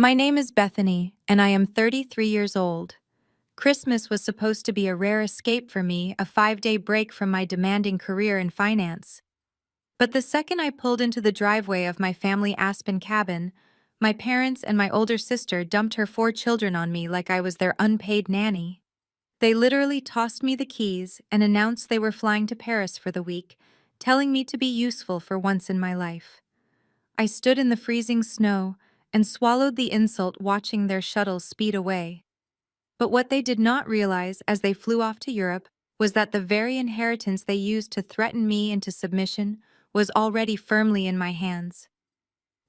My name is Bethany, and I am 33 years old. Christmas was supposed to be a rare escape for me, a 5-day break from my demanding career in finance. But the second I pulled into the driveway of my family Aspen cabin, my parents and my older sister dumped her 4 children on me like I was their unpaid nanny. They literally tossed me the keys and announced they were flying to Paris for the week, telling me to be useful for once in my life. I stood in the freezing snow and swallowed the insult watching their shuttle speed away. But what they did not realize as they flew off to Europe was that the very inheritance they used to threaten me into submission was already firmly in my hands.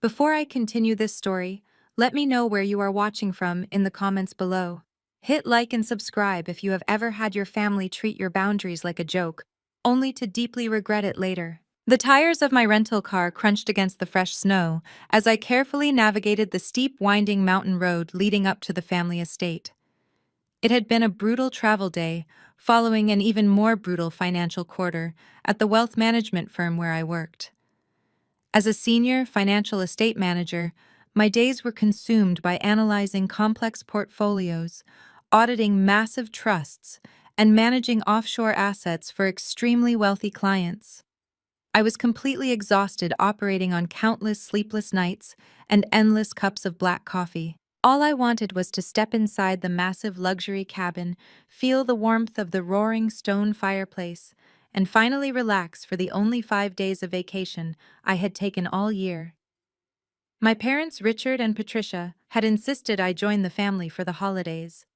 Before I continue this story, let me know where you are watching from in the comments below. Hit like and subscribe if you have ever had your family treat your boundaries like a joke, only to deeply regret it later. The tires of my rental car crunched against the fresh snow as I carefully navigated the steep, winding mountain road leading up to the family estate. It had been a brutal travel day, following an even more brutal financial quarter at the wealth management firm where I worked. As a senior financial estate manager, my days were consumed by analyzing complex portfolios, auditing massive trusts, and managing offshore assets for extremely wealthy clients. I was completely exhausted operating on countless sleepless nights and endless cups of black coffee. All I wanted was to step inside the massive luxury cabin, feel the warmth of the roaring stone fireplace, and finally relax for the only 5 days of vacation I had taken all year. My parents, Richard and Patricia, had insisted I join the family for the holidays.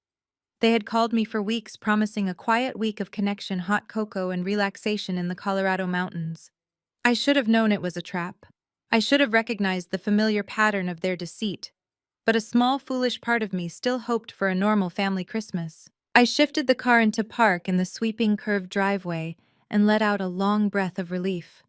They had called me for weeks, promising a quiet week of connection, hot cocoa, and relaxation in the Colorado mountains. I should have known it was a trap. I should have recognized the familiar pattern of their deceit. But a small, foolish part of me still hoped for a normal family Christmas. I shifted the car into park in the sweeping curved driveway and let out a long breath of relief.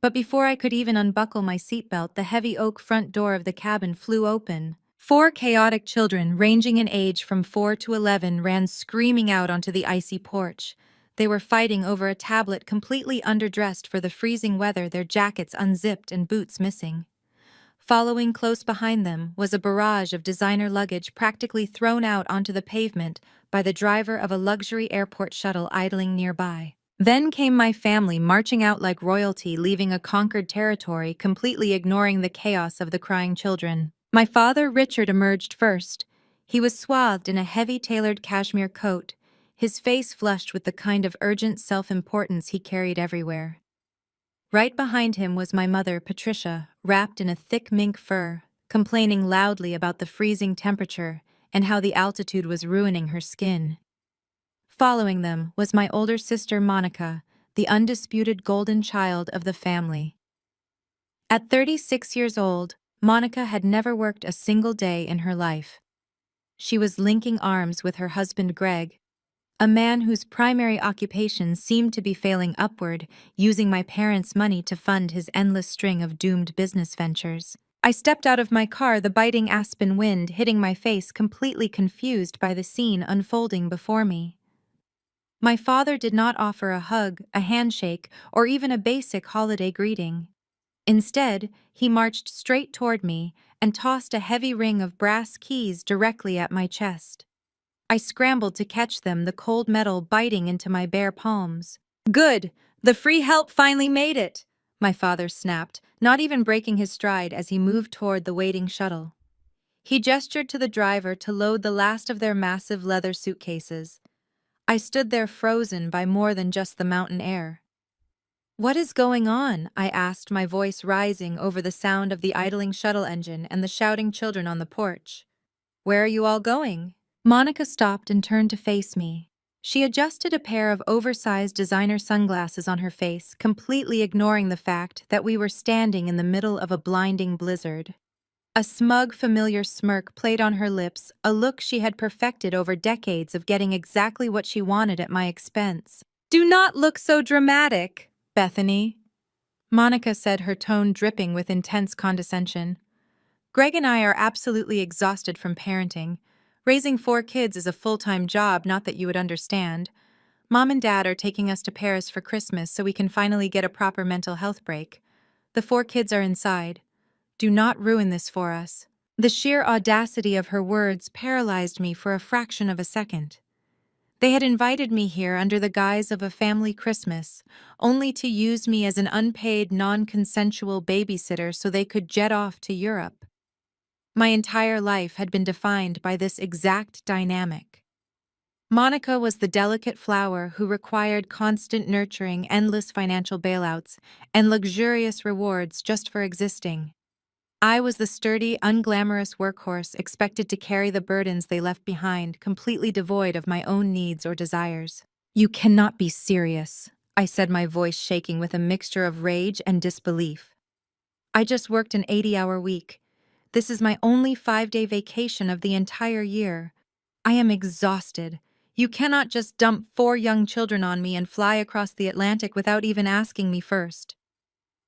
But before I could even unbuckle my seatbelt, the heavy oak front door of the cabin flew open. 4 chaotic children, ranging in age from 4 to 11, ran screaming out onto the icy porch. They were fighting over a tablet, completely underdressed for the freezing weather, their jackets unzipped and boots missing. Following close behind them was a barrage of designer luggage practically thrown out onto the pavement by the driver of a luxury airport shuttle idling nearby. Then came my family, marching out like royalty, leaving a conquered territory, completely ignoring the chaos of the crying children. My father, Richard, emerged first. He was swathed in a heavy tailored cashmere coat, his face flushed with the kind of urgent self-importance he carried everywhere. Right behind him was my mother, Patricia, wrapped in a thick mink fur, complaining loudly about the freezing temperature and how the altitude was ruining her skin. Following them was my older sister, Monica, the undisputed golden child of the family. At 36 years old, Monica had never worked a single day in her life. She was linking arms with her husband, Greg, a man whose primary occupation seemed to be failing upward, using my parents' money to fund his endless string of doomed business ventures. I stepped out of my car, the biting aspen wind hitting my face, completely confused by the scene unfolding before me. My father did not offer a hug, a handshake, or even a basic holiday greeting. Instead, he marched straight toward me and tossed a heavy ring of brass keys directly at my chest. I scrambled to catch them, the cold metal biting into my bare palms. "Good! The free help finally made it!" my father snapped, not even breaking his stride as he moved toward the waiting shuttle. He gestured to the driver to load the last of their massive leather suitcases. I stood there frozen by more than just the mountain air. "What is going on?" I asked, my voice rising over the sound of the idling shuttle engine and the shouting children on the porch. "Where are you all going?" Monica stopped and turned to face me. She adjusted a pair of oversized designer sunglasses on her face, completely ignoring the fact that we were standing in the middle of a blinding blizzard. A smug, familiar smirk played on her lips, a look she had perfected over decades of getting exactly what she wanted at my expense. "Do not look so dramatic, Bethany," Monica said, her tone dripping with intense condescension. "Greg and I are absolutely exhausted from parenting. Raising 4 kids is a full-time job, not that you would understand. Mom and Dad are taking us to Paris for Christmas so we can finally get a proper mental health break. The 4 kids are inside. Do not ruin this for us." The sheer audacity of her words paralyzed me for a fraction of a second. They had invited me here under the guise of a family Christmas, only to use me as an unpaid, non-consensual babysitter so they could jet off to Europe. My entire life had been defined by this exact dynamic. Monica was the delicate flower who required constant nurturing, endless financial bailouts, and luxurious rewards just for existing. I was the sturdy, unglamorous workhorse expected to carry the burdens they left behind, completely devoid of my own needs or desires. "You cannot be serious," I said, my voice shaking with a mixture of rage and disbelief. "I just worked an 80-hour week. This is my only 5-day vacation of the entire year. I am exhausted. You cannot just dump 4 young children on me and fly across the Atlantic without even asking me first."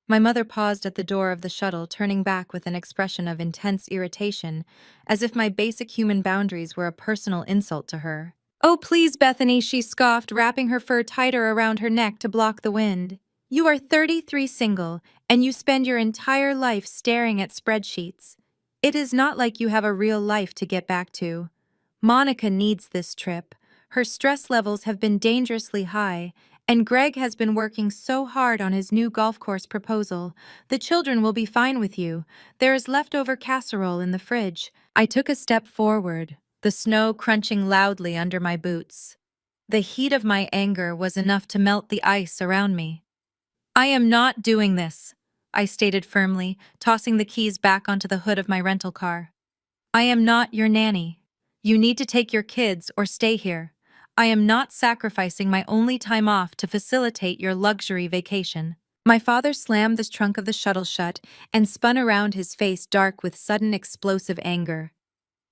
My mother paused at the door of the shuttle, turning back with an expression of intense irritation, as if my basic human boundaries were a personal insult to her. "Oh, please, Bethany," she scoffed, wrapping her fur tighter around her neck to block the wind. "You are 33 single, and you spend your entire life staring at spreadsheets. It is not like you have a real life to get back to. Monica needs this trip. Her stress levels have been dangerously high, and Greg has been working so hard on his new golf course proposal. The children will be fine with you. There is leftover casserole in the fridge." I took a step forward, the snow crunching loudly under my boots. The heat of my anger was enough to melt the ice around me. "I am not doing this," I stated firmly, tossing the keys back onto the hood of my rental car. "I am not your nanny. You need to take your kids or stay here. I am not sacrificing my only time off to facilitate your luxury vacation." My father slammed the trunk of the shuttle shut and spun around, his face dark with sudden explosive anger.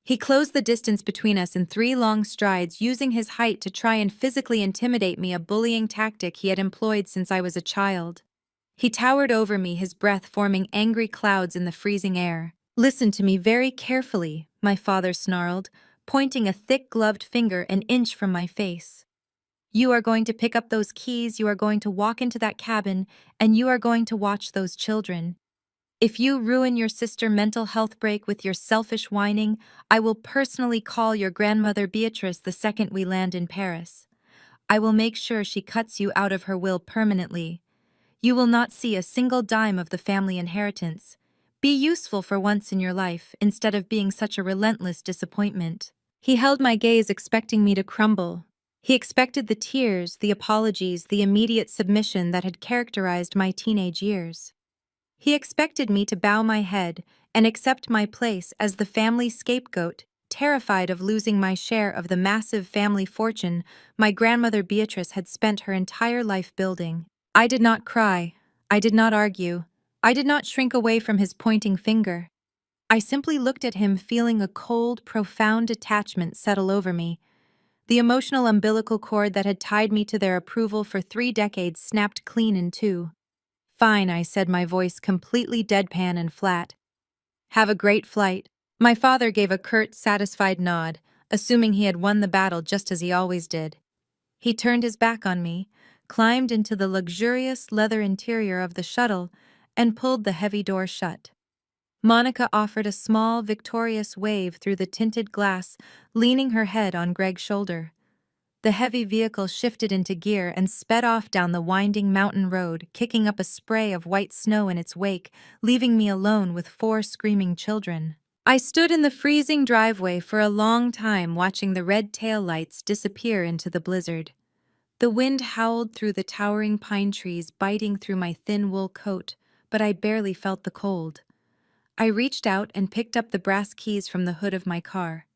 He closed the distance between us in 3 long strides, using his height to try and physically intimidate me, a bullying tactic he had employed since I was a child. He towered over me, his breath forming angry clouds in the freezing air. "Listen to me very carefully," my father snarled, pointing a thick-gloved finger an inch from my face. "You are going to pick up those keys, you are going to walk into that cabin, and you are going to watch those children. If you ruin your sister's mental health break with your selfish whining, I will personally call your grandmother Beatrice the second we land in Paris. I will make sure she cuts you out of her will permanently. You will not see a single dime of the family inheritance. Be useful for once in your life, instead of being such a relentless disappointment." He held my gaze, expecting me to crumble. He expected the tears, the apologies, the immediate submission that had characterized my teenage years. He expected me to bow my head and accept my place as the family scapegoat, terrified of losing my share of the massive family fortune my grandmother Beatrice had spent her entire life building. I did not cry. I did not argue. I did not shrink away from his pointing finger. I simply looked at him, feeling a cold, profound detachment settle over me. The emotional umbilical cord that had tied me to their approval for 3 decades snapped clean in two. "Fine," I said, my voice completely deadpan and flat. "Have a great flight." My father gave a curt, satisfied nod, assuming he had won the battle just as he always did. He turned his back on me, climbed into the luxurious leather interior of the shuttle, and pulled the heavy door shut. Monica offered a small, victorious wave through the tinted glass, leaning her head on Greg's shoulder. The heavy vehicle shifted into gear and sped off down the winding mountain road, kicking up a spray of white snow in its wake, leaving me alone with 4 screaming children. I stood in the freezing driveway for a long time, watching the red taillights disappear into the blizzard. The wind howled through the towering pine trees, biting through my thin wool coat, but I barely felt the cold. I reached out and picked up the brass keys from the hood of my car.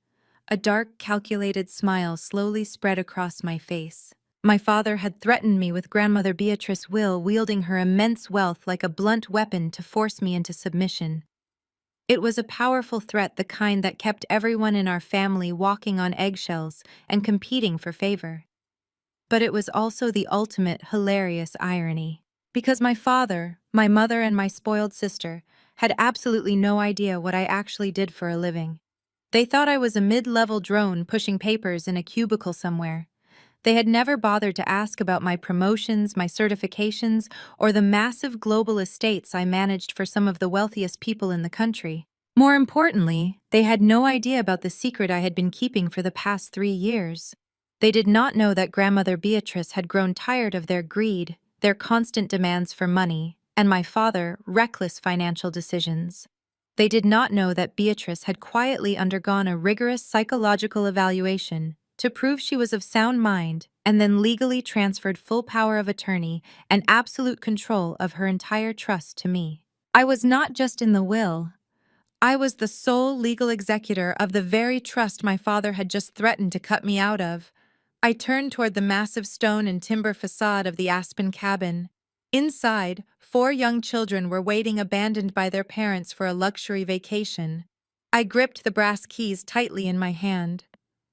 A dark, calculated smile slowly spread across my face. My father had threatened me with Grandmother Beatrice Will, wielding her immense wealth like a blunt weapon to force me into submission. It was a powerful threat, the kind that kept everyone in our family walking on eggshells and competing for favor. But it was also the ultimate hilarious irony. Because my father, my mother, and my spoiled sister had absolutely no idea what I actually did for a living. They thought I was a mid-level drone pushing papers in a cubicle somewhere. They had never bothered to ask about my promotions, my certifications, or the massive global estates I managed for some of the wealthiest people in the country. More importantly, they had no idea about the secret I had been keeping for the past 3 years. They did not know that Grandmother Beatrice had grown tired of their greed, their constant demands for money, and my father, reckless financial decisions. They did not know that Beatrice had quietly undergone a rigorous psychological evaluation to prove she was of sound mind and then legally transferred full power of attorney and absolute control of her entire trust to me. I was not just in the will, I was the sole legal executor of the very trust my father had just threatened to cut me out of. I turned toward the massive stone and timber facade of the Aspen cabin. Inside, 4 young children were waiting abandoned by their parents for a luxury vacation. I gripped the brass keys tightly in my hand.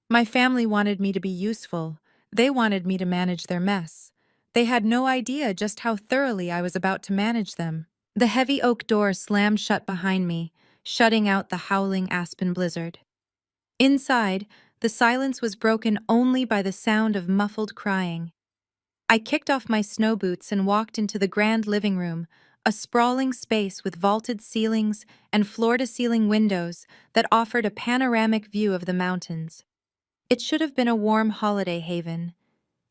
My family wanted me to be useful. They wanted me to manage their mess. They had no idea just how thoroughly I was about to manage them. The heavy oak door slammed shut behind me, shutting out the howling aspen blizzard. Inside, the silence was broken only by the sound of muffled crying. I kicked off my snow boots and walked into the grand living room, a sprawling space with vaulted ceilings and floor-to-ceiling windows that offered a panoramic view of the mountains. It should have been a warm holiday haven.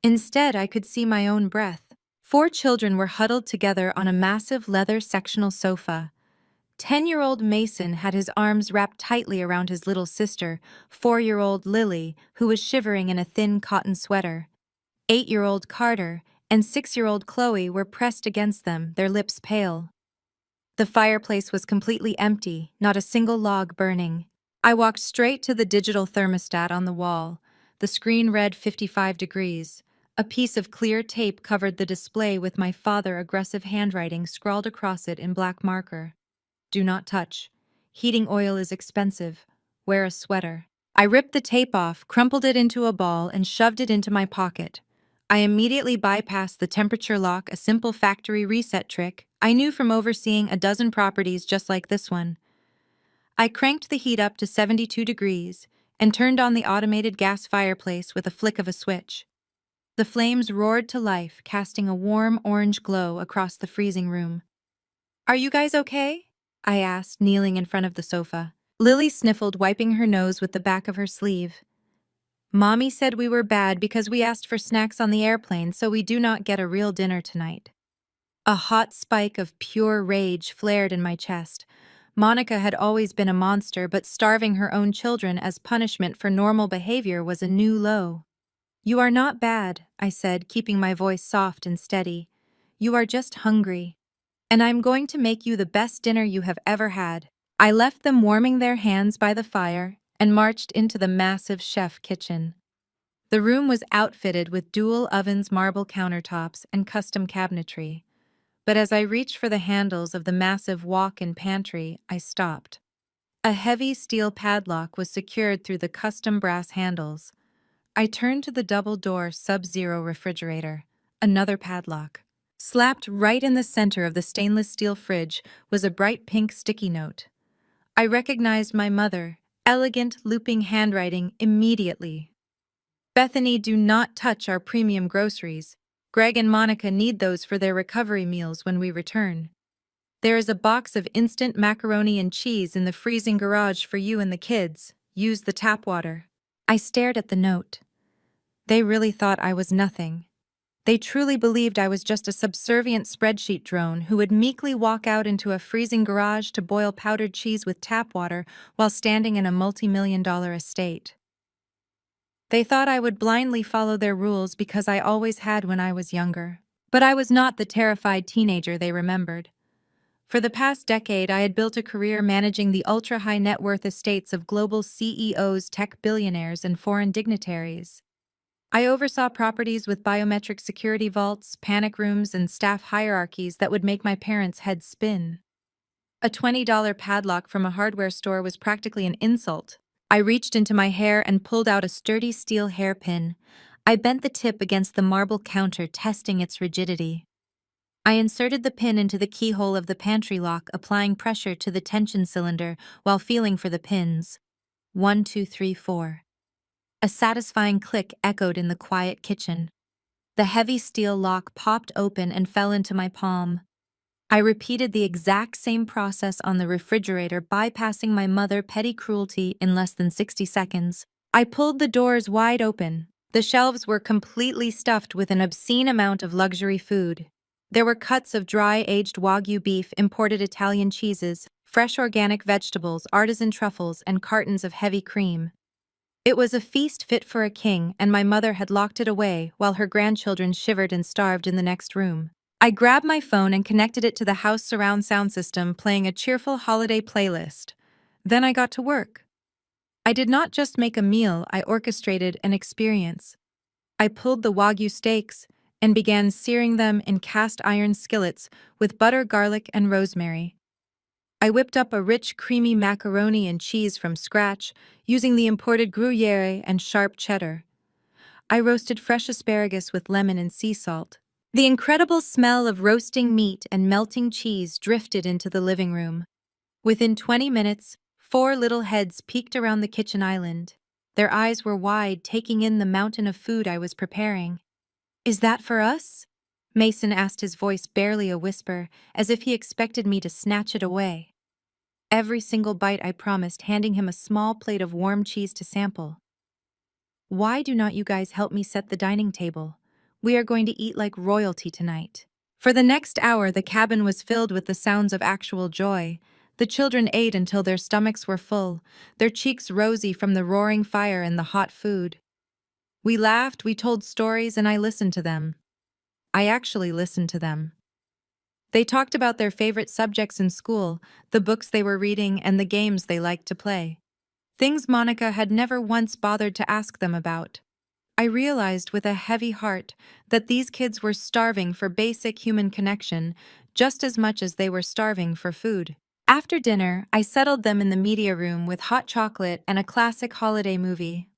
Instead, I could see my own breath. 4 children were huddled together on a massive leather sectional sofa. 10-year-old Mason had his arms wrapped tightly around his little sister, 4-year-old Lily, who was shivering in a thin cotton sweater. 8-year-old Carter and 6-year-old Chloe were pressed against them, their lips pale. The fireplace was completely empty, not a single log burning. I walked straight to the digital thermostat on the wall. The screen read 55 degrees. A piece of clear tape covered the display with my father's aggressive handwriting scrawled across it in black marker. Do not touch. Heating oil is expensive. Wear a sweater. I ripped the tape off, crumpled it into a ball, and shoved it into my pocket. I immediately bypassed the temperature lock, a simple factory reset trick I knew from overseeing a dozen properties just like this one. I cranked the heat up to 72 degrees and turned on the automated gas fireplace with a flick of a switch. The flames roared to life, casting a warm orange glow across the freezing room. Are you guys okay? I asked, kneeling in front of the sofa. Lily sniffled, wiping her nose with the back of her sleeve. Mommy said we were bad because we asked for snacks on the airplane, so we do not get a real dinner tonight. A hot spike of pure rage flared in my chest. Monica had always been a monster, but starving her own children as punishment for normal behavior was a new low. You are not bad, I said, keeping my voice soft and steady. You are just hungry. And I'm going to make you the best dinner you have ever had. I left them warming their hands by the fire and marched into the massive chef kitchen. The room was outfitted with dual ovens, marble countertops, and custom cabinetry. But as I reached for the handles of the massive walk-in pantry, I stopped. A heavy steel padlock was secured through the custom brass handles. I turned to the double-door Sub-Zero refrigerator. Another padlock. Slapped right in the center of the stainless steel fridge was a bright pink sticky note. I recognized my mother, elegant, looping handwriting immediately. Bethany, do not touch our premium groceries. Greg and Monica need those for their recovery meals when we return. There is a box of instant macaroni and cheese in the freezing garage for you and the kids. Use the tap water. I stared at the note. They really thought I was nothing. They truly believed I was just a subservient spreadsheet drone who would meekly walk out into a freezing garage to boil powdered cheese with tap water while standing in a multi-million-dollar estate. They thought I would blindly follow their rules because I always had when I was younger. But I was not the terrified teenager they remembered. For the past decade, I had built a career managing the ultra-high net worth estates of global CEOs, tech billionaires, and foreign dignitaries. I oversaw properties with biometric security vaults, panic rooms, and staff hierarchies that would make my parents' heads spin. A $20 padlock from a hardware store was practically an insult. I reached into my hair and pulled out a sturdy steel hairpin. I bent the tip against the marble counter, testing its rigidity. I inserted the pin into the keyhole of the pantry lock, applying pressure to the tension cylinder while feeling for the pins. 1, 2, 3, 4. A satisfying click echoed in the quiet kitchen. The heavy steel lock popped open and fell into my palm. I repeated the exact same process on the refrigerator, bypassing my mother petty cruelty in less than 60 seconds. I pulled the doors wide open. The shelves were completely stuffed with an obscene amount of luxury food. There were cuts of dry aged Wagyu beef, imported Italian cheeses, fresh organic vegetables, artisan truffles, and cartons of heavy cream. It was a feast fit for a king, and my mother had locked it away while her grandchildren shivered and starved in the next room. I grabbed my phone and connected it to the house surround sound system, playing a cheerful holiday playlist. Then I got to work. I did not just make a meal, I orchestrated an experience. I pulled the Wagyu steaks and began searing them in cast iron skillets with butter, garlic, and rosemary. I whipped up a rich, creamy macaroni and cheese from scratch, using the imported Gruyere and sharp cheddar. I roasted fresh asparagus with lemon and sea salt. The incredible smell of roasting meat and melting cheese drifted into the living room. Within 20 minutes, 4 little heads peeked around the kitchen island. Their eyes were wide, taking in the mountain of food I was preparing. "Is that for us?" Mason asked, his voice barely a whisper, as if he expected me to snatch it away. Every single bite, I promised, handing him a small plate of warm cheese to sample. "Why do not you guys help me set the dining table? We are going to eat like royalty tonight." For the next hour, the cabin was filled with the sounds of actual joy. The children ate until their stomachs were full, their cheeks rosy from the roaring fire and the hot food. We laughed, we told stories, and I listened to them. I actually listened to them. They talked about their favorite subjects in school, the books they were reading, and the games they liked to play. Things Monica had never once bothered to ask them about. I realized with a heavy heart that these kids were starving for basic human connection just as much as they were starving for food. After dinner, I settled them in the media room with hot chocolate and a classic holiday movie.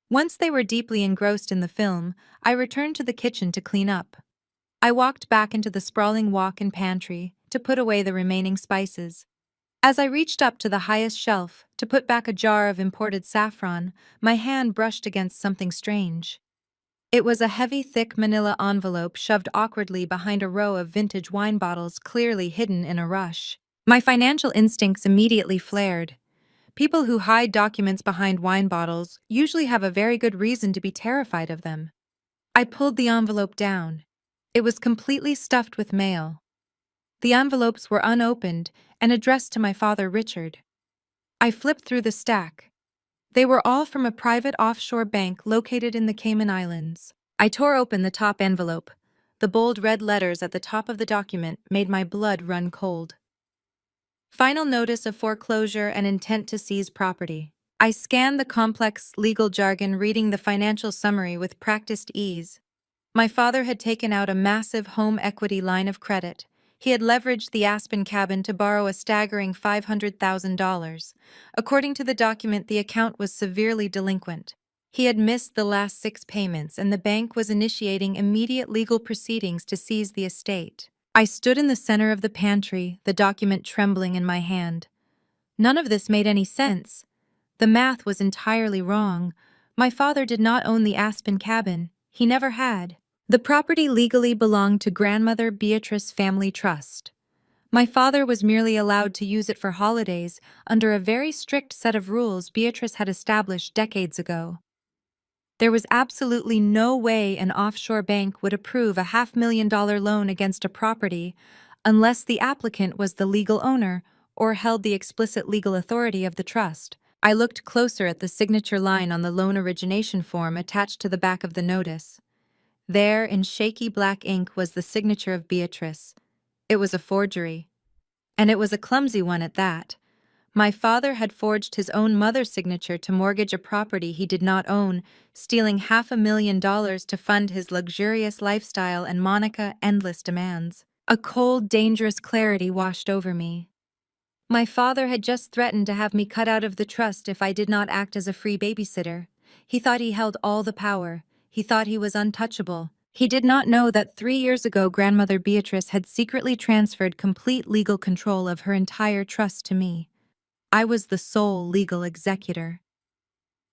Once they were deeply engrossed in the film, I returned to the kitchen to clean up. I walked back into the sprawling walk-in pantry to put away the remaining spices. As I reached up to the highest shelf to put back a jar of imported saffron, my hand brushed against something strange. It was a heavy, thick manila envelope shoved awkwardly behind a row of vintage wine bottles, clearly hidden in a rush. My financial instincts immediately flared. People who hide documents behind wine bottles usually have a very good reason to be terrified of them. I pulled the envelope down. It was completely stuffed with mail. The envelopes were unopened and addressed to my father, Richard. I flipped through the stack. They were all from a private offshore bank located in the Cayman Islands. I tore open the top envelope. The bold red letters at the top of the document made my blood run cold. Final notice of foreclosure and intent to seize property. I scanned the complex legal jargon, reading the financial summary with practiced ease. My father had taken out a massive home equity line of credit. He had leveraged the Aspen cabin to borrow a staggering $500,000. According to the document, the account was severely delinquent. He had missed the last 6 payments, and the bank was initiating immediate legal proceedings to seize the estate. I stood in the center of the pantry, the document trembling in my hand. None of this made any sense. The math was entirely wrong. My father did not own the Aspen cabin. He never had. The property legally belonged to Grandmother Beatrice Family Trust. My father was merely allowed to use it for holidays under a very strict set of rules Beatrice had established decades ago. There was absolutely no way an offshore bank would approve a $500,000 loan against a property unless the applicant was the legal owner or held the explicit legal authority of the trust. I looked closer at the signature line on the loan origination form attached to the back of the notice. There, in shaky black ink, was the signature of Beatrice. It was a forgery. And it was a clumsy one at that. My father had forged his own mother's signature to mortgage a property he did not own, stealing $500,000 to fund his luxurious lifestyle and Monica endless demands. A cold, dangerous clarity washed over me. My father had just threatened to have me cut out of the trust if I did not act as a free babysitter. He thought he held all the power. He thought he was untouchable. He did not know that 3 years ago Grandmother Beatrice had secretly transferred complete legal control of her entire trust to me. I was the sole legal executor.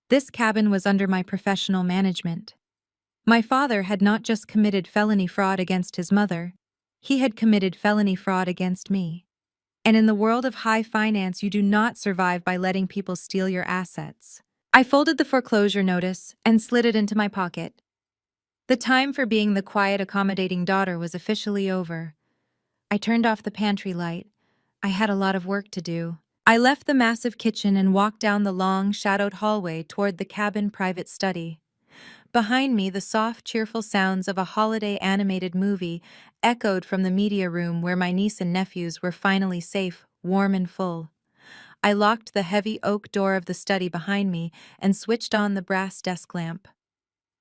This cabin was under my professional management. My father had not just committed felony fraud against his mother. He had committed felony fraud against me. And in the world of high finance, you do not survive by letting people steal your assets. I folded the foreclosure notice and slid it into my pocket. The time for being the quiet, accommodating daughter was officially over. I turned off the pantry light. I had a lot of work to do. I left the massive kitchen and walked down the long, shadowed hallway toward the cabin private study. Behind me, the soft, cheerful sounds of a holiday animated movie echoed from the media room where my niece and nephews were finally safe, warm and full. I locked the heavy oak door of the study behind me and switched on the brass desk lamp.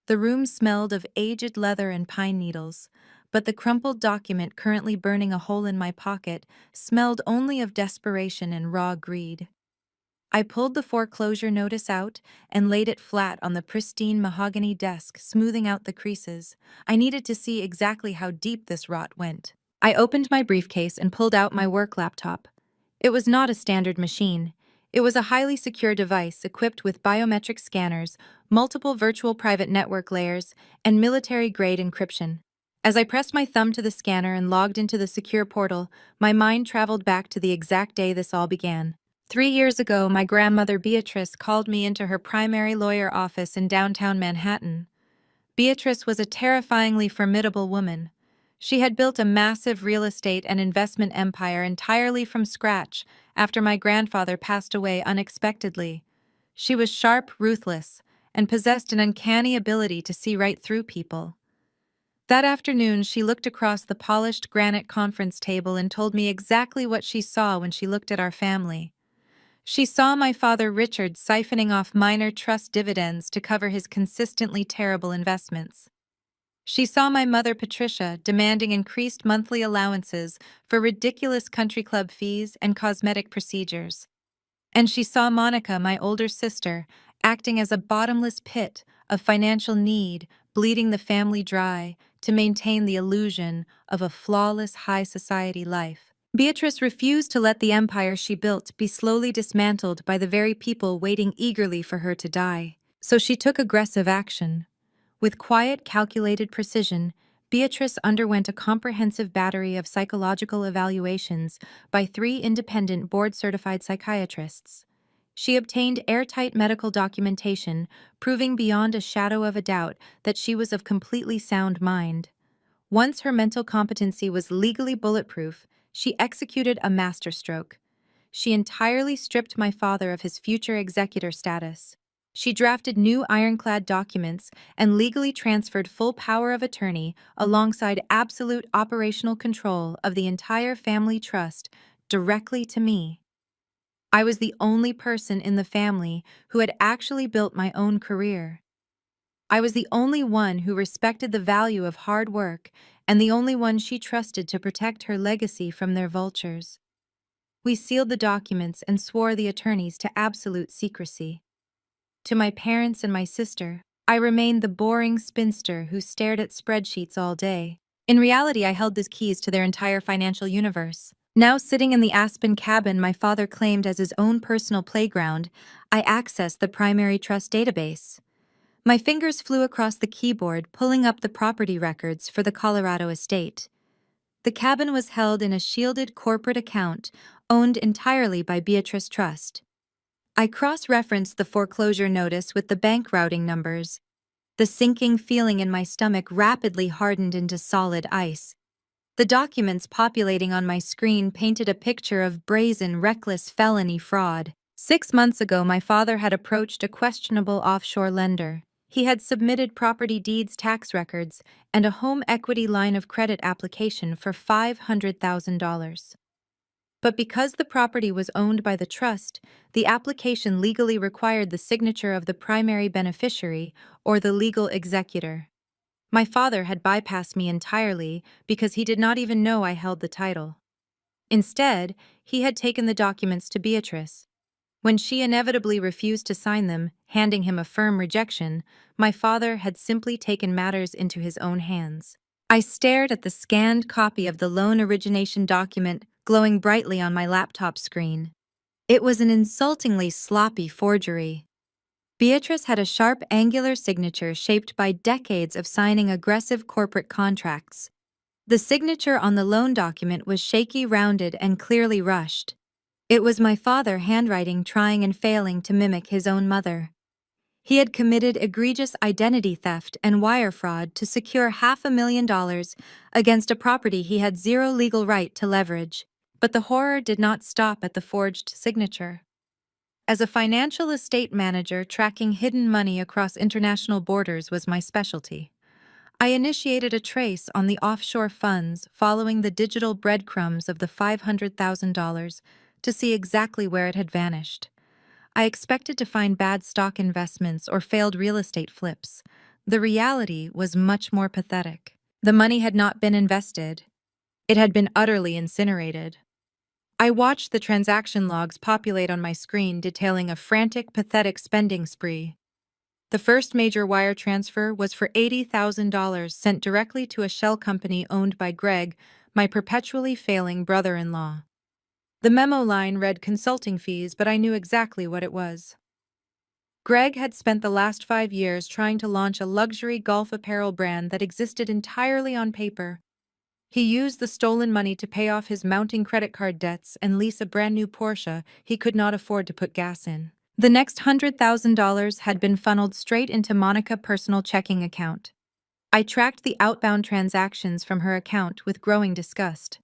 The room smelled of aged leather and pine needles, but the crumpled document currently burning a hole in my pocket smelled only of desperation and raw greed. I pulled the foreclosure notice out and laid it flat on the pristine mahogany desk, smoothing out the creases. I needed to see exactly how deep this rot went. I opened my briefcase and pulled out my work laptop. It was not a standard machine. It was a highly secure device equipped with biometric scanners, multiple virtual private network layers, and military-grade encryption. As I pressed my thumb to the scanner and logged into the secure portal, my mind traveled back to the exact day this all began. 3 years ago, my grandmother Beatrice called me into her primary lawyer office in downtown Manhattan. Beatrice was a terrifyingly formidable woman. She had built a massive real estate and investment empire entirely from scratch after my grandfather passed away unexpectedly. She was sharp, ruthless, and possessed an uncanny ability to see right through people. That afternoon, she looked across the polished granite conference table and told me exactly what she saw when she looked at our family. She saw my father Richard siphoning off minor trust dividends to cover his consistently terrible investments. She saw my mother Patricia demanding increased monthly allowances for ridiculous country club fees and cosmetic procedures. And she saw Monica, my older sister, acting as a bottomless pit of financial need, bleeding the family dry to maintain the illusion of a flawless high society life. Beatrice refused to let the empire she built be slowly dismantled by the very people waiting eagerly for her to die. So she took aggressive action. With quiet, calculated precision, Beatrice underwent a comprehensive battery of psychological evaluations by 3 independent board-certified psychiatrists. She obtained airtight medical documentation, proving beyond a shadow of a doubt that she was of completely sound mind. Once her mental competency was legally bulletproof, she executed a masterstroke. She entirely stripped my father of his future executor status. She drafted new ironclad documents and legally transferred full power of attorney alongside absolute operational control of the entire family trust directly to me. I was the only person in the family who had actually built my own career. I was the only one who respected the value of hard work and the only one she trusted to protect her legacy from their vultures. We sealed the documents and swore the attorneys to absolute secrecy. To my parents and my sister, I remained the boring spinster who stared at spreadsheets all day. In reality, I held the keys to their entire financial universe. Now sitting in the Aspen cabin my father claimed as his own personal playground, I accessed the primary trust database. My fingers flew across the keyboard, pulling up the property records for the Colorado estate. The cabin was held in a shielded corporate account owned entirely by Beatrice Trust. I cross-referenced the foreclosure notice with the bank routing numbers. The sinking feeling in my stomach rapidly hardened into solid ice. The documents populating on my screen painted a picture of brazen, reckless felony fraud. 6 months ago, my father had approached a questionable offshore lender. He had submitted property deeds, tax records, and a home equity line of credit application for $500,000. But because the property was owned by the trust, the application legally required the signature of the primary beneficiary or the legal executor. My father had bypassed me entirely because he did not even know I held the title. Instead, he had taken the documents to Beatrice. When she inevitably refused to sign them, handing him a firm rejection, my father had simply taken matters into his own hands. I stared at the scanned copy of the loan origination document glowing brightly on my laptop screen. It was an insultingly sloppy forgery. Beatrice had a sharp, angular signature shaped by decades of signing aggressive corporate contracts. The signature on the loan document was shaky, rounded, and clearly rushed. It was my father handwriting trying and failing to mimic his own mother. He had committed egregious identity theft and wire fraud to secure $500,000 against a property he had zero legal right to leverage. But the horror did not stop at the forged signature. As a financial estate manager, tracking hidden money across international borders was my specialty. I initiated a trace on the offshore funds following the digital breadcrumbs of the $500,000 to see exactly where it had vanished. I expected to find bad stock investments or failed real estate flips. The reality was much more pathetic. The money had not been invested. It had been utterly incinerated. I watched the transaction logs populate on my screen detailing a frantic, pathetic spending spree. The first major wire transfer was for $80,000 sent directly to a shell company owned by Greg, my perpetually failing brother-in-law. The memo line read consulting fees, but I knew exactly what it was. Greg had spent the last 5 years trying to launch a luxury golf apparel brand that existed entirely on paper. He used the stolen money to pay off his mounting credit card debts and lease a brand new Porsche he could not afford to put gas in. The next $100,000 had been funneled straight into Monica's personal checking account. I tracked the outbound transactions from her account with growing disgust.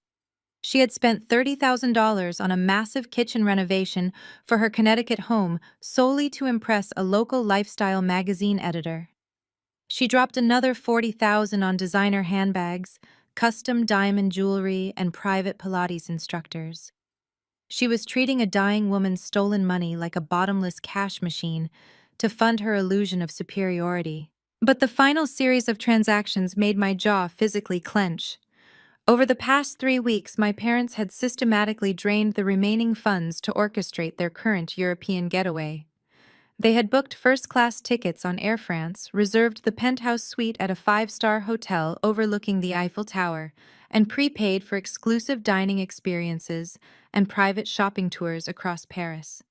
She had spent $30,000 on a massive kitchen renovation for her Connecticut home solely to impress a local lifestyle magazine editor. She dropped another $40,000 on designer handbags, custom diamond jewelry, and private Pilates instructors. She was treating a dying woman's stolen money like a bottomless cash machine to fund her illusion of superiority. But the final series of transactions made my jaw physically clench. Over the past 3 weeks, my parents had systematically drained the remaining funds to orchestrate their current European getaway. They had booked first-class tickets on Air France, reserved the penthouse suite at a five-star hotel overlooking the Eiffel Tower, and prepaid for exclusive dining experiences and private shopping tours across Paris.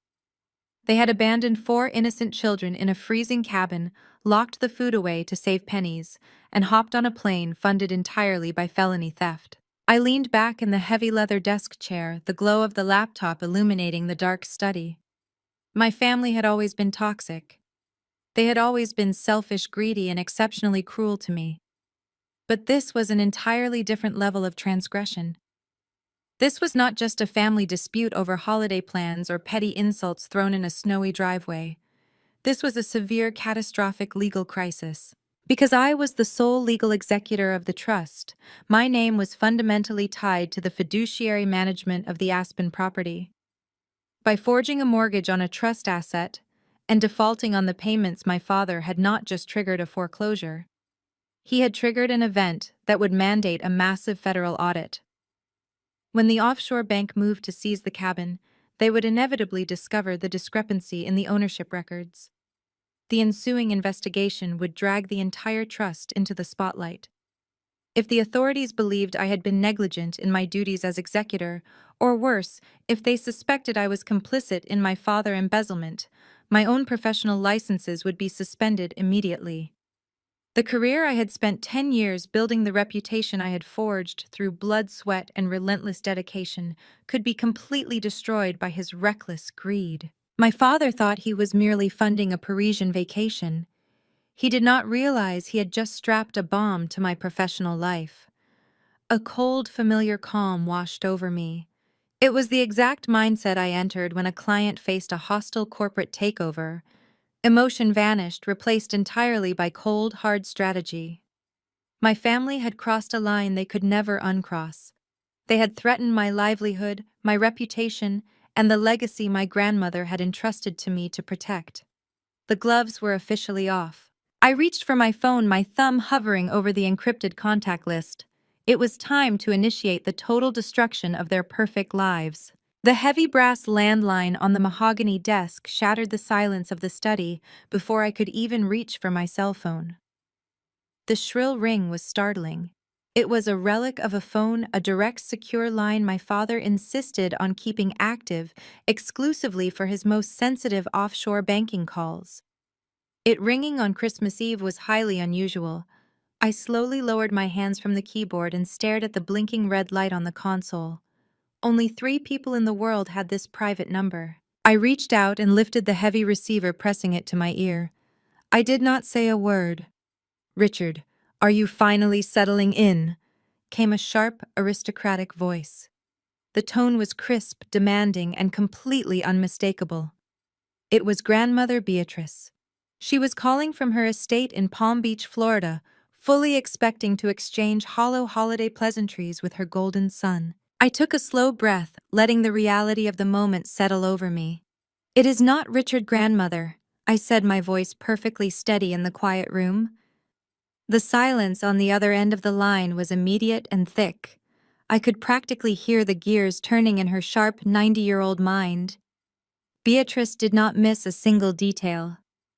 They had abandoned 4 innocent children in a freezing cabin, locked the food away to save pennies, and hopped on a plane funded entirely by felony theft. I leaned back in the heavy leather desk chair, the glow of the laptop illuminating the dark study. My family had always been toxic. They had always been selfish, greedy, and exceptionally cruel to me. But this was an entirely different level of transgression. This was not just a family dispute over holiday plans or petty insults thrown in a snowy driveway. This was a severe, catastrophic legal crisis. Because I was the sole legal executor of the trust, my name was fundamentally tied to the fiduciary management of the Aspen property. By forging a mortgage on a trust asset and defaulting on the payments, my father had not just triggered a foreclosure. He had triggered an event that would mandate a massive federal audit. When the offshore bank moved to seize the cabin, they would inevitably discover the discrepancy in the ownership records. The ensuing investigation would drag the entire trust into the spotlight. If the authorities believed I had been negligent in my duties as executor, or worse, if they suspected I was complicit in my father's embezzlement, my own professional licenses would be suspended immediately. The career I had spent 10 years building, the reputation I had forged through blood, sweat, and relentless dedication, could be completely destroyed by his reckless greed. My father thought he was merely funding a Parisian vacation. He did not realize he had just strapped a bomb to my professional life. A cold, familiar calm washed over me. It was the exact mindset I entered when a client faced a hostile corporate takeover. Emotion vanished, replaced entirely by cold, hard strategy. My family had crossed a line they could never uncross. They had threatened my livelihood, my reputation, and the legacy my grandmother had entrusted to me to protect. The gloves were officially off. I reached for my phone, my thumb hovering over the encrypted contact list. It was time to initiate the total destruction of their perfect lives. The heavy brass landline on the mahogany desk shattered the silence of the study before I could even reach for my cell phone. The shrill ring was startling. It was a relic of a phone, a direct, secure line my father insisted on keeping active exclusively for his most sensitive offshore banking calls. It ringing on Christmas Eve was highly unusual. I slowly lowered my hands from the keyboard and stared at the blinking red light on the console. Only 3 people in the world had this private number. I reached out and lifted the heavy receiver, pressing it to my ear. I did not say a word. "Richard, are you finally settling in?" came a sharp, aristocratic voice. The tone was crisp, demanding, and completely unmistakable. It was Grandmother Beatrice. She was calling from her estate in Palm Beach, Florida, fully expecting to exchange hollow holiday pleasantries with her golden son. I took a slow breath, letting the reality of the moment settle over me. "It is not Richard, Grandmother," I said, my voice perfectly steady in the quiet room. The silence on the other end of the line was immediate and thick. I could practically hear the gears turning in her sharp 90-year-old mind. Beatrice did not miss a single detail.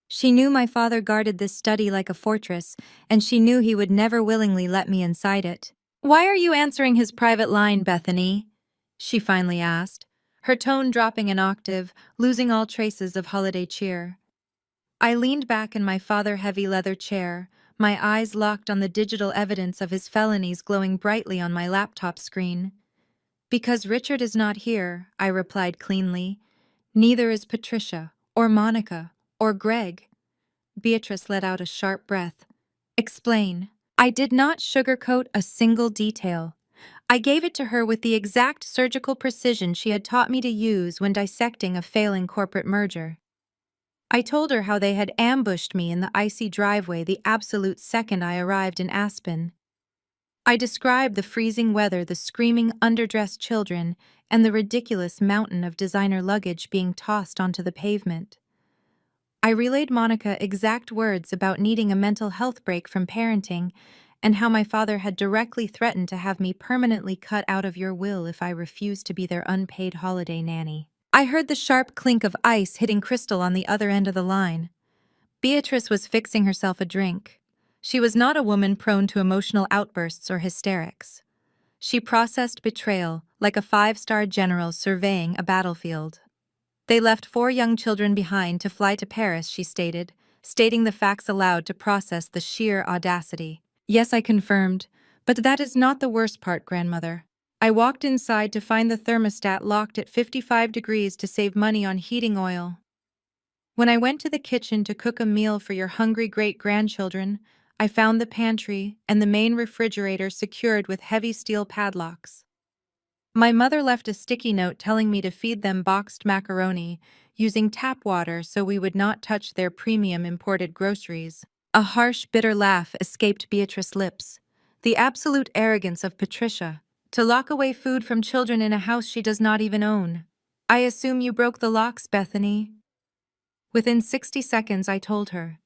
She knew my father guarded this study like a fortress, and she knew he would never willingly let me inside it. "Why are you answering his private line, Bethany?" she finally asked, her tone dropping an octave, losing all traces of holiday cheer. I leaned back in my father-heavy leather chair, my eyes locked on the digital evidence of his felonies glowing brightly on my laptop screen. "Because Richard is not here," I replied cleanly. "Neither is Patricia, or Monica, or Greg." Beatrice let out a sharp breath. "Explain." I did not sugarcoat a single detail. I gave it to her with the exact surgical precision she had taught me to use when dissecting a failing corporate merger. I told her how they had ambushed me in the icy driveway the absolute second I arrived in Aspen. I described the freezing weather, the screaming, underdressed children, and the ridiculous mountain of designer luggage being tossed onto the pavement. I relayed Monica exact words about needing a mental health break from parenting and how my father had directly threatened to have me permanently cut out of your will if I refused to be their unpaid holiday nanny. I heard the sharp clink of ice hitting crystal on the other end of the line. Beatrice was fixing herself a drink. She was not a woman prone to emotional outbursts or hysterics. She processed betrayal like a 5-star general surveying a battlefield. "They left 4 young children behind to fly to Paris," she stated, stating the facts aloud to process the sheer audacity. "Yes," I confirmed, "but that is not the worst part, Grandmother." I walked inside to find the thermostat locked at 55 degrees to save money on heating oil. When I went to the kitchen to cook a meal for your hungry great-grandchildren, I found the pantry and the main refrigerator secured with heavy steel padlocks. My mother left a sticky note telling me to feed them boxed macaroni, using tap water so we would not touch their premium imported groceries. A harsh, bitter laugh escaped Beatrice's lips. The absolute arrogance of Patricia, to lock away food from children in a house she does not even own. "I assume you broke the locks, Bethany." Within 60 seconds, I told her.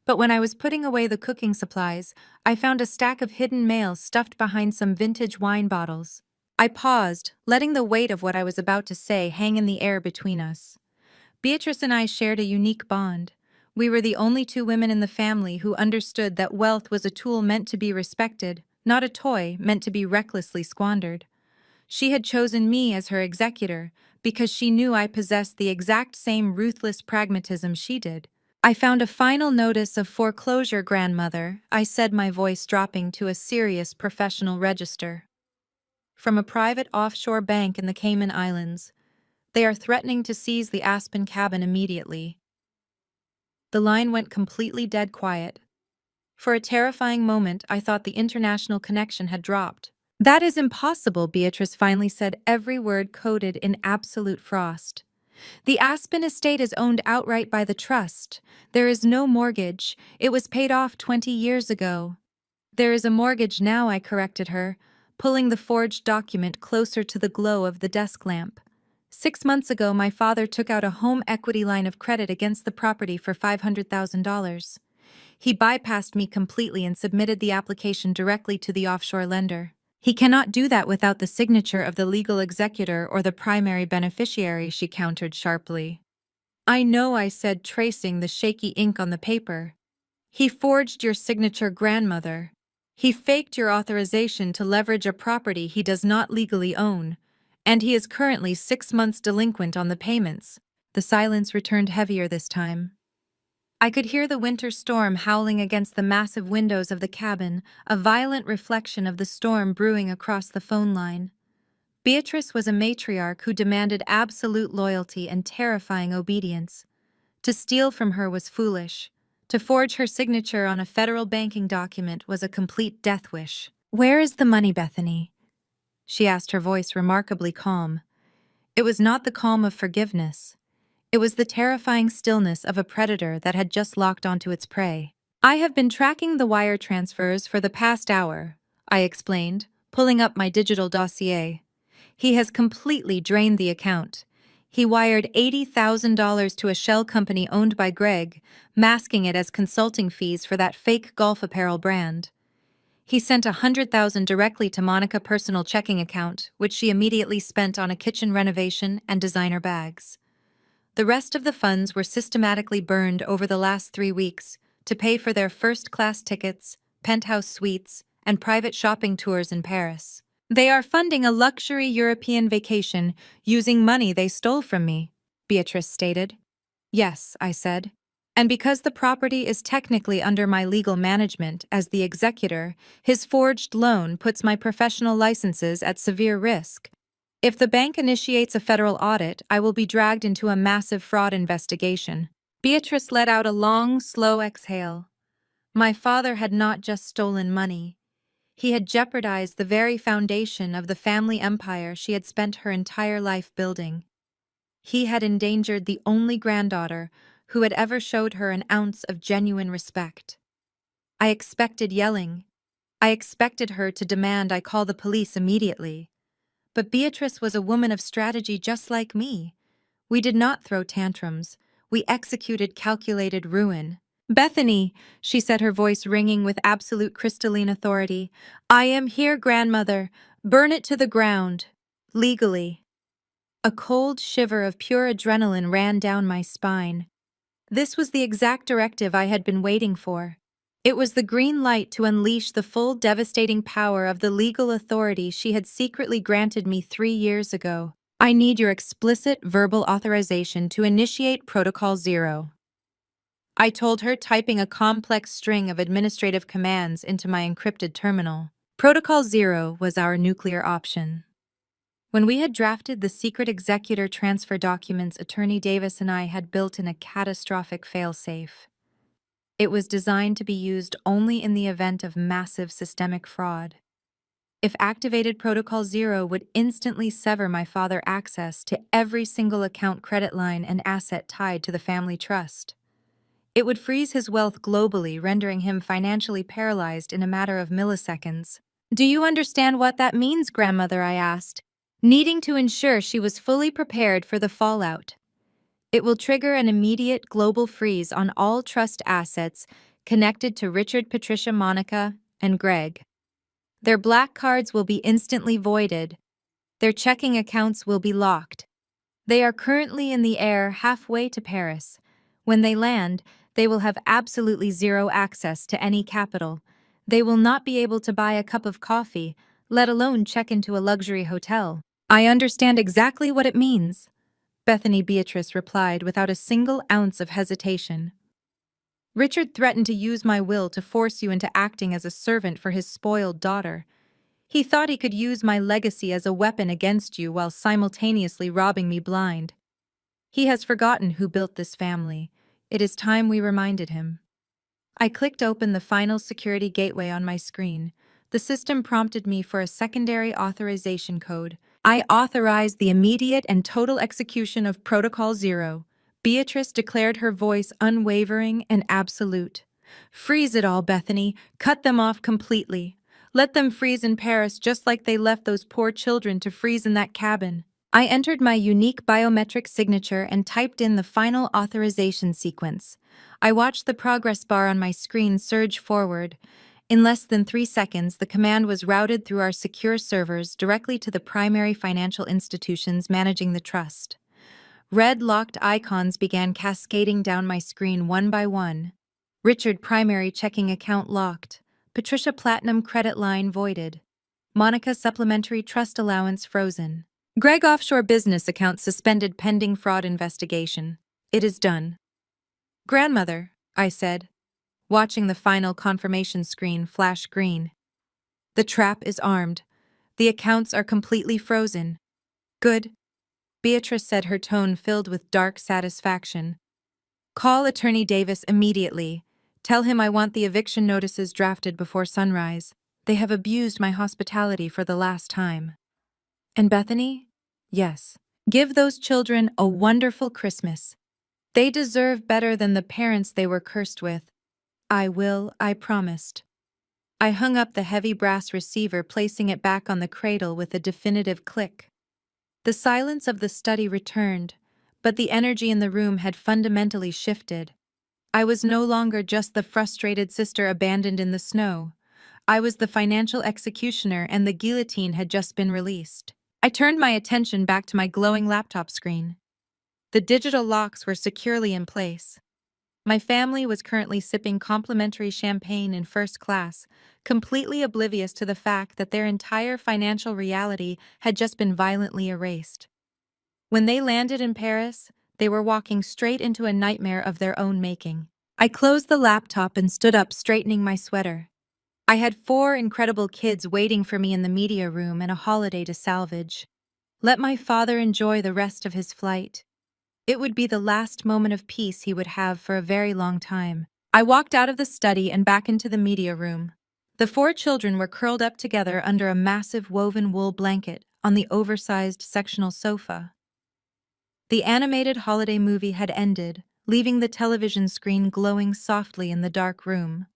But when I was putting away the cooking supplies, I found a stack of hidden mail stuffed behind some vintage wine bottles. I paused, letting the weight of what I was about to say hang in the air between us. Beatrice and I shared a unique bond. We were the only 2 women in the family who understood that wealth was a tool meant to be respected, not a toy meant to be recklessly squandered. She had chosen me as her executor because she knew I possessed the exact same ruthless pragmatism she did. "I found a final notice of foreclosure, Grandmother," I said, my voice dropping to a serious professional register. "From a private offshore bank in the Cayman Islands. They are threatening to seize the Aspen cabin immediately." The line went completely dead quiet. For a terrifying moment, I thought the international connection had dropped. "That is impossible," Beatrice finally said, every word coded in absolute frost. "The Aspen estate is owned outright by the trust. There is no mortgage. It was paid off 20 years ago." "There is a mortgage now," I corrected her, pulling the forged document closer to the glow of the desk lamp. "6 months ago, my father took out a home equity line of credit against the property for $500,000. He bypassed me completely and submitted the application directly to the offshore lender. He cannot do that without the signature of the legal executor or the primary beneficiary," she countered sharply. "I know," I said, tracing the shaky ink on the paper. "He forged your signature, Grandmother. He faked your authorization to leverage a property he does not legally own, and he is currently 6 months delinquent on the payments." The silence returned heavier this time. I could hear the winter storm howling against the massive windows of the cabin, a violent reflection of the storm brewing across the phone line. Beatrice was a matriarch who demanded absolute loyalty and terrifying obedience. To steal from her was foolish. To forge her signature on a federal banking document was a complete death wish. "Where is the money, Bethany?" she asked, her voice remarkably calm. It was not the calm of forgiveness. It was the terrifying stillness of a predator that had just locked onto its prey. "I have been tracking the wire transfers for the past hour," I explained, pulling up my digital dossier. "He has completely drained the account. He wired $80,000 to a shell company owned by Greg, masking it as consulting fees for that fake golf apparel brand. He sent $100,000 directly to Monica's personal checking account, which she immediately spent on a kitchen renovation and designer bags. The rest of the funds were systematically burned over the last 3 weeks to pay for their first-class tickets, penthouse suites, and private shopping tours in Paris. They are funding a luxury European vacation using money they stole from me," Beatrice stated. "Yes," I said. "And because the property is technically under my legal management as the executor, his forged loan puts my professional licenses at severe risk. If the bank initiates a federal audit, I will be dragged into a massive fraud investigation." Beatrice let out a long, slow exhale. My father had not just stolen money. He had jeopardized the very foundation of the family empire she had spent her entire life building. He had endangered the only granddaughter who had ever showed her an ounce of genuine respect. I expected yelling. I expected her to demand I call the police immediately. But Beatrice was a woman of strategy just like me. We did not throw tantrums. We executed calculated ruin. "Bethany," she said, her voice ringing with absolute crystalline authority, "I am here, grandmother. Burn it to the ground. Legally." A cold shiver of pure adrenaline ran down my spine. This was the exact directive I had been waiting for. It was the green light to unleash the full devastating power of the legal authority she had secretly granted me 3 years ago. "I need your explicit verbal authorization to initiate Protocol Zero," I told her, typing a complex string of administrative commands into my encrypted terminal. Protocol Zero was our nuclear option. When we had drafted the secret executor transfer documents, Attorney Davis and I had built in a catastrophic failsafe. It was designed to be used only in the event of massive systemic fraud. If activated, Protocol Zero would instantly sever my father's access to every single account, credit line, and asset tied to the family trust. It would freeze his wealth globally, rendering him financially paralyzed in a matter of milliseconds. "Do you understand what that means, grandmother?" I asked, needing to ensure she was fully prepared for the fallout. "It will trigger an immediate global freeze on all trust assets connected to Richard, Patricia, Monica, and Greg. Their black cards will be instantly voided. Their checking accounts will be locked. They are currently in the air halfway to Paris. When they land, they will have absolutely zero access to any capital. They will not be able to buy a cup of coffee, let alone check into a luxury hotel." "I understand exactly what it means," Bethany Beatrice replied without a single ounce of hesitation. "Richard threatened to use my will to force you into acting as a servant for his spoiled daughter. He thought he could use my legacy as a weapon against you while simultaneously robbing me blind. He has forgotten who built this family. It is time we reminded him." I clicked open the final security gateway on my screen. The system prompted me for a secondary authorization code. "I authorize the immediate and total execution of Protocol Zero," Beatrice declared, her voice unwavering and absolute. "Freeze it all, Bethany. Cut them off completely. Let them freeze in Paris just like they left those poor children to freeze in that cabin." I entered my unique biometric signature and typed in the final authorization sequence. I watched the progress bar on my screen surge forward. In less than 3 seconds, the command was routed through our secure servers directly to the primary financial institutions managing the trust. Red locked icons began cascading down my screen one by one. Richard primary checking account locked. Patricia Platinum credit line voided. Monica supplementary trust allowance frozen. Greg offshore business account suspended pending fraud investigation. It is done. "Grandmother," I said, watching the final confirmation screen flash green. The trap is armed. The accounts are completely frozen. Good, Beatrice said, her tone filled with dark satisfaction. Call Attorney Davis immediately. Tell him I want the eviction notices drafted before sunrise. They have abused my hospitality for the last time. And Bethany? Yes. Give those children a wonderful Christmas. They deserve better than the parents they were cursed with. I will, I promised. I hung up the heavy brass receiver, placing it back on the cradle with a definitive click. The silence of the study returned, but the energy in the room had fundamentally shifted. I was no longer just the frustrated sister abandoned in the snow. I was the financial executioner, and the guillotine had just been released. I turned my attention back to my glowing laptop screen. The digital locks were securely in place. My family was currently sipping complimentary champagne in first class, completely oblivious to the fact that their entire financial reality had just been violently erased. When they landed in Paris, they were walking straight into a nightmare of their own making. I closed the laptop and stood up, straightening my sweater. I had 4 incredible kids waiting for me in the media room and a holiday to salvage. Let my father enjoy the rest of his flight. It would be the last moment of peace he would have for a very long time. I walked out of the study and back into the media room. The 4 children were curled up together under a massive woven wool blanket on the oversized sectional sofa. The animated holiday movie had ended, leaving the television screen glowing softly in the dark room.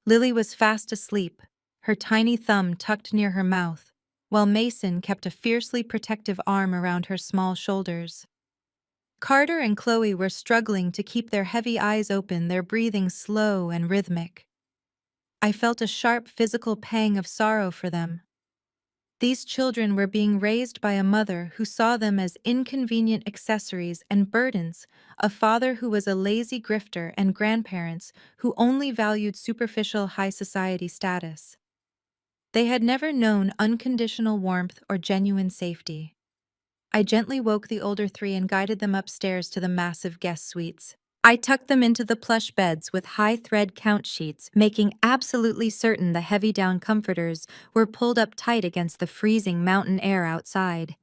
Lily was fast asleep, her tiny thumb tucked near her mouth, while Mason kept a fiercely protective arm around her small shoulders. Carter and Chloe were struggling to keep their heavy eyes open, their breathing slow and rhythmic. I felt a sharp physical pang of sorrow for them. These children were being raised by a mother who saw them as inconvenient accessories and burdens, a father who was a lazy grifter, and grandparents who only valued superficial high society status. They had never known unconditional warmth or genuine safety. I gently woke the older 3 and guided them upstairs to the massive guest suites. I tucked them into the plush beds with high thread count sheets, making absolutely certain the heavy down comforters were pulled up tight against the freezing mountain air outside.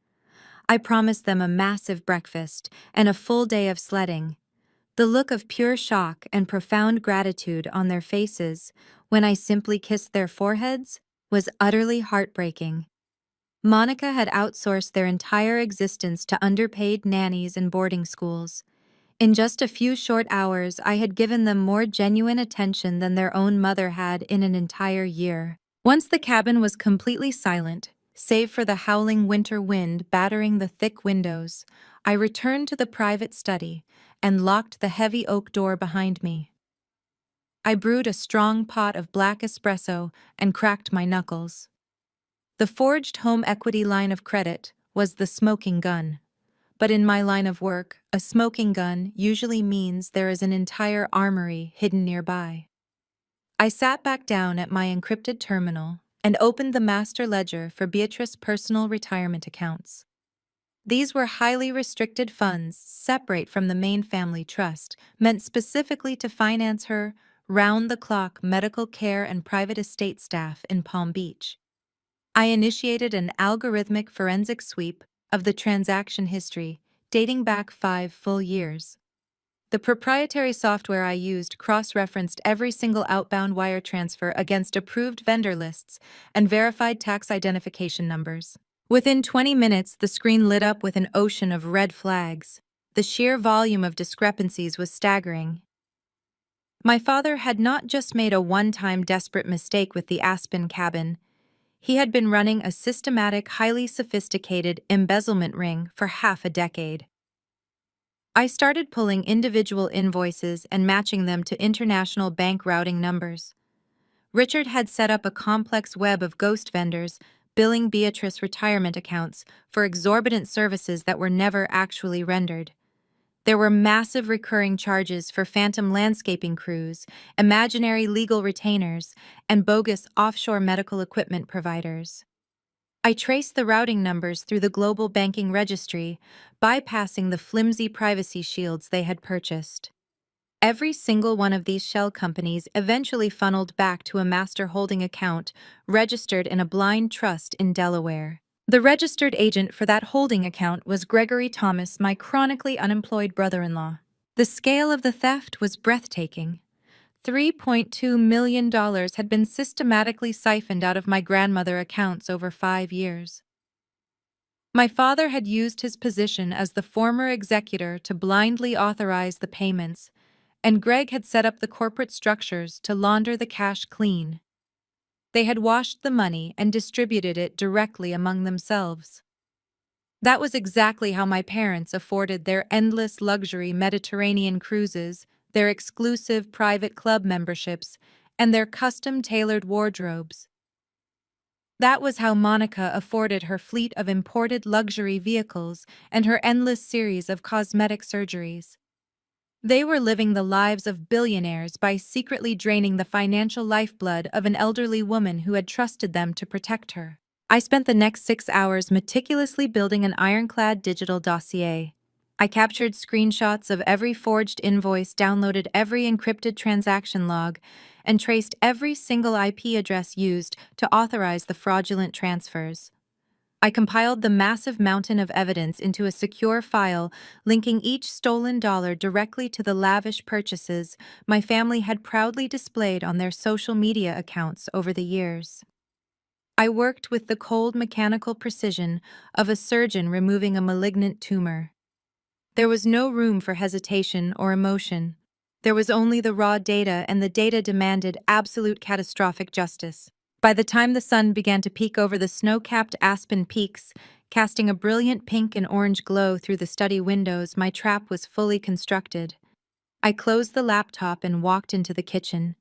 I promised them a massive breakfast and a full day of sledding. The look of pure shock and profound gratitude on their faces when I simply kissed their foreheads was utterly heartbreaking. Monica had outsourced their entire existence to underpaid nannies and boarding schools. In just a few short hours, I had given them more genuine attention than their own mother had in an entire year. Once the cabin was completely silent, save for the howling winter wind battering the thick windows, I returned to the private study and locked the heavy oak door behind me. I brewed a strong pot of black espresso and cracked my knuckles. The forged home equity line of credit was the smoking gun. But in my line of work, a smoking gun usually means there is an entire armory hidden nearby. I sat back down at my encrypted terminal and opened the master ledger for Beatrice's personal retirement accounts. These were highly restricted funds, separate from the main family trust, meant specifically to finance her round-the-clock medical care and private estate staff in Palm Beach. I initiated an algorithmic forensic sweep of the transaction history, dating back 5 full years. The proprietary software I used cross-referenced every single outbound wire transfer against approved vendor lists and verified tax identification numbers. Within 20 minutes, the screen lit up with an ocean of red flags. The sheer volume of discrepancies was staggering. My father had not just made a one-time desperate mistake with the Aspen cabin. He had been running a systematic, highly sophisticated embezzlement ring for half a decade. I started pulling individual invoices and matching them to international bank routing numbers. Richard had set up a complex web of ghost vendors, billing Beatrice retirement accounts for exorbitant services that were never actually rendered. There were massive recurring charges for phantom landscaping crews, imaginary legal retainers, and bogus offshore medical equipment providers. I traced the routing numbers through the global banking registry, bypassing the flimsy privacy shields they had purchased. Every single one of these shell companies eventually funneled back to a master holding account registered in a blind trust in Delaware. The registered agent for that holding account was Gregory Thomas, my chronically unemployed brother-in-law. The scale of the theft was breathtaking. $3.2 million had been systematically siphoned out of my grandmother's accounts over 5 years. My father had used his position as the former executor to blindly authorize the payments, and Greg had set up the corporate structures to launder the cash clean. They had washed the money and distributed it directly among themselves. That was exactly how my parents afforded their endless luxury Mediterranean cruises, their exclusive private club memberships, and their custom-tailored wardrobes. That was how Monica afforded her fleet of imported luxury vehicles and her endless series of cosmetic surgeries. They were living the lives of billionaires by secretly draining the financial lifeblood of an elderly woman who had trusted them to protect her. I spent the next 6 hours meticulously building an ironclad digital dossier. I captured screenshots of every forged invoice, downloaded every encrypted transaction log, and traced every single IP address used to authorize the fraudulent transfers. I compiled the massive mountain of evidence into a secure file, linking each stolen dollar directly to the lavish purchases my family had proudly displayed on their social media accounts over the years. I worked with the cold mechanical precision of a surgeon removing a malignant tumor. There was no room for hesitation or emotion. There was only the raw data, and the data demanded absolute catastrophic justice. By the time the sun began to peek over the snow-capped Aspen peaks, casting a brilliant pink and orange glow through the study windows, my trap was fully constructed. I closed the laptop and walked into the kitchen.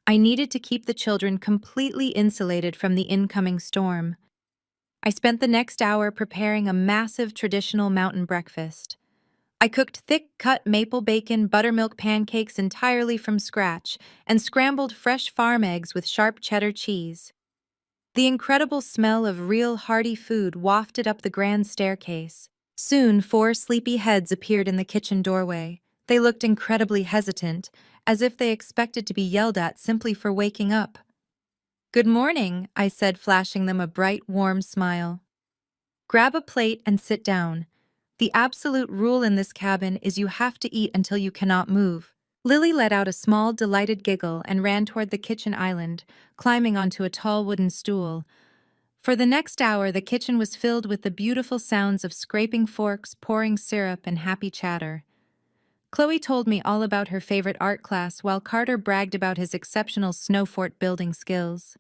I needed to keep the children completely insulated from the incoming storm. I spent the next hour preparing a massive traditional mountain breakfast. I cooked thick-cut maple bacon buttermilk pancakes entirely from scratch and scrambled fresh farm eggs with sharp cheddar cheese. The incredible smell of real hearty food wafted up the grand staircase. Soon, 4 sleepy heads appeared in the kitchen doorway. They looked incredibly hesitant, as if they expected to be yelled at simply for waking up. "Good morning," I said, flashing them a bright, warm smile. "Grab a plate and sit down. The absolute rule in this cabin is you have to eat until you cannot move." Lily let out a small, delighted giggle and ran toward the kitchen island, climbing onto a tall wooden stool. For the next hour, the kitchen was filled with the beautiful sounds of scraping forks, pouring syrup, and happy chatter. Chloe told me all about her favorite art class, while Carter bragged about his exceptional snow fort building skills.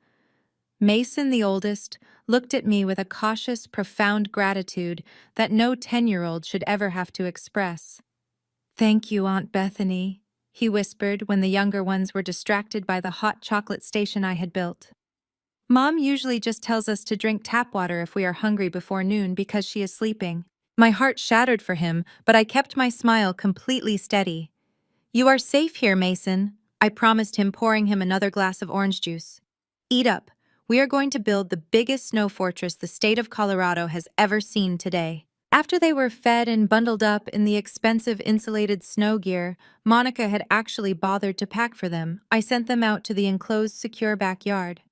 Mason, the oldest, looked at me with a cautious, profound gratitude that no 10-year-old should ever have to express. "Thank you, Aunt Bethany," he whispered when the younger ones were distracted by the hot chocolate station I had built. "Mom usually just tells us to drink tap water if we are hungry before noon because she is sleeping." My heart shattered for him, but I kept my smile completely steady. "You are safe here, Mason," I promised him, pouring him another glass of orange juice. "Eat up. We are going to build the biggest snow fortress the state of Colorado has ever seen today." After they were fed and bundled up in the expensive insulated snow gear Monica had actually bothered to pack for them, I sent them out to the enclosed, secure backyard.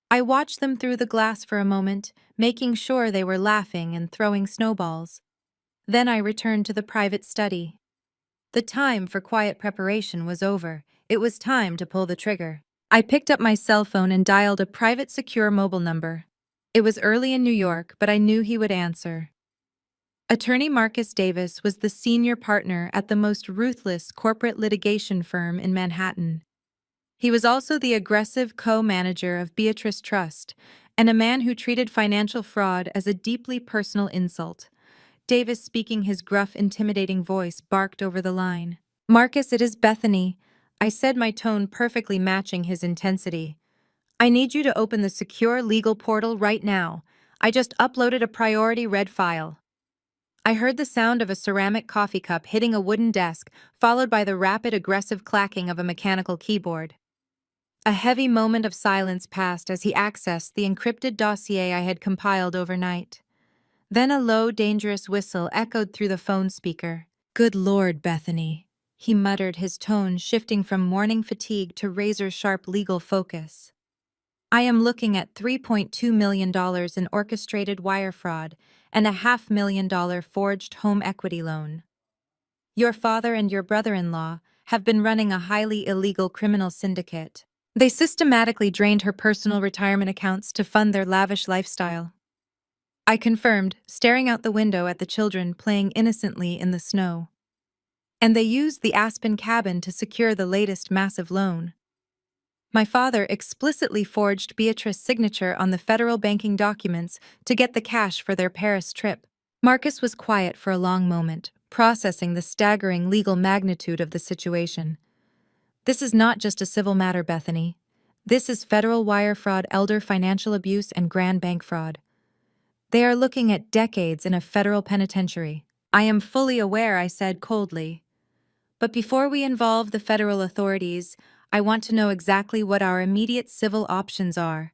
I watched them through the glass for a moment, making sure they were laughing and throwing snowballs. Then I returned to the private study. The time for quiet preparation was over. It was time to pull the trigger. I picked up my cell phone and dialed a private secure mobile number. It was early in New York, but I knew he would answer. Attorney Marcus Davis was the senior partner at the most ruthless corporate litigation firm in Manhattan. He was also the aggressive co-manager of Beatrice Trust, and a man who treated financial fraud as a deeply personal insult. Davis, speaking his gruff, intimidating voice, barked over the line. "Marcus, it is Bethany," I said, my tone perfectly matching his intensity. "I need you to open the secure legal portal right now. I just uploaded a priority red file." I heard the sound of a ceramic coffee cup hitting a wooden desk, followed by the rapid, aggressive clacking of a mechanical keyboard. A heavy moment of silence passed as he accessed the encrypted dossier I had compiled overnight. Then a low, dangerous whistle echoed through the phone speaker. "Good Lord, Bethany." he muttered, his tone shifting from morning fatigue to razor-sharp legal focus. I am looking at $3.2 million in orchestrated wire fraud and a $500,000 forged home equity loan. Your father and your brother-in-law have been running a highly illegal criminal syndicate. They systematically drained her personal retirement accounts to fund their lavish lifestyle. I confirmed, staring out the window at the children playing innocently in the snow. And they used the Aspen cabin to secure the latest massive loan. My father explicitly forged Beatrice's signature on the federal banking documents to get the cash for their Paris trip. Marcus was quiet for a long moment, processing the staggering legal magnitude of the situation. This is not just a civil matter, Bethany. This is federal wire fraud, elder financial abuse, and grand bank fraud. They are looking at decades in a federal penitentiary. I am fully aware, I said coldly. But before we involve the federal authorities, I want to know exactly what our immediate civil options are.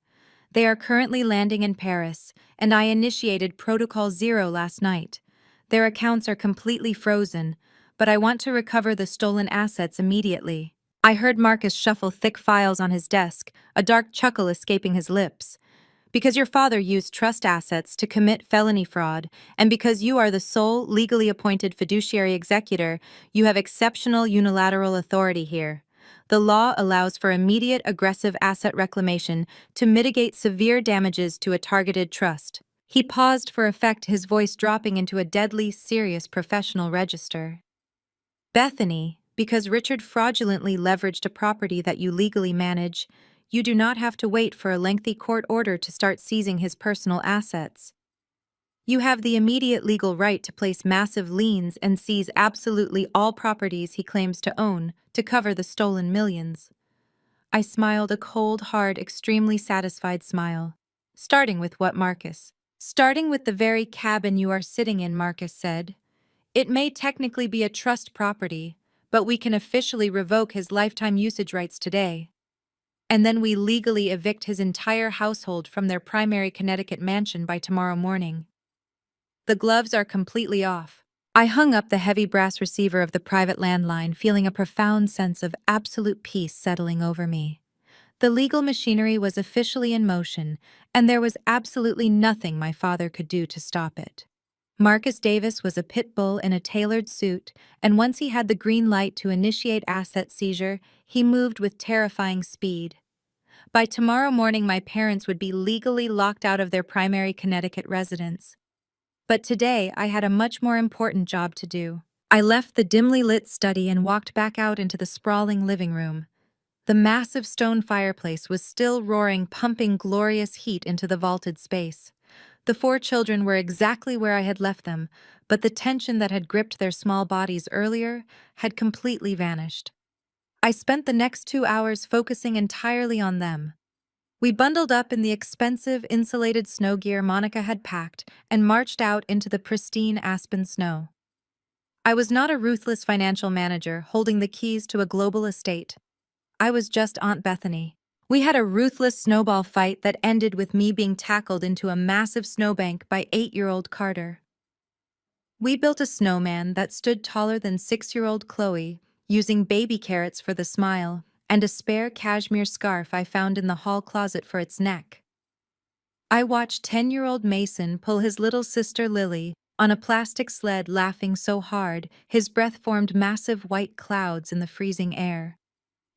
They are currently landing in Paris, and I initiated Protocol Zero last night. Their accounts are completely frozen, but I want to recover the stolen assets immediately. I heard Marcus shuffle thick files on his desk, a dark chuckle escaping his lips. Because your father used trust assets to commit felony fraud, and because you are the sole legally appointed fiduciary executor, you have exceptional unilateral authority here. The law allows for immediate aggressive asset reclamation to mitigate severe damages to a targeted trust. He paused for effect, his voice dropping into a deadly serious professional register. Bethany, because Richard fraudulently leveraged a property that you legally manage, you do not have to wait for a lengthy court order to start seizing his personal assets. You have the immediate legal right to place massive liens and seize absolutely all properties he claims to own to cover the stolen millions. I smiled, a cold, hard, extremely satisfied smile. Starting with what, Marcus? Starting with the very cabin you are sitting in, Marcus said. It may technically be a trust property, but we can officially revoke his lifetime usage rights today. And then we legally evict his entire household from their primary Connecticut mansion by tomorrow morning. The gloves are completely off. I hung up the heavy brass receiver of the private landline, feeling a profound sense of absolute peace settling over me. The legal machinery was officially in motion, and there was absolutely nothing my father could do to stop it. Marcus Davis was a pit bull in a tailored suit, and once he had the green light to initiate asset seizure, he moved with terrifying speed. By tomorrow morning, my parents would be legally locked out of their primary Connecticut residence. But today, I had a much more important job to do. I left the dimly lit study and walked back out into the sprawling living room. The massive stone fireplace was still roaring, pumping glorious heat into the vaulted space. The four children were exactly where I had left them, but the tension that had gripped their small bodies earlier had completely vanished. I spent the next 2 hours focusing entirely on them. We bundled up in the expensive, insulated snow gear Monica had packed and marched out into the pristine Aspen snow. I was not a ruthless financial manager holding the keys to a global estate. I was just Aunt Bethany. We had a ruthless snowball fight that ended with me being tackled into a massive snowbank by 8-year-old Carter. We built a snowman that stood taller than 6-year-old Chloe, using baby carrots for the smile and a spare cashmere scarf I found in the hall closet for its neck. I watched 10-year-old Mason pull his little sister Lily on a plastic sled, laughing so hard his breath formed massive white clouds in the freezing air.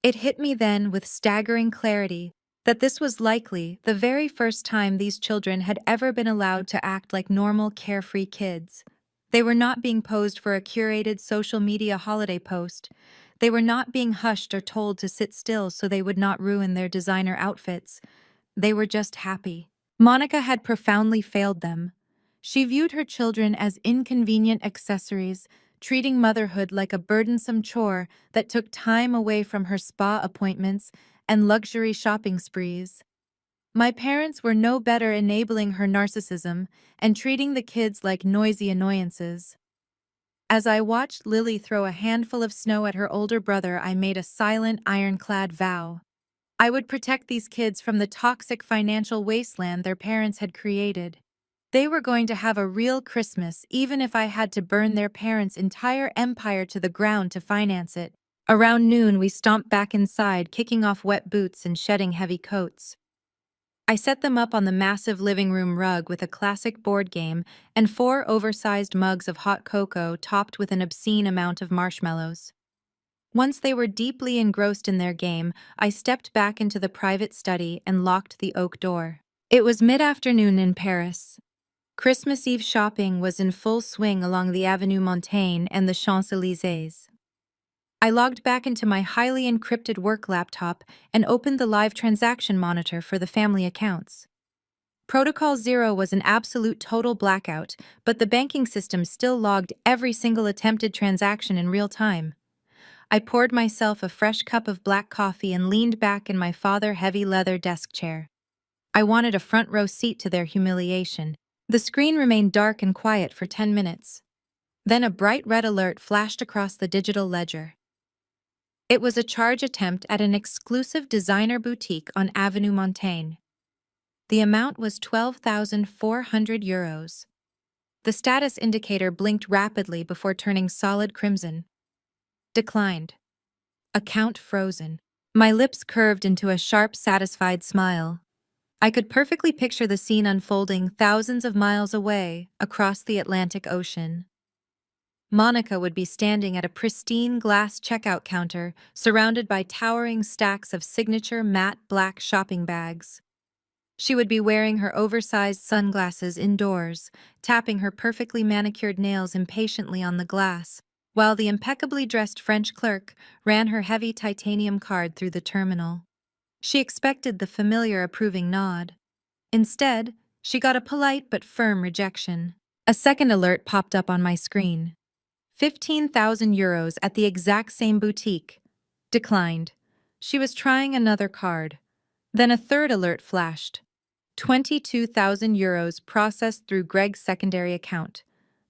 It hit me then with staggering clarity that this was likely the very first time these children had ever been allowed to act like normal, carefree kids. They were not being posed for a curated social media holiday post. They were not being hushed or told to sit still so they would not ruin their designer outfits. They were just happy. Monica had profoundly failed them. She viewed her children as inconvenient accessories, treating motherhood like a burdensome chore that took time away from her spa appointments and luxury shopping sprees. My parents were no better, enabling her narcissism and treating the kids like noisy annoyances. As I watched Lily throw a handful of snow at her older brother, I made a silent, ironclad vow. I would protect these kids from the toxic financial wasteland their parents had created. They were going to have a real Christmas, even if I had to burn their parents' entire empire to the ground to finance it. Around noon, we stomped back inside, kicking off wet boots and shedding heavy coats. I set them up on the massive living room rug with a classic board game and 4 oversized mugs of hot cocoa topped with an obscene amount of marshmallows. Once they were deeply engrossed in their game, I stepped back into the private study and locked the oak door. It was mid-afternoon in Paris. Christmas Eve shopping was in full swing along the Avenue Montaigne and the Champs-Élysées. I logged back into my highly encrypted work laptop and opened the live transaction monitor for the family accounts. Protocol Zero was an absolute total blackout, but the banking system still logged every single attempted transaction in real time. I poured myself a fresh cup of black coffee and leaned back in my father-heavy leather desk chair. I wanted a front row seat to their humiliation. The screen remained dark and quiet for 10 minutes. Then a bright red alert flashed across the digital ledger. It was a charge attempt at an exclusive designer boutique on Avenue Montaigne. The amount was €12,400. The status indicator blinked rapidly before turning solid crimson. Declined. Account frozen. My lips curved into a sharp, satisfied smile. I could perfectly picture the scene unfolding thousands of miles away across the Atlantic Ocean. Monica would be standing at a pristine glass checkout counter, surrounded by towering stacks of signature matte black shopping bags. She would be wearing her oversized sunglasses indoors, tapping her perfectly manicured nails impatiently on the glass, while the impeccably dressed French clerk ran her heavy titanium card through the terminal. She expected the familiar approving nod. Instead, she got a polite but firm rejection. A second alert popped up on my screen. €15,000 at the exact same boutique. Declined. She was trying another card. Then a third alert flashed. €22,000 processed through Greg's secondary account.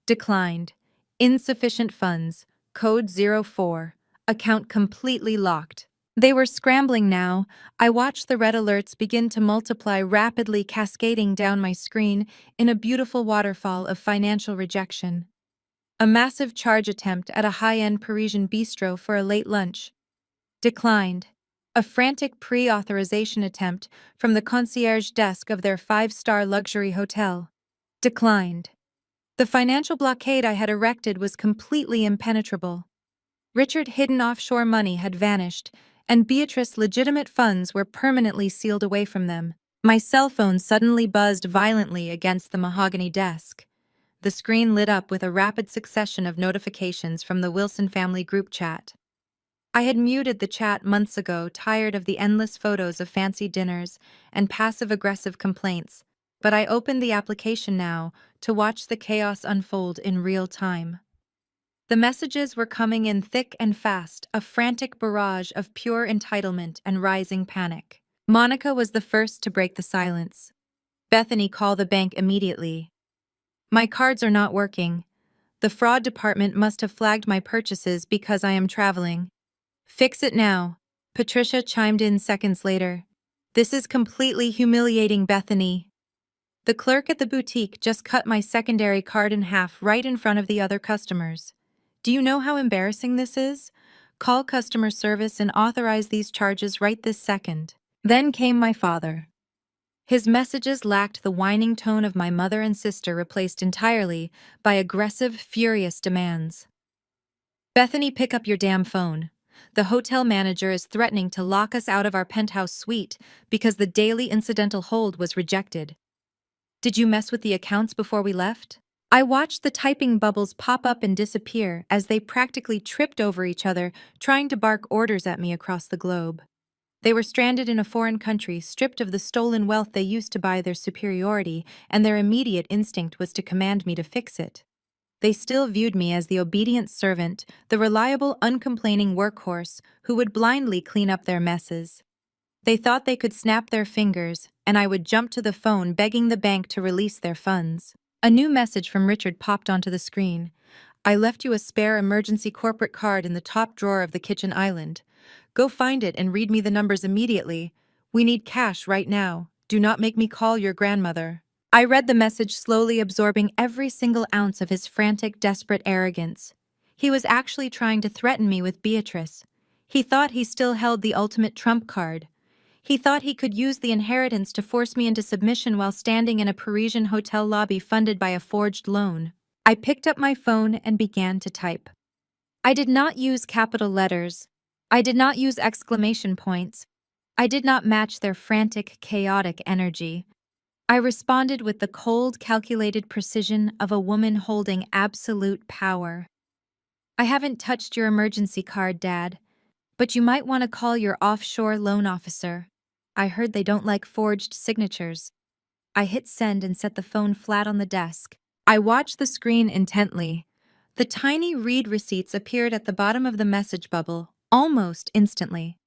Declined. Insufficient funds. Code 04. Account completely locked. They were scrambling now. I watched the red alerts begin to multiply, rapidly cascading down my screen in a beautiful waterfall of financial rejection. A massive charge attempt at a high-end Parisian bistro for a late lunch. Declined. A frantic pre-authorization attempt from the concierge desk of their 5-star luxury hotel. Declined. The financial blockade I had erected was completely impenetrable. Richard's hidden offshore money had vanished, and Beatrice's legitimate funds were permanently sealed away from them. My cell phone suddenly buzzed violently against the mahogany desk. The screen lit up with a rapid succession of notifications from the Wilson family group chat. I had muted the chat months ago, tired of the endless photos of fancy dinners and passive-aggressive complaints, but I opened the application now to watch the chaos unfold in real time. The messages were coming in thick and fast, a frantic barrage of pure entitlement and rising panic. Monica was the first to break the silence. Bethany, call the bank immediately. My cards are not working. The fraud department must have flagged my purchases because I am traveling. Fix it now. Patricia chimed in seconds later. This is completely humiliating, Bethany. The clerk at the boutique just cut my secondary card in half right in front of the other customers. Do you know how embarrassing this is? Call customer service and authorize these charges right this second. Then came my father. His messages lacked the whining tone of my mother and sister, replaced entirely by aggressive, furious demands. Bethany, pick up your damn phone. The hotel manager is threatening to lock us out of our penthouse suite because the daily incidental hold was rejected. Did you mess with the accounts before we left? I watched the typing bubbles pop up and disappear as they practically tripped over each other, trying to bark orders at me across the globe. They were stranded in a foreign country, stripped of the stolen wealth they used to buy their superiority, and their immediate instinct was to command me to fix it. They still viewed me as the obedient servant, the reliable, uncomplaining workhorse who would blindly clean up their messes. They thought they could snap their fingers, and I would jump to the phone begging the bank to release their funds. A new message from Richard popped onto the screen. I left you a spare emergency corporate card in the top drawer of the kitchen island. Go find it and read me the numbers immediately. We need cash right now. Do not make me call your grandmother. I read the message slowly, absorbing every single ounce of his frantic, desperate arrogance. He was actually trying to threaten me with Beatrice. He thought he still held the ultimate trump card. He thought he could use the inheritance to force me into submission while standing in a Parisian hotel lobby funded by a forged loan. I picked up my phone and began to type. I did not use capital letters. I did not use exclamation points. I did not match their frantic, chaotic energy. I responded with the cold, calculated precision of a woman holding absolute power. I haven't touched your emergency card, Dad, but you might want to call your offshore loan officer. I heard they don't like forged signatures. I hit send and set the phone flat on the desk. I watched the screen intently. The tiny read receipts appeared at the bottom of the message bubble, almost instantly.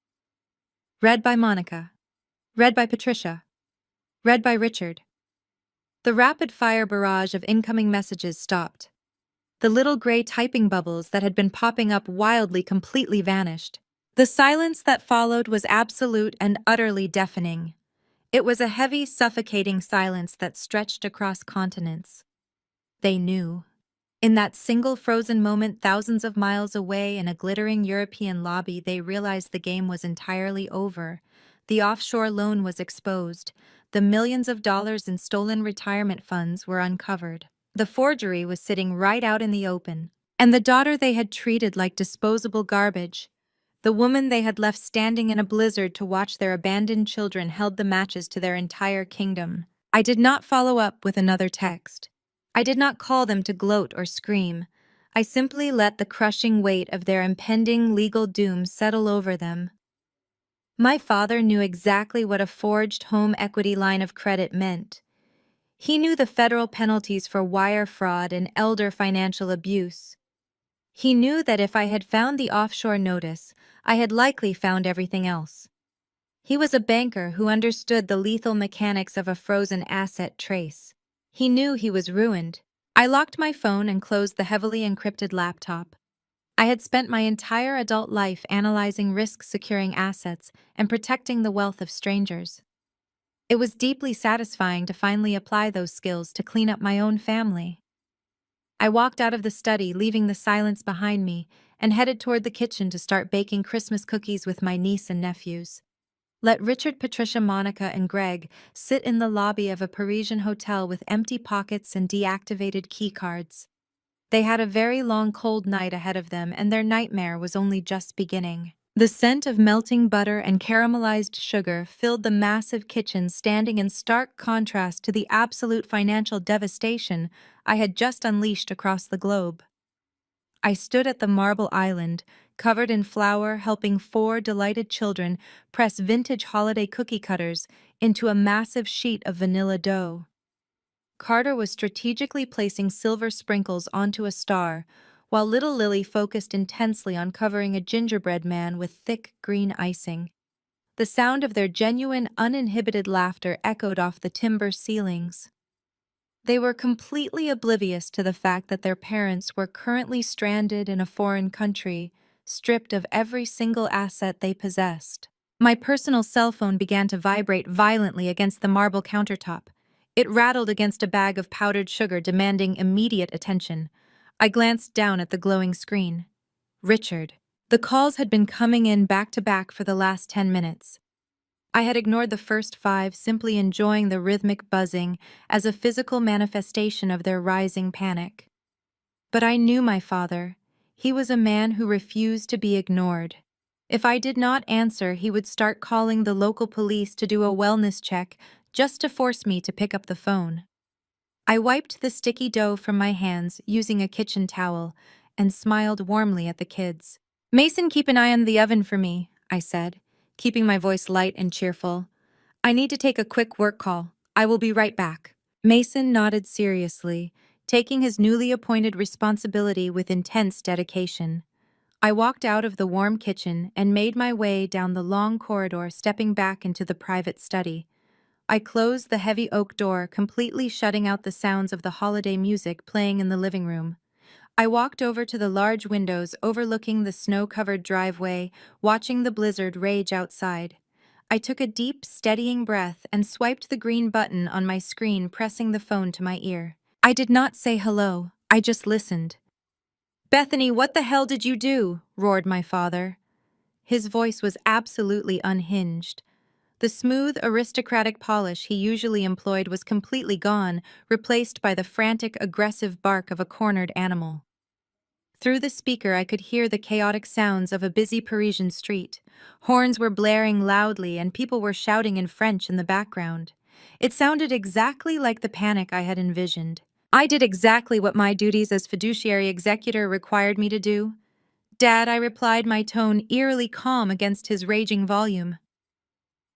Read by Monica. Read by Patricia. Read by Richard. The rapid-fire barrage of incoming messages stopped. The little gray typing bubbles that had been popping up wildly completely vanished. The silence that followed was absolute and utterly deafening. It was a heavy, suffocating silence that stretched across continents. They knew. In that single frozen moment thousands of miles away in a glittering European lobby, they realized the game was entirely over. The offshore loan was exposed. The millions of dollars in stolen retirement funds were uncovered. The forgery was sitting right out in the open. And the daughter they had treated like disposable garbage, the woman they had left standing in a blizzard to watch their abandoned children, held the matches to their entire kingdom. I did not follow up with another text. I did not call them to gloat or scream. I simply let the crushing weight of their impending legal doom settle over them. My father knew exactly what a forged home equity line of credit meant. He knew the federal penalties for wire fraud and elder financial abuse. He knew that if I had found the offshore notice, I had likely found everything else. He was a banker who understood the lethal mechanics of a frozen asset trace. He knew he was ruined. I locked my phone and closed the heavily encrypted laptop. I had spent my entire adult life analyzing risk-securing assets and protecting the wealth of strangers. It was deeply satisfying to finally apply those skills to clean up my own family. I walked out of the study, leaving the silence behind me, and headed toward the kitchen to start baking Christmas cookies with my niece and nephews. Let Richard, Patricia, Monica, and Greg sit in the lobby of a Parisian hotel with empty pockets and deactivated keycards. They had a very long, cold night ahead of them, and their nightmare was only just beginning. The scent of melting butter and caramelized sugar filled the massive kitchen, standing in stark contrast to the absolute financial devastation I had just unleashed across the globe. I stood at the marble island, covered in flour, helping four delighted children press vintage holiday cookie cutters into a massive sheet of vanilla dough. Carter was strategically placing silver sprinkles onto a star, while little Lily focused intensely on covering a gingerbread man with thick green icing. The sound of their genuine, uninhibited laughter echoed off the timber ceilings. They were completely oblivious to the fact that their parents were currently stranded in a foreign country, stripped of every single asset they possessed. My personal cell phone began to vibrate violently against the marble countertop. It rattled against a bag of powdered sugar, demanding immediate attention. I glanced down at the glowing screen. Richard. The calls had been coming in back to back for the last 10 minutes. I had ignored the first 5, simply enjoying the rhythmic buzzing as a physical manifestation of their rising panic. But I knew my father. He was a man who refused to be ignored. If I did not answer, he would start calling the local police to do a wellness check just to force me to pick up the phone. I wiped the sticky dough from my hands using a kitchen towel and smiled warmly at the kids. "Mason, keep an eye on the oven for me," I said, keeping my voice light and cheerful. "I need to take a quick work call. I will be right back." Mason nodded seriously, taking his newly appointed responsibility with intense dedication. I walked out of the warm kitchen and made my way down the long corridor, stepping back into the private study. I closed the heavy oak door, completely shutting out the sounds of the holiday music playing in the living room. I walked over to the large windows overlooking the snow-covered driveway, watching the blizzard rage outside. I took a deep, steadying breath and swiped the green button on my screen, pressing the phone to my ear. I did not say hello, I just listened. "Bethany, what the hell did you do?" roared my father. His voice was absolutely unhinged. The smooth, aristocratic polish he usually employed was completely gone, replaced by the frantic, aggressive bark of a cornered animal. Through the speaker, I could hear the chaotic sounds of a busy Parisian street. Horns were blaring loudly, and people were shouting in French in the background. It sounded exactly like the panic I had envisioned. I did exactly what my duties as fiduciary executor required me to do. "Dad," I replied, my tone eerily calm against his raging volume.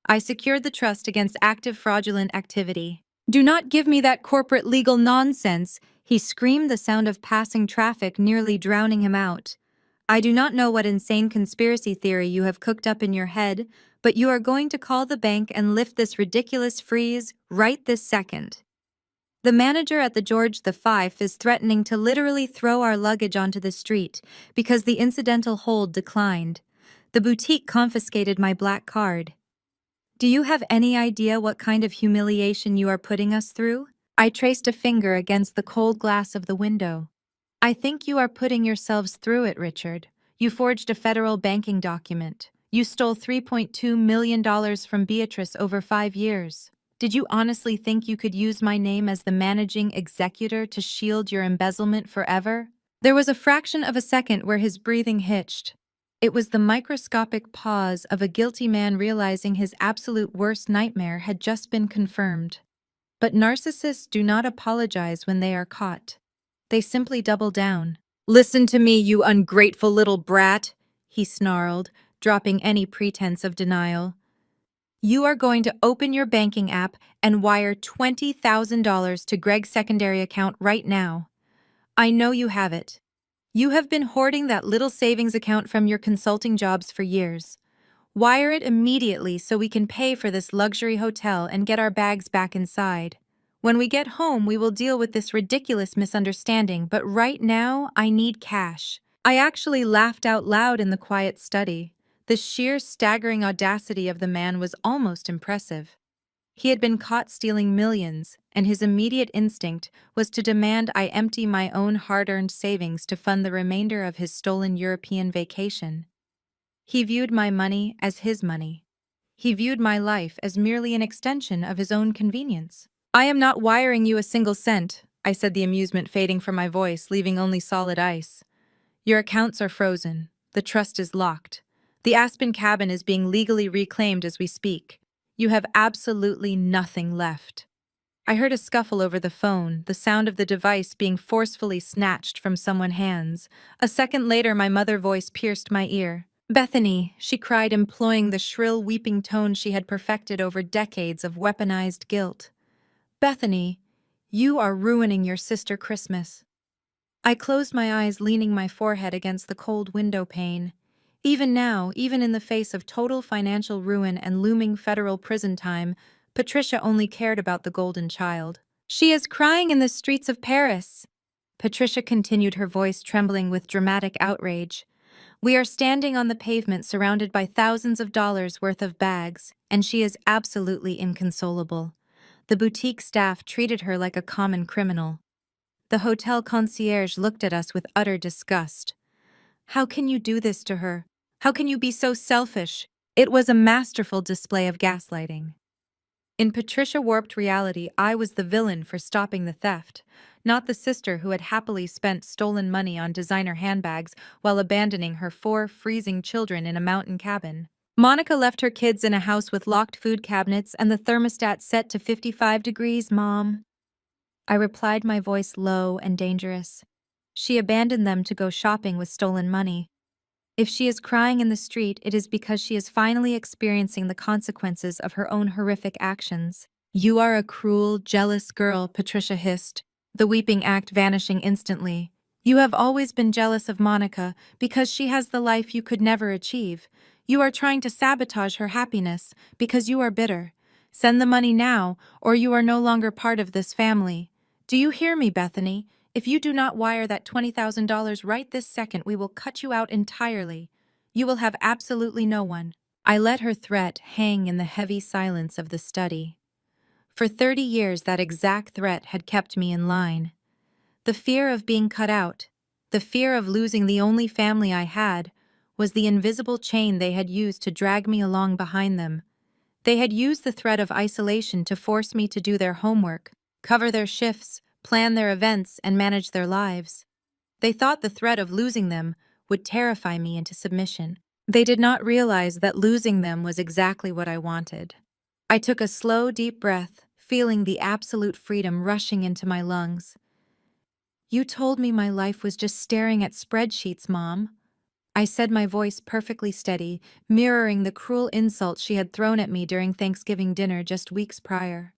"I secured the trust against active fraudulent activity." "Do not give me that corporate legal nonsense," he screamed, the sound of passing traffic nearly drowning him out. "I do not know what insane conspiracy theory you have cooked up in your head, but you are going to call the bank and lift this ridiculous freeze right this second. The manager at the George V is threatening to literally throw our luggage onto the street because the incidental hold declined. The boutique confiscated my black card. Do you have any idea what kind of humiliation you are putting us through?" I traced a finger against the cold glass of the window. "I think you are putting yourselves through it, Richard. You forged a federal banking document. You stole $3.2 million from Beatrice over 5 years. Did you honestly think you could use my name as the managing executor to shield your embezzlement forever?" There was a fraction of a second where his breathing hitched. It was the microscopic pause of a guilty man realizing his absolute worst nightmare had just been confirmed. But narcissists do not apologize when they are caught. They simply double down. "Listen to me, you ungrateful little brat," he snarled, dropping any pretense of denial. "You are going to open your banking app and wire $20,000 to Greg's secondary account right now. I know you have it. You have been hoarding that little savings account from your consulting jobs for years. Wire it immediately so we can pay for this luxury hotel and get our bags back inside. When we get home, we will deal with this ridiculous misunderstanding, but right now, I need cash." I actually laughed out loud in the quiet study. The sheer staggering audacity of the man was almost impressive. He had been caught stealing millions, and his immediate instinct was to demand I empty my own hard-earned savings to fund the remainder of his stolen European vacation. He viewed my money as his money. He viewed my life as merely an extension of his own convenience. "I am not wiring you a single cent," I said, the amusement fading from my voice, leaving only solid ice. "Your accounts are frozen. The trust is locked. The Aspen cabin is being legally reclaimed as we speak. You have absolutely nothing left." I heard a scuffle over the phone, the sound of the device being forcefully snatched from someone's hands. A second later, my mother's voice pierced my ear. "Bethany," she cried, employing the shrill, weeping tone she had perfected over decades of weaponized guilt. "Bethany, you are ruining your sister Christmas." I closed my eyes, leaning my forehead against the cold window pane. Even now, even in the face of total financial ruin and looming federal prison time, Patricia only cared about the golden child. "She is crying in the streets of Paris," Patricia continued, her voice trembling with dramatic outrage. "We are standing on the pavement surrounded by thousands of dollars worth of bags, and she is absolutely inconsolable. The boutique staff treated her like a common criminal. The hotel concierge looked at us with utter disgust. How can you do this to her? How can you be so selfish?" It was a masterful display of gaslighting. In Patricia warped reality, I was the villain for stopping the theft, not the sister who had happily spent stolen money on designer handbags while abandoning her 4 freezing children in a mountain cabin. "Monica left her kids in a house with locked food cabinets and the thermostat set to 55 degrees, Mom," I replied, my voice low and dangerous. "She abandoned them to go shopping with stolen money. If she is crying in the street, it is because she is finally experiencing the consequences of her own horrific actions." "You are a cruel, jealous girl," Patricia hissed, the weeping act vanishing instantly. "You have always been jealous of Monica because she has the life you could never achieve. You are trying to sabotage her happiness because you are bitter. Send the money now, or you are no longer part of this family. Do you hear me, Bethany? If you do not wire that $20,000 right this second, we will cut you out entirely. You will have absolutely no one." I let her threat hang in the heavy silence of the study. For 30 years, that exact threat had kept me in line. The fear of being cut out, the fear of losing the only family I had, was the invisible chain they had used to drag me along behind them. They had used the threat of isolation to force me to do their homework, cover their shifts, plan their events, and manage their lives. They thought the threat of losing them would terrify me into submission. They did not realize that losing them was exactly what I wanted. I took a slow, deep breath, feeling the absolute freedom rushing into my lungs. "You told me my life was just staring at spreadsheets, Mom." I said, my voice perfectly steady, mirroring the cruel insults she had thrown at me during Thanksgiving dinner just weeks prior.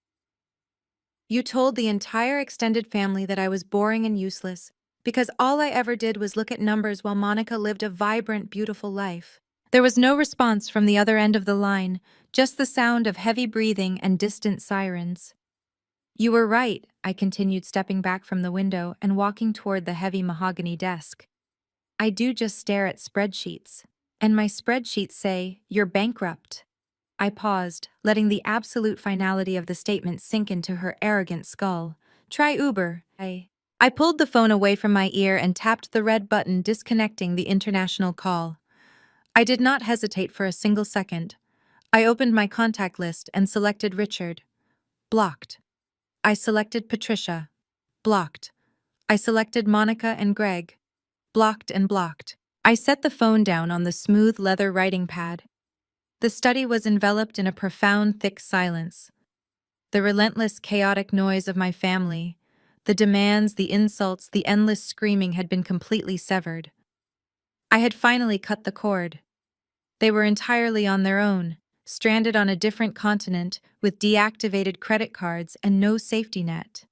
"You told the entire extended family that I was boring and useless, because all I ever did was look at numbers while Monica lived a vibrant, beautiful life." There was no response from the other end of the line, just the sound of heavy breathing and distant sirens. "You were right," I continued, stepping back from the window and walking toward the heavy mahogany desk. "I do just stare at spreadsheets. And my spreadsheets say, you're bankrupt." I paused, letting the absolute finality of the statement sink into her arrogant skull. "Try Uber." I pulled the phone away from my ear and tapped the red button, disconnecting the international call. I did not hesitate for a single second. I opened my contact list and selected Richard. Blocked. I selected Patricia. Blocked. I selected Monica and Greg. Blocked and blocked. I set the phone down on the smooth leather writing pad. The study was enveloped in a profound, thick silence. The relentless, chaotic noise of my family, the demands, the insults, the endless screaming had been completely severed. I had finally cut the cord. They were entirely on their own, stranded on a different continent with deactivated credit cards and no safety net.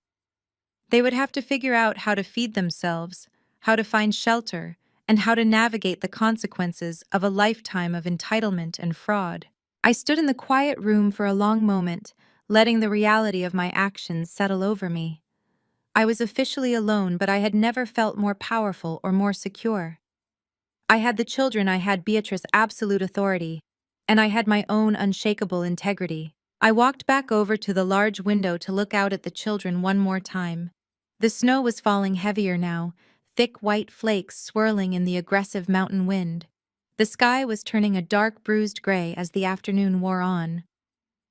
They would have to figure out how to feed themselves, how to find shelter, and how to navigate the consequences of a lifetime of entitlement and fraud. I stood in the quiet room for a long moment, letting the reality of my actions settle over me. I was officially alone, but I had never felt more powerful or more secure. I had the children, I had Beatrice's absolute authority, and I had my own unshakable integrity. I walked back over to the large window to look out at the children one more time. The snow was falling heavier now, thick white flakes swirling in the aggressive mountain wind. The sky was turning a dark, bruised gray as the afternoon wore on.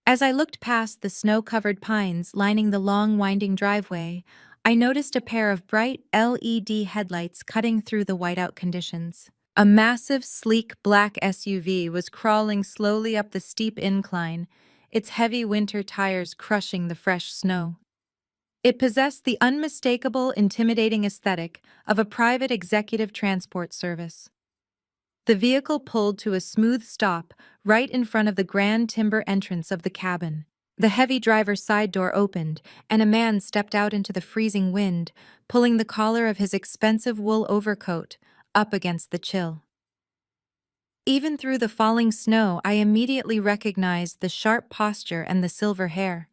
As I looked past the snow-covered pines lining the long, winding driveway, I noticed a pair of bright LED headlights cutting through the whiteout conditions. A massive, sleek black SUV was crawling slowly up the steep incline, its heavy winter tires crushing the fresh snow. It possessed the unmistakable, intimidating aesthetic of a private executive transport service. The vehicle pulled to a smooth stop right in front of the grand timber entrance of the cabin. The heavy driver's side door opened, and a man stepped out into the freezing wind, pulling the collar of his expensive wool overcoat up against the chill. Even through the falling snow, I immediately recognized the sharp posture and the silver hair.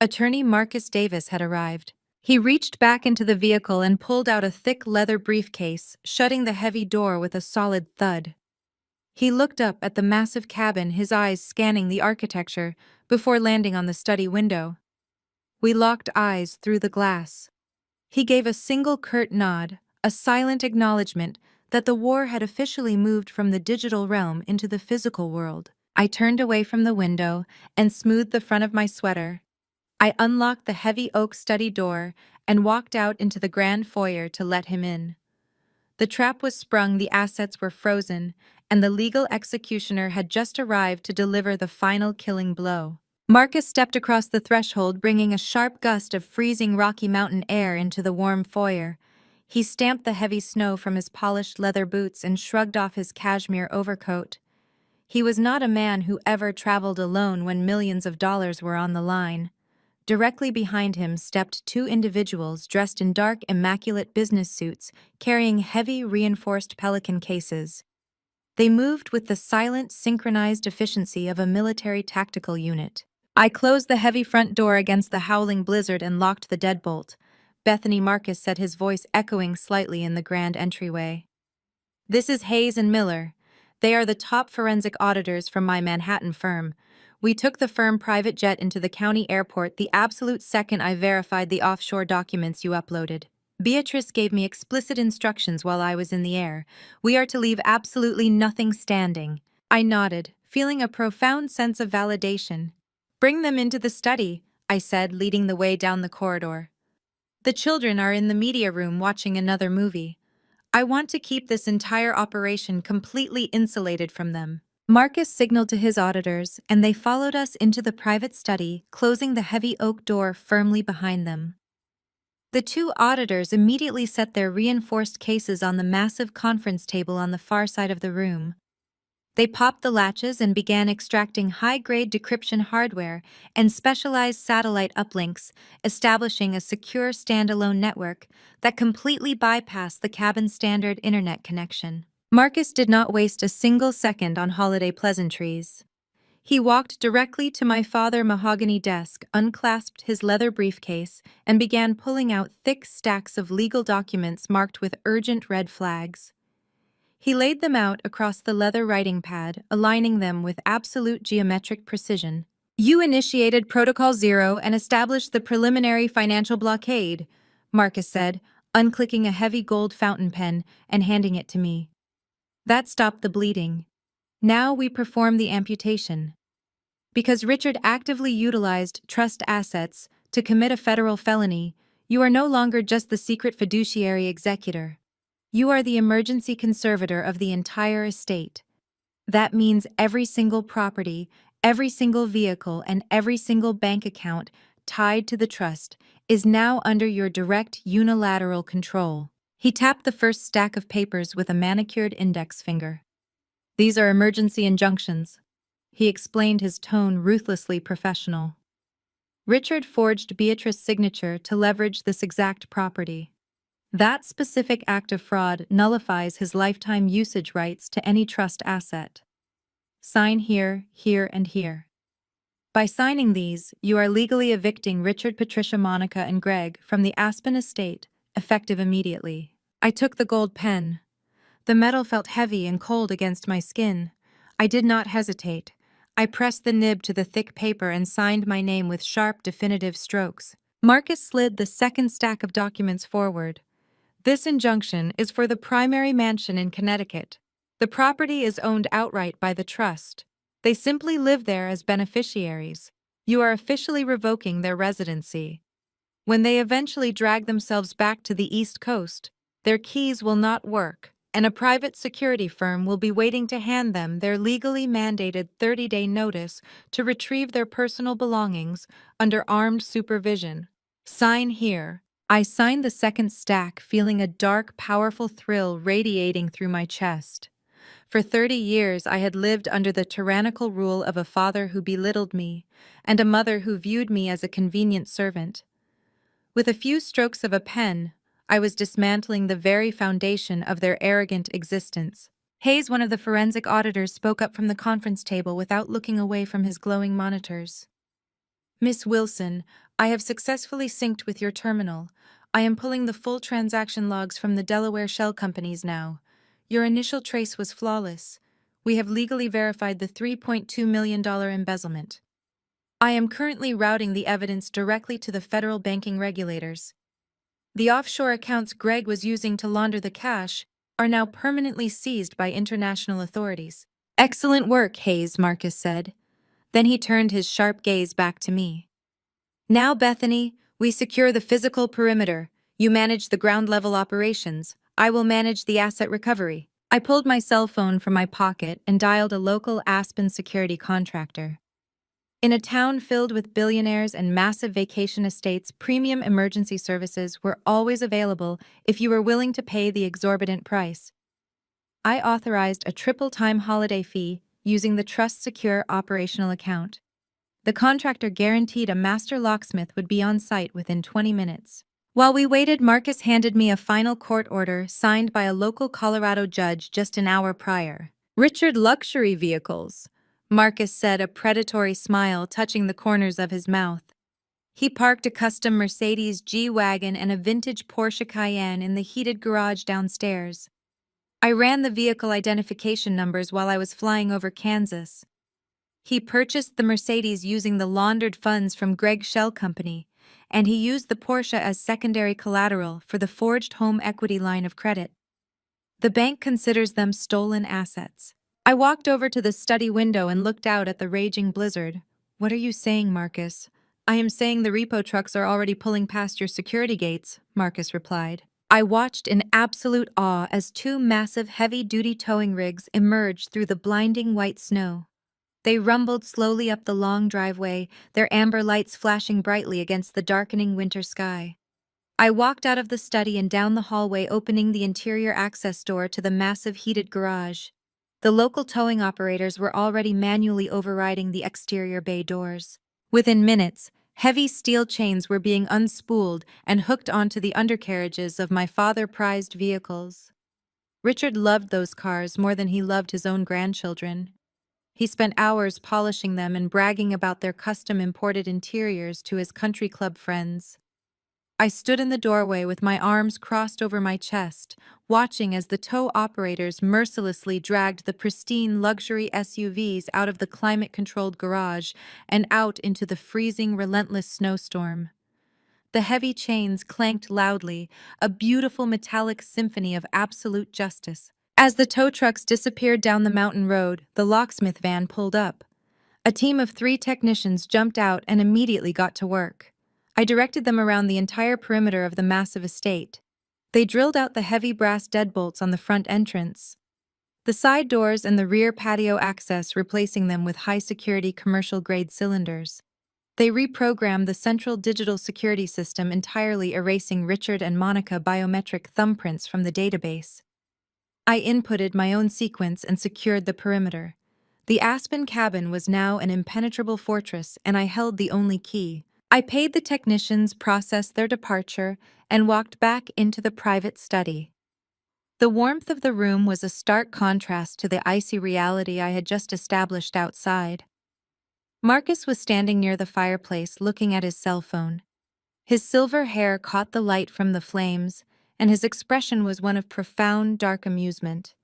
Attorney Marcus Davis had arrived. He reached back into the vehicle and pulled out a thick leather briefcase, shutting the heavy door with a solid thud. He looked up at the massive cabin, his eyes scanning the architecture, before landing on the study window. We locked eyes through the glass. He gave a single curt nod, a silent acknowledgement that the war had officially moved from the digital realm into the physical world. I turned away from the window and smoothed the front of my sweater. I unlocked the heavy oak study door and walked out into the grand foyer to let him in. The trap was sprung, the assets were frozen, and the legal executioner had just arrived to deliver the final killing blow. Marcus stepped across the threshold, bringing a sharp gust of freezing Rocky Mountain air into the warm foyer. He stamped the heavy snow from his polished leather boots and shrugged off his cashmere overcoat. He was not a man who ever traveled alone when millions of dollars were on the line. Directly behind him stepped two individuals dressed in dark, immaculate business suits, carrying heavy, reinforced Pelican cases. They moved with the silent, synchronized efficiency of a military tactical unit. I closed the heavy front door against the howling blizzard and locked the deadbolt. Bethany Marcus said, his voice echoing slightly in the grand entryway. "This is Hayes and Miller. They are the top forensic auditors from my Manhattan firm. We took the firm private jet into the county airport the absolute second I verified the offshore documents you uploaded. Beatrice gave me explicit instructions while I was in the air. We are to leave absolutely nothing standing. I nodded, feeling a profound sense of validation. Bring them into the study, I said, leading the way down the corridor. The children are in the media room watching another movie. I want to keep this entire operation completely insulated from them. Marcus signaled to his auditors, and they followed us into the private study, closing the heavy oak door firmly behind them. The two auditors immediately set their reinforced cases on the massive conference table on the far side of the room. They popped the latches and began extracting high-grade decryption hardware and specialized satellite uplinks, establishing a secure standalone network that completely bypassed the cabin standard internet connection. Marcus did not waste a single second on holiday pleasantries. He walked directly to my mahogany desk, unclasped his leather briefcase, and began pulling out thick stacks of legal documents marked with urgent red flags. He laid them out across the leather writing pad, aligning them with absolute geometric precision. You initiated Protocol Zero and established the preliminary financial blockade, Marcus said, unclicking a heavy gold fountain pen and handing it to me. That stopped the bleeding. Now we perform the amputation. Because Richard actively utilized trust assets to commit a federal felony, you are no longer just the secret fiduciary executor. You are the emergency conservator of the entire estate. That means every single property, every single vehicle, and every single bank account tied to the trust is now under your direct unilateral control. He tapped the first stack of papers with a manicured index finger. These are emergency injunctions. He explained, his tone ruthlessly professional. Richard forged Beatrice's signature to leverage this exact property. That specific act of fraud nullifies his lifetime usage rights to any trust asset. Sign here, here, and here. By signing these, you are legally evicting Richard, Patricia, Monica, and Greg from the Aspen estate, effective immediately. I took the gold pen. The metal felt heavy and cold against my skin. I did not hesitate. I pressed the nib to the thick paper and signed my name with sharp, definitive strokes. Marcus slid the second stack of documents forward. This injunction is for the primary mansion in Connecticut. The property is owned outright by the trust. They simply live there as beneficiaries. You are officially revoking their residency. When they eventually drag themselves back to the East Coast, their keys will not work, and a private security firm will be waiting to hand them their legally mandated 30-day notice to retrieve their personal belongings under armed supervision. Sign here. I signed the second stack, feeling a dark, powerful thrill radiating through my chest. For 30 years, I had lived under the tyrannical rule of a father who belittled me and a mother who viewed me as a convenient servant. With a few strokes of a pen, I was dismantling the very foundation of their arrogant existence. Hayes, one of the forensic auditors, spoke up from the conference table without looking away from his glowing monitors. Miss Wilson, I have successfully synced with your terminal. I am pulling the full transaction logs from the Delaware shell companies now. Your initial trace was flawless. We have legally verified the $3.2 million embezzlement. I am currently routing the evidence directly to the federal banking regulators. The offshore accounts Greg was using to launder the cash are now permanently seized by international authorities. Excellent work, Hayes, Marcus said. Then he turned his sharp gaze back to me. Now, Bethany, we secure the physical perimeter. You manage the ground-level operations. I will manage the asset recovery. I pulled my cell phone from my pocket and dialed a local Aspen security contractor. In a town filled with billionaires and massive vacation estates, premium emergency services were always available if you were willing to pay the exorbitant price. I authorized a triple-time holiday fee using the Trust Secure operational account. The contractor guaranteed a master locksmith would be on site within 20 minutes. While we waited, Marcus handed me a final court order signed by a local Colorado judge just an hour prior. Richard, luxury vehicles, Marcus said, a predatory smile touching the corners of his mouth. He parked a custom Mercedes G-Wagon and a vintage Porsche Cayenne in the heated garage downstairs. I ran the vehicle identification numbers while I was flying over Kansas. He purchased the Mercedes using the laundered funds from Greg's shell company, and he used the Porsche as secondary collateral for the forged home equity line of credit. The bank considers them stolen assets. I walked over to the study window and looked out at the raging blizzard. What are you saying, Marcus? I am saying the repo trucks are already pulling past your security gates, Marcus replied. I watched in absolute awe as two massive heavy-duty towing rigs emerged through the blinding white snow. They rumbled slowly up the long driveway, their amber lights flashing brightly against the darkening winter sky. I walked out of the study and down the hallway, opening the interior access door to the massive heated garage. The local towing operators were already manually overriding the exterior bay doors. Within minutes, heavy steel chains were being unspooled and hooked onto the undercarriages of my father-prized vehicles. Richard loved those cars more than he loved his own grandchildren. He spent hours polishing them and bragging about their custom-imported interiors to his country club friends. I stood in the doorway with my arms crossed over my chest, watching as the tow operators mercilessly dragged the pristine luxury SUVs out of the climate-controlled garage and out into the freezing, relentless snowstorm. The heavy chains clanked loudly, a beautiful metallic symphony of absolute justice. As the tow trucks disappeared down the mountain road, the locksmith van pulled up. A team of 3 technicians jumped out and immediately got to work. I directed them around the entire perimeter of the massive estate. They drilled out the heavy brass deadbolts on the front entrance, the side doors and the rear patio access, replacing them with high-security commercial-grade cylinders. They reprogrammed the central digital security system, entirely erasing Richard and Monica biometric thumbprints from the database. I inputted my own sequence and secured the perimeter. The Aspen cabin was now an impenetrable fortress, and I held the only key. I paid the technicians, processed their departure, and walked back into the private study. The warmth of the room was a stark contrast to the icy reality I had just established outside. Marcus was standing near the fireplace, looking at his cell phone. His silver hair caught the light from the flames, and his expression was one of profound, dark amusement.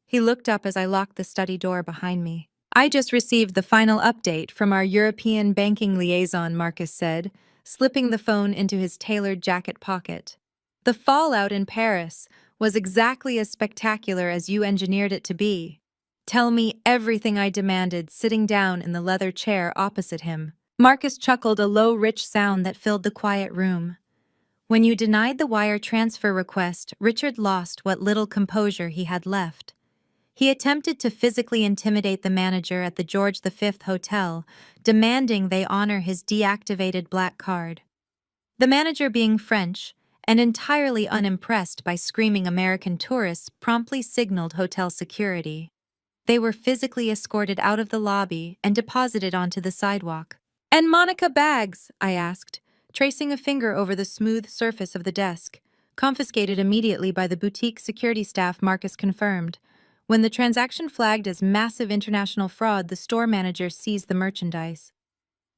He looked up as I locked the study door behind me. I just received the final update from our European banking liaison, Marcus said, slipping the phone into his tailored jacket pocket. The fallout in Paris was exactly as spectacular as you engineered it to be. Tell me everything, I demanded, sitting down in the leather chair opposite him. Marcus chuckled, a low, rich sound that filled the quiet room. When you denied the wire transfer request, Richard lost what little composure he had left. He attempted to physically intimidate the manager at the George V Hotel, demanding they honor his deactivated black card. The manager, being French and entirely unimpressed by screaming American tourists, promptly signaled hotel security. They were physically escorted out of the lobby and deposited onto the sidewalk. "And Monica bags?" I asked, tracing a finger over the smooth surface of the desk. "Confiscated immediately by the boutique security staff," Marcus confirmed. When the transaction flagged as massive international fraud, the store manager seized the merchandise.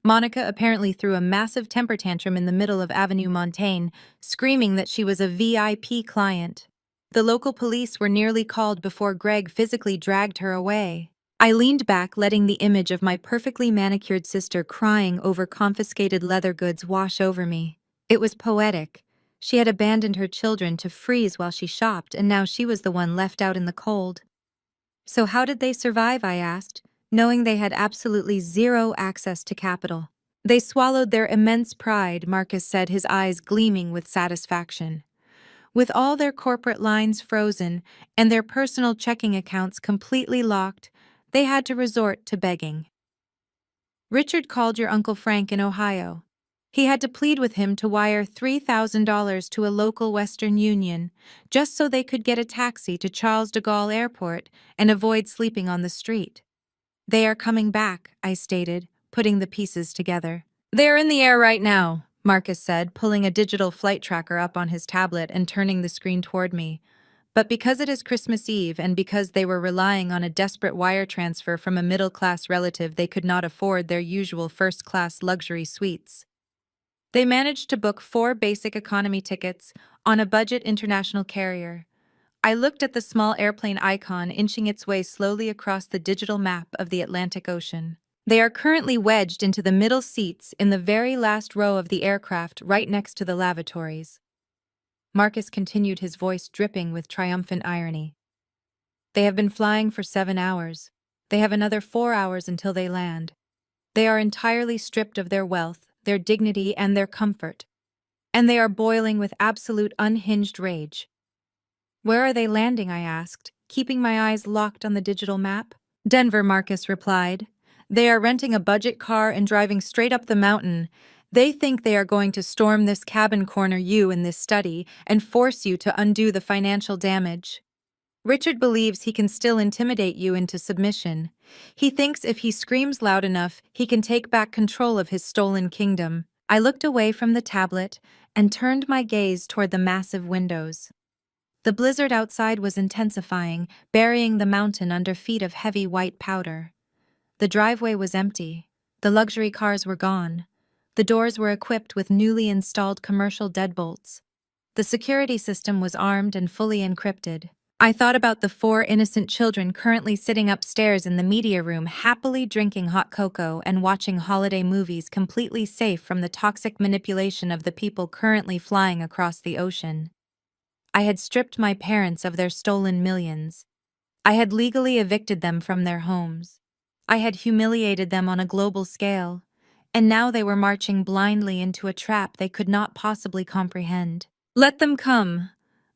Monica apparently threw a massive temper tantrum in the middle of Avenue Montaigne, screaming that she was a VIP client. The local police were nearly called before Greg physically dragged her away. I leaned back, letting the image of my perfectly manicured sister crying over confiscated leather goods wash over me. It was poetic. She had abandoned her children to freeze while she shopped, and now she was the one left out in the cold. So how did they survive, I asked, knowing they had absolutely zero access to capital. "They swallowed their immense pride," Marcus said, his eyes gleaming with satisfaction. "With all their corporate lines frozen and their personal checking accounts completely locked, they had to resort to begging. Richard called your Uncle Frank in Ohio. He had to plead with him to wire $3,000 to a local Western Union, just so they could get a taxi to Charles de Gaulle Airport and avoid sleeping on the street. They are coming back," I stated, putting the pieces together. "They are in the air right now," Marcus said, pulling a digital flight tracker up on his tablet and turning the screen toward me. But because it is Christmas Eve and because they were relying on a desperate wire transfer from a middle-class relative, they could not afford their usual first-class luxury suites. They managed to book 4 basic economy tickets on a budget international carrier. I looked at the small airplane icon inching its way slowly across the digital map of the Atlantic Ocean. They are currently wedged into the middle seats in the very last row of the aircraft right next to the lavatories. Marcus continued, his voice dripping with triumphant irony. They have been flying for 7 hours. They have another 4 hours until they land. They are entirely stripped of their wealth, their dignity, and their comfort. And they are boiling with absolute unhinged rage. Where are they landing? I asked, keeping my eyes locked on the digital map. Denver, Marcus replied. They are renting a budget car and driving straight up the mountain. They think they are going to storm this cabin, corner you in this study, and force you to undo the financial damage. Richard believes he can still intimidate you into submission. He thinks if he screams loud enough, he can take back control of his stolen kingdom. I looked away from the tablet and turned my gaze toward the massive windows. The blizzard outside was intensifying, burying the mountain under feet of heavy white powder. The driveway was empty. The luxury cars were gone. The doors were equipped with newly installed commercial deadbolts. The security system was armed and fully encrypted. I thought about the 4 innocent children currently sitting upstairs in the media room, happily drinking hot cocoa and watching holiday movies, completely safe from the toxic manipulation of the people currently flying across the ocean. I had stripped my parents of their stolen millions. I had legally evicted them from their homes. I had humiliated them on a global scale, and now they were marching blindly into a trap they could not possibly comprehend. "Let them come,"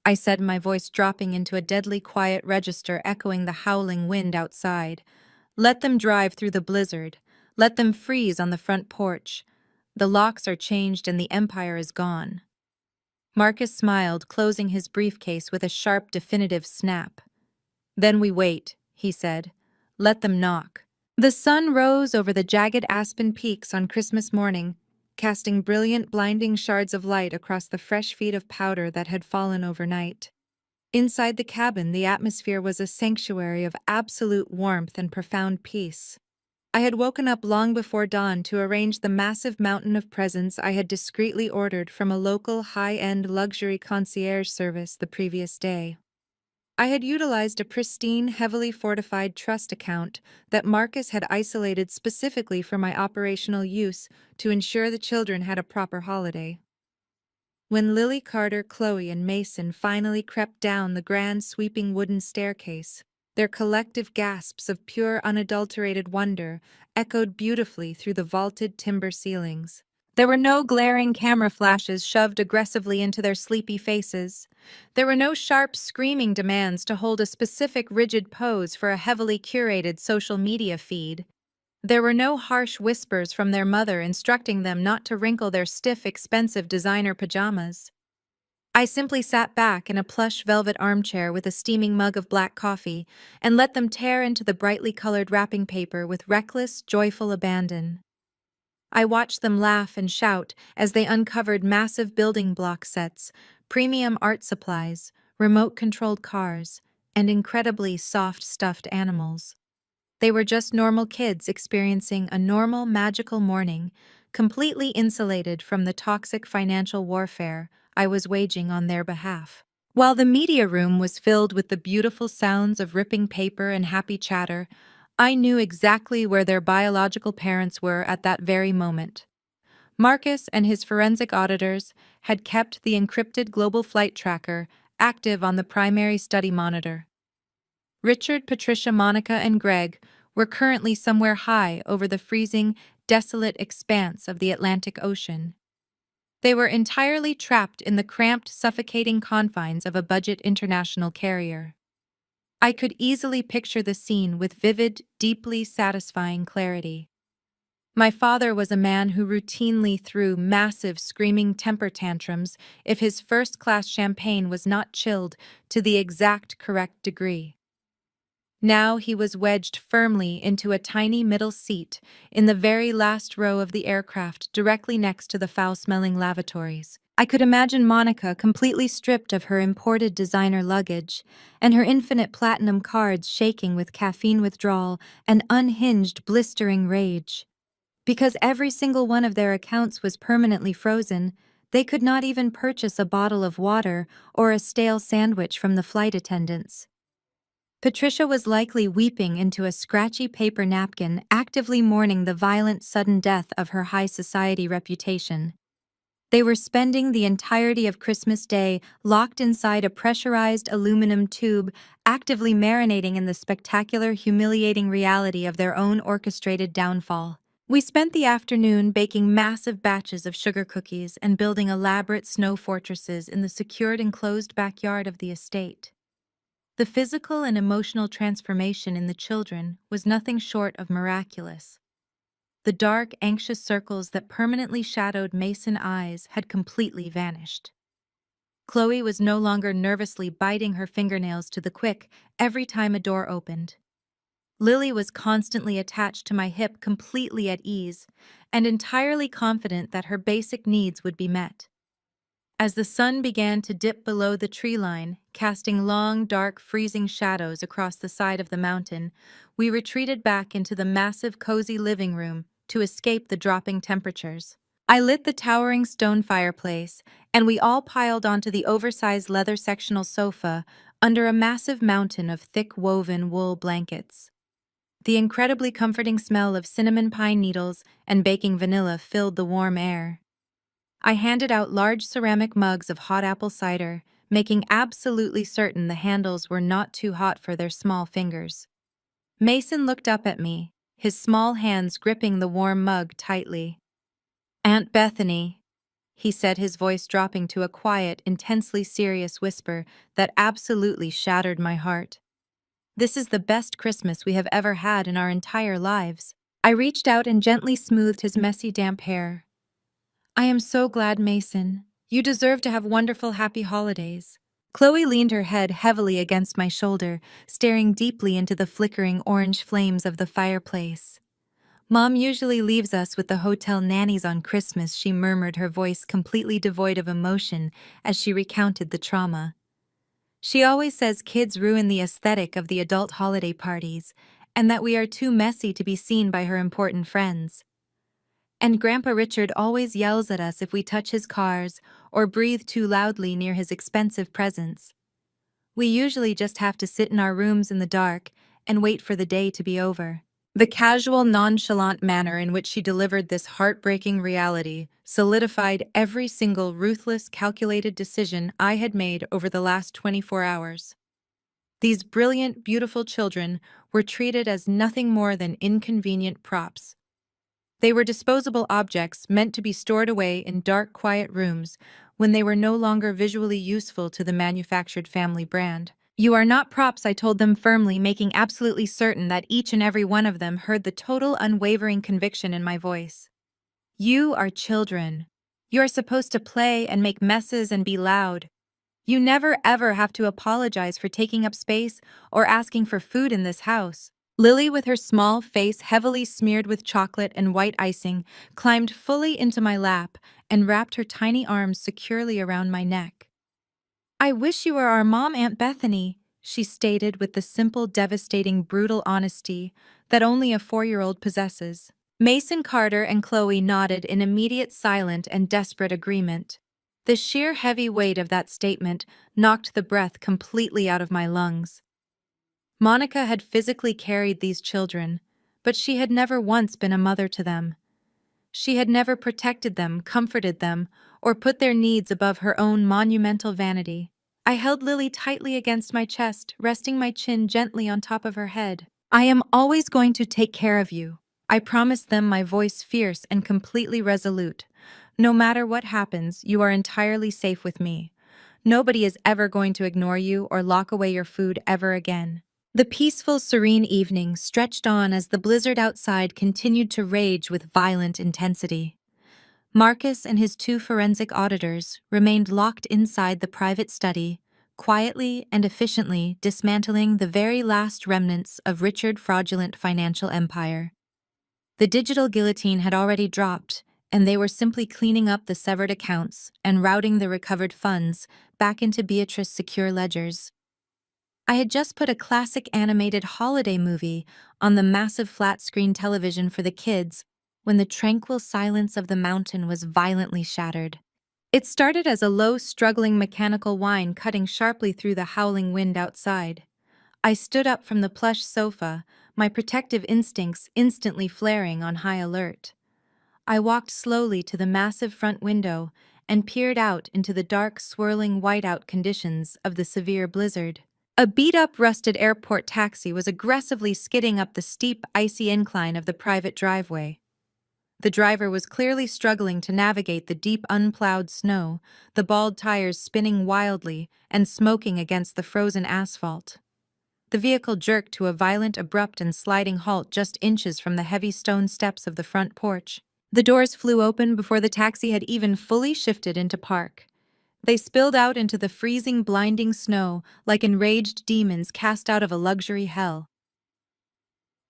I said, my voice dropping into a deadly quiet register echoing the howling wind outside. "Let them drive through the blizzard. Let them freeze on the front porch. The locks are changed and the empire is gone." Marcus smiled, closing his briefcase with a sharp, definitive snap. "Then we wait," he said. "Let them knock." The sun rose over the jagged aspen peaks on Christmas morning, casting brilliant, blinding shards of light across the fresh feet of powder that had fallen overnight. Inside the cabin, the atmosphere was a sanctuary of absolute warmth and profound peace. I had woken up long before dawn to arrange the massive mountain of presents I had discreetly ordered from a local high-end luxury concierge service the previous day. I had utilized a pristine, heavily fortified trust account that Marcus had isolated specifically for my operational use to ensure the children had a proper holiday. When Lily, Carter, Chloe, and Mason finally crept down the grand sweeping wooden staircase, their collective gasps of pure, unadulterated wonder echoed beautifully through the vaulted timber ceilings. There were no glaring camera flashes shoved aggressively into their sleepy faces. There were no sharp, screaming demands to hold a specific rigid pose for a heavily curated social media feed. There were no harsh whispers from their mother instructing them not to wrinkle their stiff, expensive designer pajamas. I simply sat back in a plush velvet armchair with a steaming mug of black coffee and let them tear into the brightly colored wrapping paper with reckless, joyful abandon. I watched them laugh and shout as they uncovered massive building block sets, premium art supplies, remote-controlled cars, and incredibly soft stuffed animals. They were just normal kids experiencing a normal, magical morning, completely insulated from the toxic financial warfare I was waging on their behalf. While the media room was filled with the beautiful sounds of ripping paper and happy chatter, I knew exactly where their biological parents were at that very moment. Marcus and his forensic auditors had kept the encrypted global flight tracker active on the primary study monitor. Richard, Patricia, Monica, and Greg were currently somewhere high over the freezing, desolate expanse of the Atlantic Ocean. They were entirely trapped in the cramped, suffocating confines of a budget international carrier. I could easily picture the scene with vivid, deeply satisfying clarity. My father was a man who routinely threw massive, screaming temper tantrums if his first-class champagne was not chilled to the exact correct degree. Now he was wedged firmly into a tiny middle seat in the very last row of the aircraft directly next to the foul-smelling lavatories. I could imagine Monica completely stripped of her imported designer luggage, and her infinite platinum cards shaking with caffeine withdrawal and unhinged, blistering rage. Because every single one of their accounts was permanently frozen, They could not even purchase a bottle of water or a stale sandwich from the flight attendants. Patricia was likely weeping into a scratchy paper napkin, actively mourning the violent sudden death of her high society reputation. They were spending the entirety of Christmas Day locked inside a pressurized aluminum tube, actively marinating in the spectacular, humiliating reality of their own orchestrated downfall. We spent the afternoon baking massive batches of sugar cookies and building elaborate snow fortresses in the secured enclosed backyard of the estate. The physical and emotional transformation in the children was nothing short of miraculous. The dark, anxious circles that permanently shadowed Mason eyes had completely vanished. Chloe was no longer nervously biting her fingernails to the quick every time a door opened. Lily was constantly attached to my hip, completely at ease, and entirely confident that her basic needs would be met. As the sun began to dip below the tree line, casting long, dark, freezing shadows across the side of the mountain, we retreated back into the massive, cozy living room to escape the dropping temperatures. I lit the towering stone fireplace, and we all piled onto the oversized leather sectional sofa under a massive mountain of thick woven wool blankets. The incredibly comforting smell of cinnamon pine needles and baking vanilla filled the warm air. I handed out large ceramic mugs of hot apple cider, making absolutely certain the handles were not too hot for their small fingers. Mason looked up at me, his small hands gripping the warm mug tightly. "Aunt Bethany," he said, his voice dropping to a quiet, intensely serious whisper that absolutely shattered my heart. "This is the best Christmas we have ever had in our entire lives." I reached out and gently smoothed his messy, damp hair. "I am so glad, Mason. You deserve to have wonderful, happy holidays." Chloe leaned her head heavily against my shoulder, staring deeply into the flickering orange flames of the fireplace. "Mom usually leaves us with the hotel nannies on Christmas," she murmured, her voice completely devoid of emotion as she recounted the trauma. "She always says kids ruin the aesthetic of the adult holiday parties, and that we are too messy to be seen by her important friends. And Grandpa Richard always yells at us if we touch his cars or breathe too loudly near his expensive presents. We usually just have to sit in our rooms in the dark and wait for the day to be over." The casual, nonchalant manner in which she delivered this heartbreaking reality solidified every single ruthless, calculated decision I had made over the last 24 hours. These brilliant, beautiful children were treated as nothing more than inconvenient props. They were disposable objects meant to be stored away in dark, quiet rooms when they were no longer visually useful to the manufactured family brand. "You are not props," I told them firmly, making absolutely certain that each and every one of them heard the total, unwavering conviction in my voice. "You are children. You are supposed to play and make messes and be loud. You never ever have to apologize for taking up space or asking for food in this house." Lily, with her small face heavily smeared with chocolate and white icing, climbed fully into my lap and wrapped her tiny arms securely around my neck. "I wish you were our mom, Aunt Bethany," she stated with the simple, devastating, brutal honesty that only a 4-year-old possesses. Mason, Carter, and Chloe nodded in immediate, silent, and desperate agreement. The sheer heavy weight of that statement knocked the breath completely out of my lungs. Monica had physically carried these children, but she had never once been a mother to them. She had never protected them, comforted them, or put their needs above her own monumental vanity. I held Lily tightly against my chest, resting my chin gently on top of her head. "I am always going to take care of you," I promised them, my voice fierce and completely resolute. "No matter what happens, you are entirely safe with me. Nobody is ever going to ignore you or lock away your food ever again." The peaceful, serene evening stretched on as the blizzard outside continued to rage with violent intensity. Marcus and his 2 forensic auditors remained locked inside the private study, quietly and efficiently dismantling the very last remnants of Richard's fraudulent financial empire. The digital guillotine had already dropped, and they were simply cleaning up the severed accounts and routing the recovered funds back into Beatrice's secure ledgers. I had just put a classic animated holiday movie on the massive flat-screen television for the kids when the tranquil silence of the mountain was violently shattered. It started as a low, struggling mechanical whine cutting sharply through the howling wind outside. I stood up from the plush sofa, my protective instincts instantly flaring on high alert. I walked slowly to the massive front window and peered out into the dark, swirling whiteout conditions of the severe blizzard. A beat-up, rusted airport taxi was aggressively skidding up the steep, icy incline of the private driveway. The driver was clearly struggling to navigate the deep, unplowed snow, the bald tires spinning wildly and smoking against the frozen asphalt. The vehicle jerked to a violent, abrupt, and sliding halt just inches from the heavy stone steps of the front porch. The doors flew open before the taxi had even fully shifted into park. They spilled out into the freezing, blinding snow like enraged demons cast out of a luxury hell.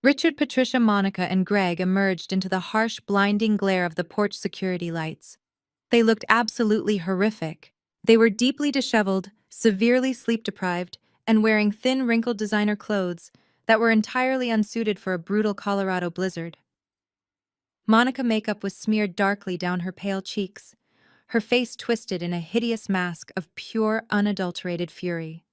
Richard, Patricia, Monica, and Greg emerged into the harsh, blinding glare of the porch security lights. They looked absolutely horrific. They were deeply disheveled, severely sleep-deprived, and wearing thin, wrinkled designer clothes that were entirely unsuited for a brutal Colorado blizzard. Monica makeup was smeared darkly down her pale cheeks, her face twisted in a hideous mask of pure, unadulterated fury.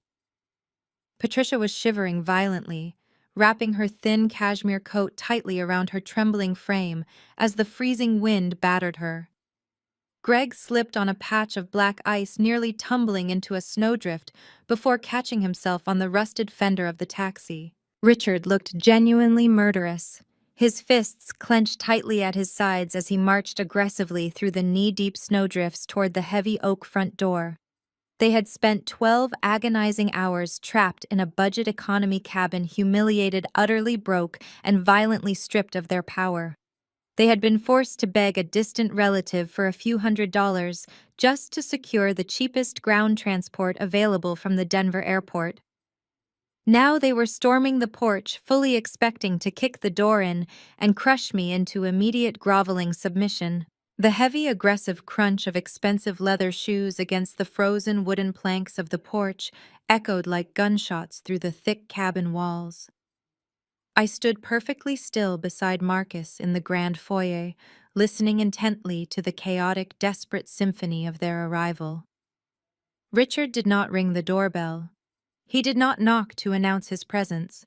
Patricia was shivering violently, wrapping her thin cashmere coat tightly around her trembling frame as the freezing wind battered her. Greg slipped on a patch of black ice, nearly tumbling into a snowdrift before catching himself on the rusted fender of the taxi. Richard looked genuinely murderous, his fists clenched tightly at his sides as he marched aggressively through the knee-deep snowdrifts toward the heavy oak front door. They had spent 12 agonizing hours trapped in a budget economy cabin, humiliated, utterly broke, and violently stripped of their power. They had been forced to beg a distant relative for a few $100s just to secure the cheapest ground transport available from the Denver airport. Now they were storming the porch, fully expecting to kick the door in and crush me into immediate groveling submission. The heavy, aggressive crunch of expensive leather shoes against the frozen wooden planks of the porch echoed like gunshots through the thick cabin walls. I stood perfectly still beside Marcus in the grand foyer, listening intently to the chaotic, desperate symphony of their arrival. Richard did not ring the doorbell. He did not knock to announce his presence.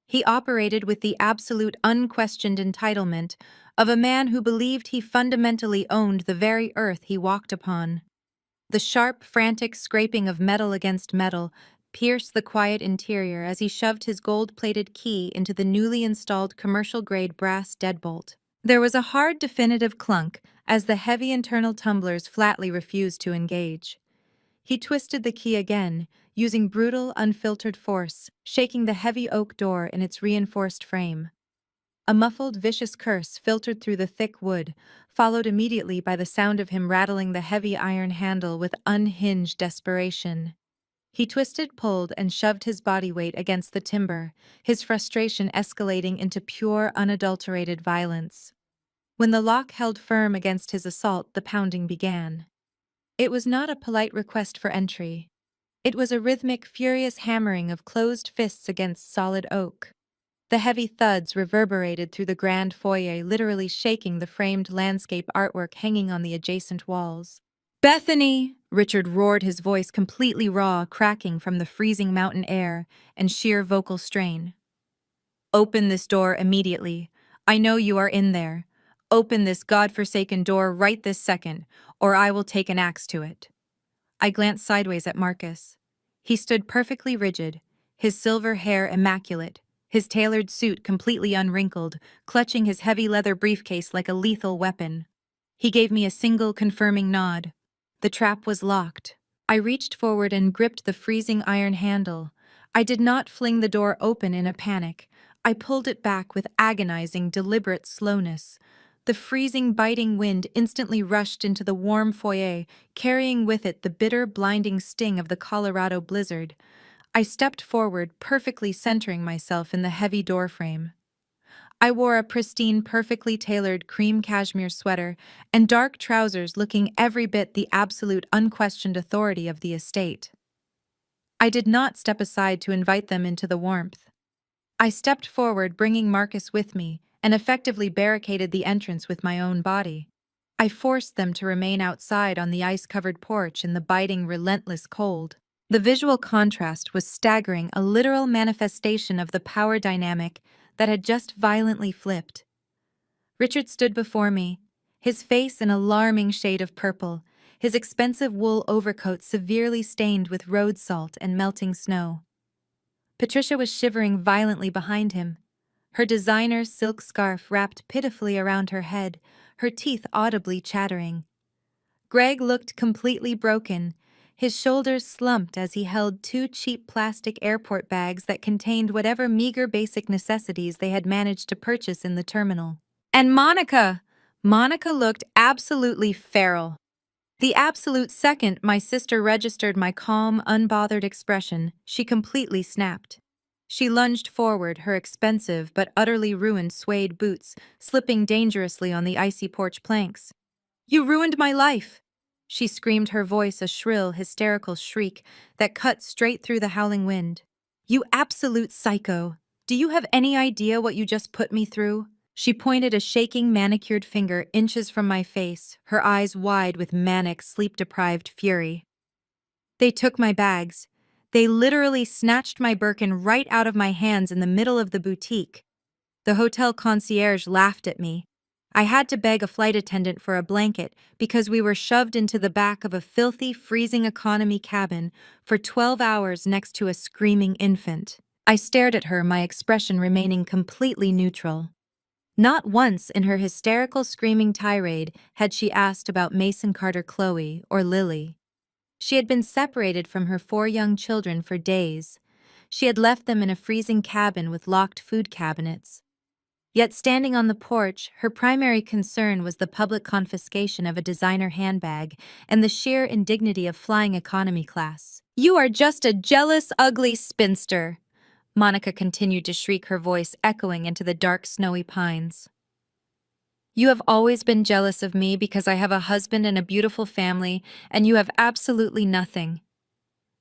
He operated with the absolute, unquestioned entitlement of a man who believed he fundamentally owned the very earth he walked upon. The sharp, frantic scraping of metal against metal pierced the quiet interior as he shoved his gold-plated key into the newly installed commercial-grade brass deadbolt. There was a hard, definitive clunk as the heavy internal tumblers flatly refused to engage. He twisted the key again, using brutal, unfiltered force, shaking the heavy oak door in its reinforced frame. A muffled, vicious curse filtered through the thick wood, followed immediately by the sound of him rattling the heavy iron handle with unhinged desperation. He twisted, pulled, and shoved his body weight against the timber, his frustration escalating into pure, unadulterated violence. When the lock held firm against his assault, the pounding began. It was not a polite request for entry. It was a rhythmic, furious hammering of closed fists against solid oak. The heavy thuds reverberated through the grand foyer, literally shaking the framed landscape artwork hanging on the adjacent walls. "Bethany!" Richard roared, his voice completely raw, cracking from the freezing mountain air and sheer vocal strain. "Open this door immediately. I know you are in there. Open this godforsaken door right this second, or I will take an axe to it." I glanced sideways at Marcus. He stood perfectly rigid, his silver hair immaculate, his tailored suit completely unwrinkled, clutching his heavy leather briefcase like a lethal weapon. He gave me a single confirming nod. The trap was locked. I reached forward and gripped the freezing iron handle. I did not fling the door open in a panic. I pulled it back with agonizing, deliberate slowness. The freezing, biting wind instantly rushed into the warm foyer, carrying with it the bitter, blinding sting of the Colorado blizzard. I stepped forward, perfectly centering myself in the heavy doorframe. I wore a pristine, perfectly tailored cream cashmere sweater and dark trousers looking every bit the absolute, unquestioned authority of the estate. I did not step aside to invite them into the warmth. I stepped forward, bringing Marcus with me, and effectively barricaded the entrance with my own body. I forced them to remain outside on the ice-covered porch in the biting, relentless cold. The visual contrast was staggering, a literal manifestation of the power dynamic that had just violently flipped. Richard stood before me, his face an alarming shade of purple, his expensive wool overcoat severely stained with road salt and melting snow. Patricia was shivering violently behind him, her designer silk scarf wrapped pitifully around her head, her teeth audibly chattering. Greg looked completely broken, his shoulders slumped as he held two cheap plastic airport bags that contained whatever meager basic necessities they had managed to purchase in the terminal. And Monica! Monica looked absolutely feral. The absolute second my sister registered my calm, unbothered expression, she completely snapped. She lunged forward, her expensive but utterly ruined suede boots slipping dangerously on the icy porch planks. "You ruined my life!" She screamed, her voice a shrill, hysterical shriek that cut straight through the howling wind. "You absolute psycho! Do you have any idea what you just put me through?" She pointed a shaking, manicured finger inches from my face, her eyes wide with manic, sleep-deprived fury. They took my bags. They literally snatched my Birkin right out of my hands in the middle of the boutique. The hotel concierge laughed at me. I had to beg a flight attendant for a blanket because we were shoved into the back of a filthy, freezing economy cabin for 12 hours next to a screaming infant. I stared at her, my expression remaining completely neutral. Not once in her hysterical screaming tirade had she asked about Mason Carter Chloe or Lily. She had been separated from her 4 young children for days. She had left them in a freezing cabin with locked food cabinets. Yet standing on the porch, her primary concern was the public confiscation of a designer handbag and the sheer indignity of flying economy class. "You are just a jealous, ugly spinster," Monica continued to shriek, her voice echoing into the dark, snowy pines. "You have always been jealous of me because I have a husband and a beautiful family, and you have absolutely nothing.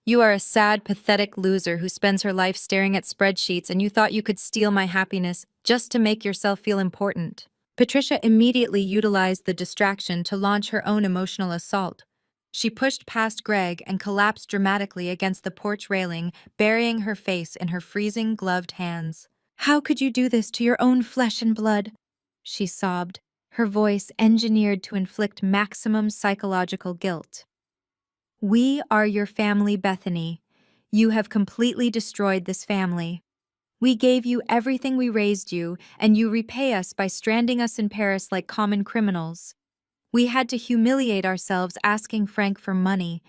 You are a sad, pathetic loser who spends her life staring at spreadsheets, and you thought you could steal my happiness just to make yourself feel important." Patricia immediately utilized the distraction to launch her own emotional assault. She pushed past Greg and collapsed dramatically against the porch railing, burying her face in her freezing, gloved hands. "How could you do this to your own flesh and blood?" she sobbed, her voice engineered to inflict maximum psychological guilt. "We are your family, Bethany. You have completely destroyed this family. We gave you everything, we raised you, and you repay us by stranding us in Paris like common criminals. We had to humiliate ourselves asking Frank for money.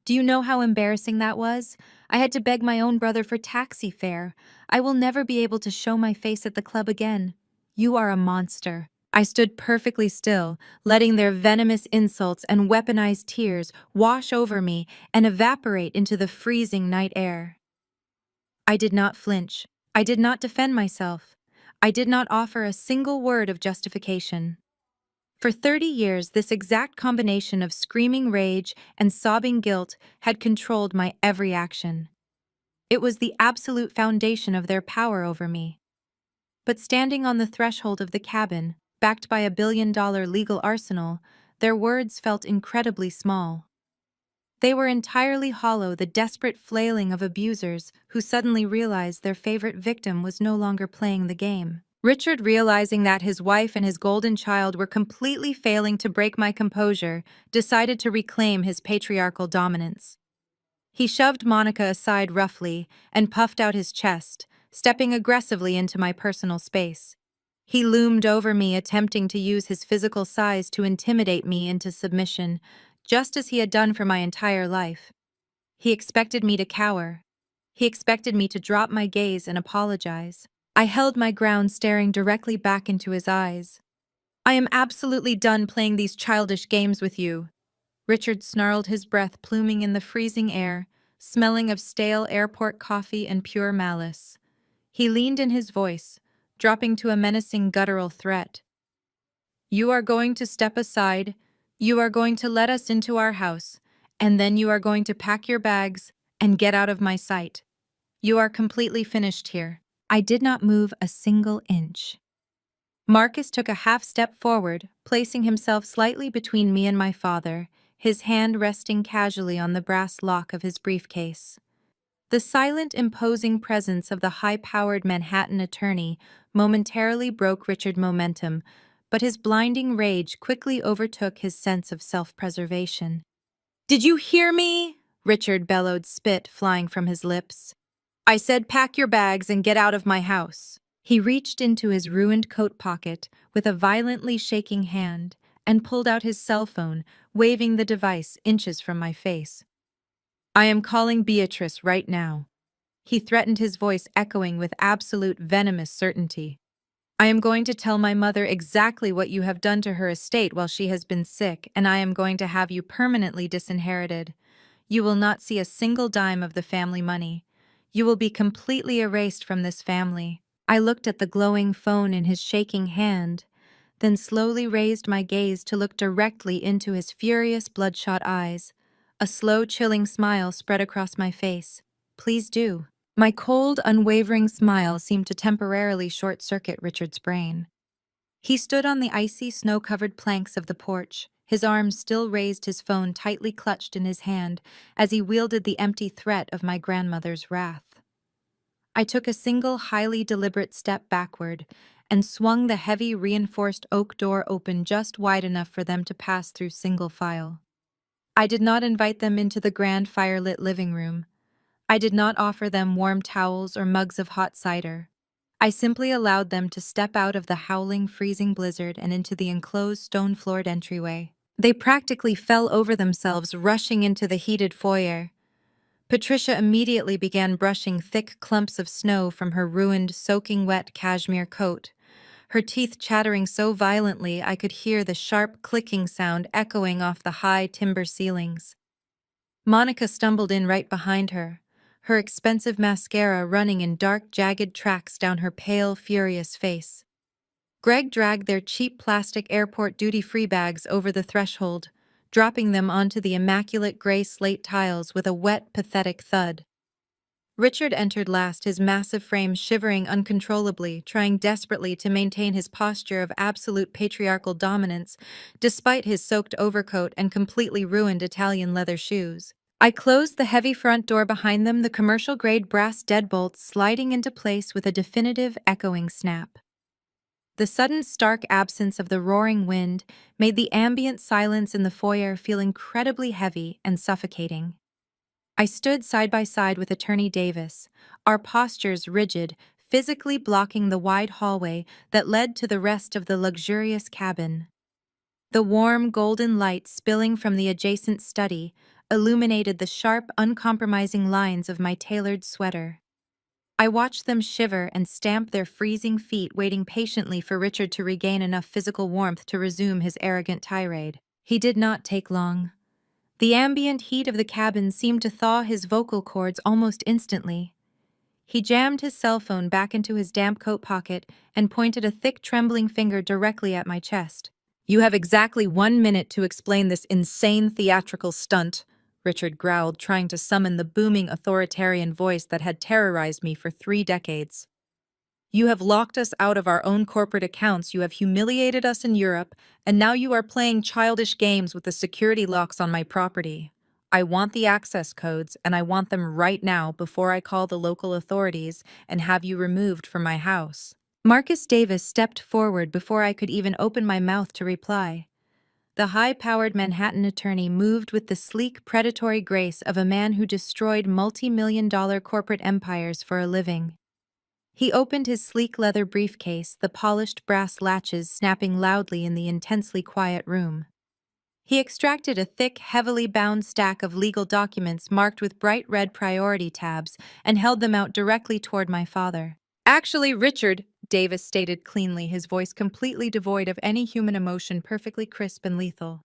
Do you know how embarrassing that was? I had to beg my own brother for taxi fare. I will never be able to show my face at the club again. You are a monster." I stood perfectly still, letting their venomous insults and weaponized tears wash over me and evaporate into the freezing night air. I did not flinch. I did not defend myself. I did not offer a single word of justification. For 30 years, this exact combination of screaming rage and sobbing guilt had controlled my every action. It was the absolute foundation of their power over me. But standing on the threshold of the cabin, backed by $1 billion legal arsenal, their words felt incredibly small. They were entirely hollow, the desperate flailing of abusers who suddenly realized their favorite victim was no longer playing the game. Richard, realizing that his wife and his golden child were completely failing to break my composure, decided to reclaim his patriarchal dominance. He shoved Monica aside roughly and puffed out his chest, stepping aggressively into my personal space. He loomed over me, attempting to use his physical size to intimidate me into submission, just as he had done for my entire life. He expected me to cower. He expected me to drop my gaze and apologize. I held my ground, staring directly back into his eyes. "I am absolutely done playing these childish games with you." Richard snarled, his breath pluming in the freezing air, smelling of stale airport coffee and pure malice. He leaned in his voice, dropping to a menacing guttural threat. "You are going to step aside, you are going to let us into our house, and then you are going to pack your bags and get out of my sight. You are completely finished here." I did not move a single inch. Marcus took a half step forward, placing himself slightly between me and my father, his hand resting casually on the brass lock of his briefcase. The silent, imposing presence of the high-powered Manhattan attorney momentarily broke Richard's momentum, but his blinding rage quickly overtook his sense of self-preservation. "Did you hear me?" Richard bellowed, spit flying from his lips. "I said pack your bags and get out of my house." He reached into his ruined coat pocket with a violently shaking hand and pulled out his cell phone, waving the device inches from my face. "I am calling Beatrice right now." He threatened, his voice echoing with absolute venomous certainty. "I am going to tell my mother exactly what you have done to her estate while she has been sick, and I am going to have you permanently disinherited. You will not see a single dime of the family money. You will be completely erased from this family." I looked at the glowing phone in his shaking hand, then slowly raised my gaze to look directly into his furious, bloodshot eyes. A slow, chilling smile spread across my face. "Please do." My cold, unwavering smile seemed to temporarily short-circuit Richard's brain. He stood on the icy, snow-covered planks of the porch, his arms still raised, his phone tightly clutched in his hand as he wielded the empty threat of my grandmother's wrath. I took a single, highly deliberate step backward and swung the heavy, reinforced oak door open just wide enough for them to pass through single file. I did not invite them into the grand firelit living room. I did not offer them warm towels or mugs of hot cider. I simply allowed them to step out of the howling, freezing blizzard and into the enclosed, stone-floored entryway. They practically fell over themselves, rushing into the heated foyer. Patricia immediately began brushing thick clumps of snow from her ruined, soaking wet cashmere coat, her teeth chattering so violently I could hear the sharp clicking sound echoing off the high timber ceilings. Monica stumbled in right behind her, her expensive mascara running in dark, jagged tracks down her pale, furious face. Greg dragged their cheap plastic airport duty-free bags over the threshold, dropping them onto the immaculate gray slate tiles with a wet, pathetic thud. Richard entered last, his massive frame shivering uncontrollably, trying desperately to maintain his posture of absolute patriarchal dominance, despite his soaked overcoat and completely ruined Italian leather shoes. I closed the heavy front door behind them, the commercial-grade brass deadbolts sliding into place with a definitive, echoing snap. The sudden, stark absence of the roaring wind made the ambient silence in the foyer feel incredibly heavy and suffocating. I stood side by side with Attorney Davis, our postures rigid, physically blocking the wide hallway that led to the rest of the luxurious cabin. The warm, golden light spilling from the adjacent study illuminated the sharp, uncompromising lines of my tailored sweater. I watched them shiver and stamp their freezing feet, waiting patiently for Richard to regain enough physical warmth to resume his arrogant tirade. He did not take long. The ambient heat of the cabin seemed to thaw his vocal cords almost instantly. He jammed his cell phone back into his damp coat pocket and pointed a thick, trembling finger directly at my chest. "You have exactly 1 minute to explain this insane theatrical stunt," Richard growled, trying to summon the booming authoritarian voice that had terrorized me for 3 decades. "You have locked us out of our own corporate accounts, you have humiliated us in Europe, and now you are playing childish games with the security locks on my property. I want the access codes, and I want them right now before I call the local authorities and have you removed from my house." Marcus Davis stepped forward before I could even open my mouth to reply. The high-powered Manhattan attorney moved with the sleek, predatory grace of a man who destroyed multi-million-dollar corporate empires for a living. He opened his sleek leather briefcase, the polished brass latches snapping loudly in the intensely quiet room. He extracted a thick, heavily bound stack of legal documents marked with bright red priority tabs and held them out directly toward my father. "Actually, Richard," Davis stated cleanly, his voice completely devoid of any human emotion, perfectly crisp and lethal.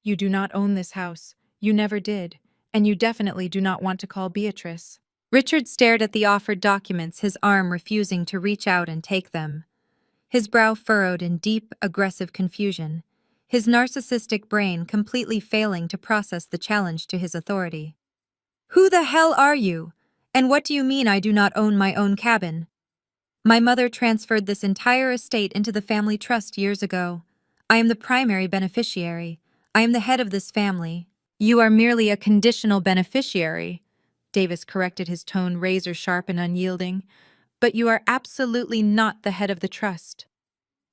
"You do not own this house. You never did. And you definitely do not want to call Beatrice." Richard stared at the offered documents, his arm refusing to reach out and take them. His brow furrowed in deep, aggressive confusion, his narcissistic brain completely failing to process the challenge to his authority. "Who the hell are you? And what do you mean I do not own my own cabin?" My mother transferred this entire estate into the family trust years ago. I am the primary beneficiary. I am the head of this family. You are merely a conditional beneficiary. Davis corrected, his tone razor sharp and unyielding. But you are absolutely not the head of the trust.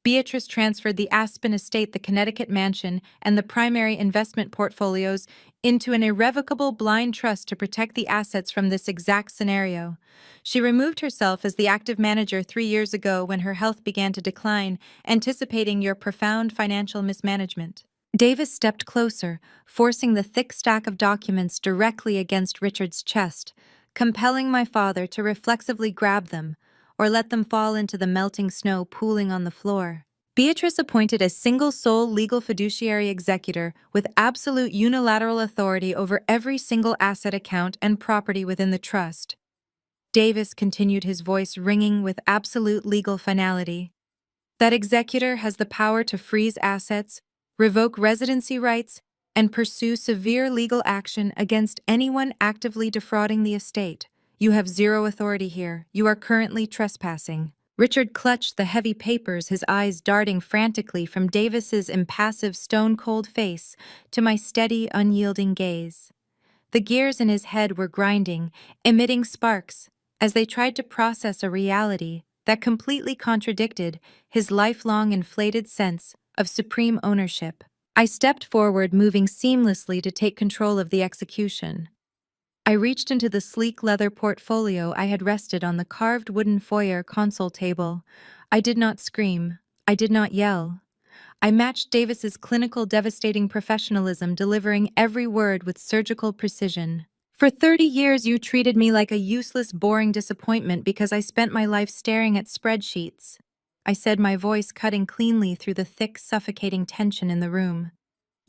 Beatrice transferred the Aspen estate, the Connecticut mansion, and the primary investment portfolios into an irrevocable blind trust to protect the assets from this exact scenario. She removed herself as the active manager 3 years ago when her health began to decline, anticipating your profound financial mismanagement. Davis stepped closer, forcing the thick stack of documents directly against Richard's chest, compelling my father to reflexively grab them or let them fall into the melting snow pooling on the floor. Beatrice appointed a single sole legal fiduciary executor with absolute unilateral authority over every single asset account and property within the trust. Davis continued, his voice ringing with absolute legal finality. That executor has the power to freeze assets, revoke residency rights, and pursue severe legal action against anyone actively defrauding the estate. You have zero authority here. You are currently trespassing. Richard clutched the heavy papers, his eyes darting frantically from Davis's impassive, stone-cold face to my steady, unyielding gaze. The gears in his head were grinding, emitting sparks, as they tried to process a reality that completely contradicted his lifelong inflated sense of supreme ownership. I stepped forward, moving seamlessly to take control of the execution. I reached into the sleek leather portfolio I had rested on the carved wooden foyer console table. I did not scream. I did not yell. I matched Davis's clinical, devastating professionalism, delivering every word with surgical precision. For 30 years, you treated me like a useless, boring disappointment because I spent my life staring at spreadsheets. I said, my voice cutting cleanly through the thick, suffocating tension in the room.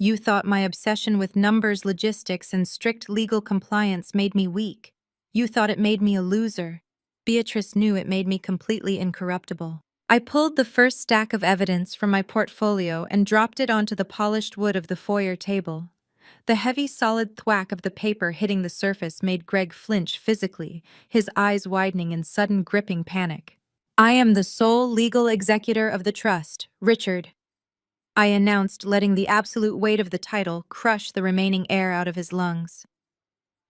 You thought my obsession with numbers, logistics, and strict legal compliance made me weak. You thought it made me a loser. Beatrice knew it made me completely incorruptible. I pulled the first stack of evidence from my portfolio and dropped it onto the polished wood of the foyer table. The heavy, solid thwack of the paper hitting the surface made Greg flinch physically, his eyes widening in sudden, gripping panic. I am the sole legal executor of the trust, Richard, I announced, letting the absolute weight of the title crush the remaining air out of his lungs.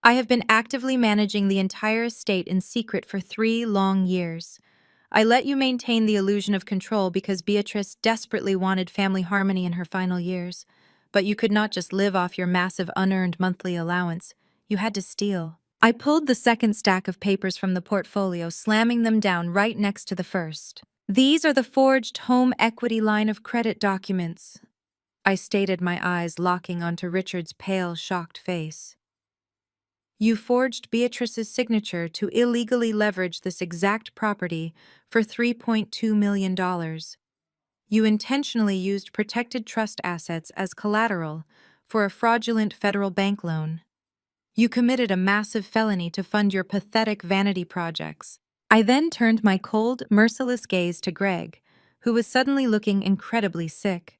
I have been actively managing the entire estate in secret for 3 long years. I let you maintain the illusion of control because Beatrice desperately wanted family harmony in her final years. But you could not just live off your massive unearned monthly allowance. You had to steal. I pulled the second stack of papers from the portfolio, slamming them down right next to the first. These are the forged home equity line of credit documents, I stated, my eyes locking onto Richard's pale, shocked face. You forged Beatrice's signature to illegally leverage this exact property for $3.2 million. You intentionally used protected trust assets as collateral for a fraudulent federal bank loan. You committed a massive felony to fund your pathetic vanity projects. I then turned my cold, merciless gaze to Greg, who was suddenly looking incredibly sick.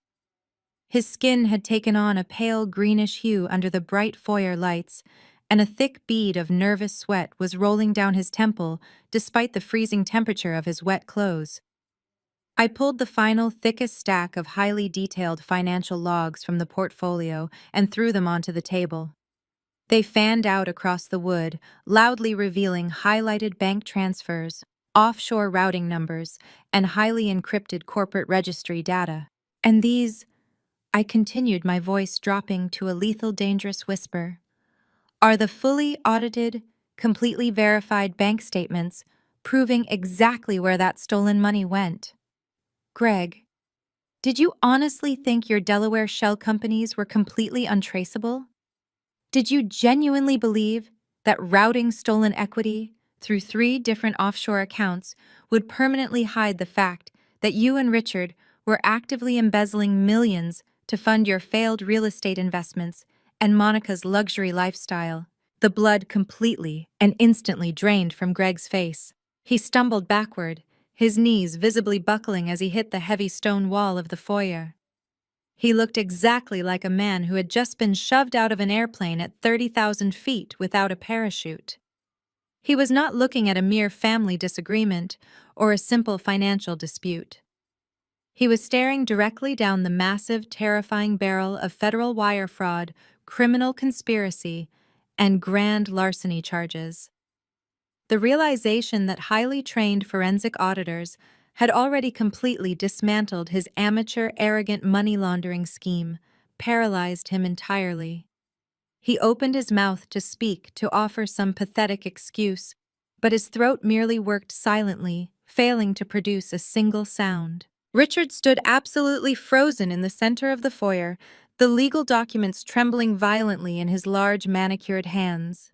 His skin had taken on a pale greenish hue under the bright foyer lights, and a thick bead of nervous sweat was rolling down his temple despite the freezing temperature of his wet clothes. I pulled the final, thickest stack of highly detailed financial logs from the portfolio and threw them onto the table. They fanned out across the wood, loudly revealing highlighted bank transfers, offshore routing numbers, and highly encrypted corporate registry data. And these, I continued, my voice dropping to a lethal, dangerous whisper, are the fully audited, completely verified bank statements proving exactly where that stolen money went. Greg, did you honestly think your Delaware shell companies were completely untraceable? Did you genuinely believe that routing stolen equity through 3 different offshore accounts would permanently hide the fact that you and Richard were actively embezzling millions to fund your failed real estate investments and Monica's luxury lifestyle? The blood completely and instantly drained from Greg's face. He stumbled backward, his knees visibly buckling as he hit the heavy stone wall of the foyer. He looked exactly like a man who had just been shoved out of an airplane at 30,000 feet without a parachute. He was not looking at a mere family disagreement or a simple financial dispute. He was staring directly down the massive, terrifying barrel of federal wire fraud, criminal conspiracy, and grand larceny charges. The realization that highly trained forensic auditors had already completely dismantled his amateur, arrogant money laundering scheme paralyzed him entirely. He opened his mouth to speak, to offer some pathetic excuse, but his throat merely worked silently, failing to produce a single sound. Richard stood absolutely frozen in the center of the foyer, the legal documents trembling violently in his large manicured hands.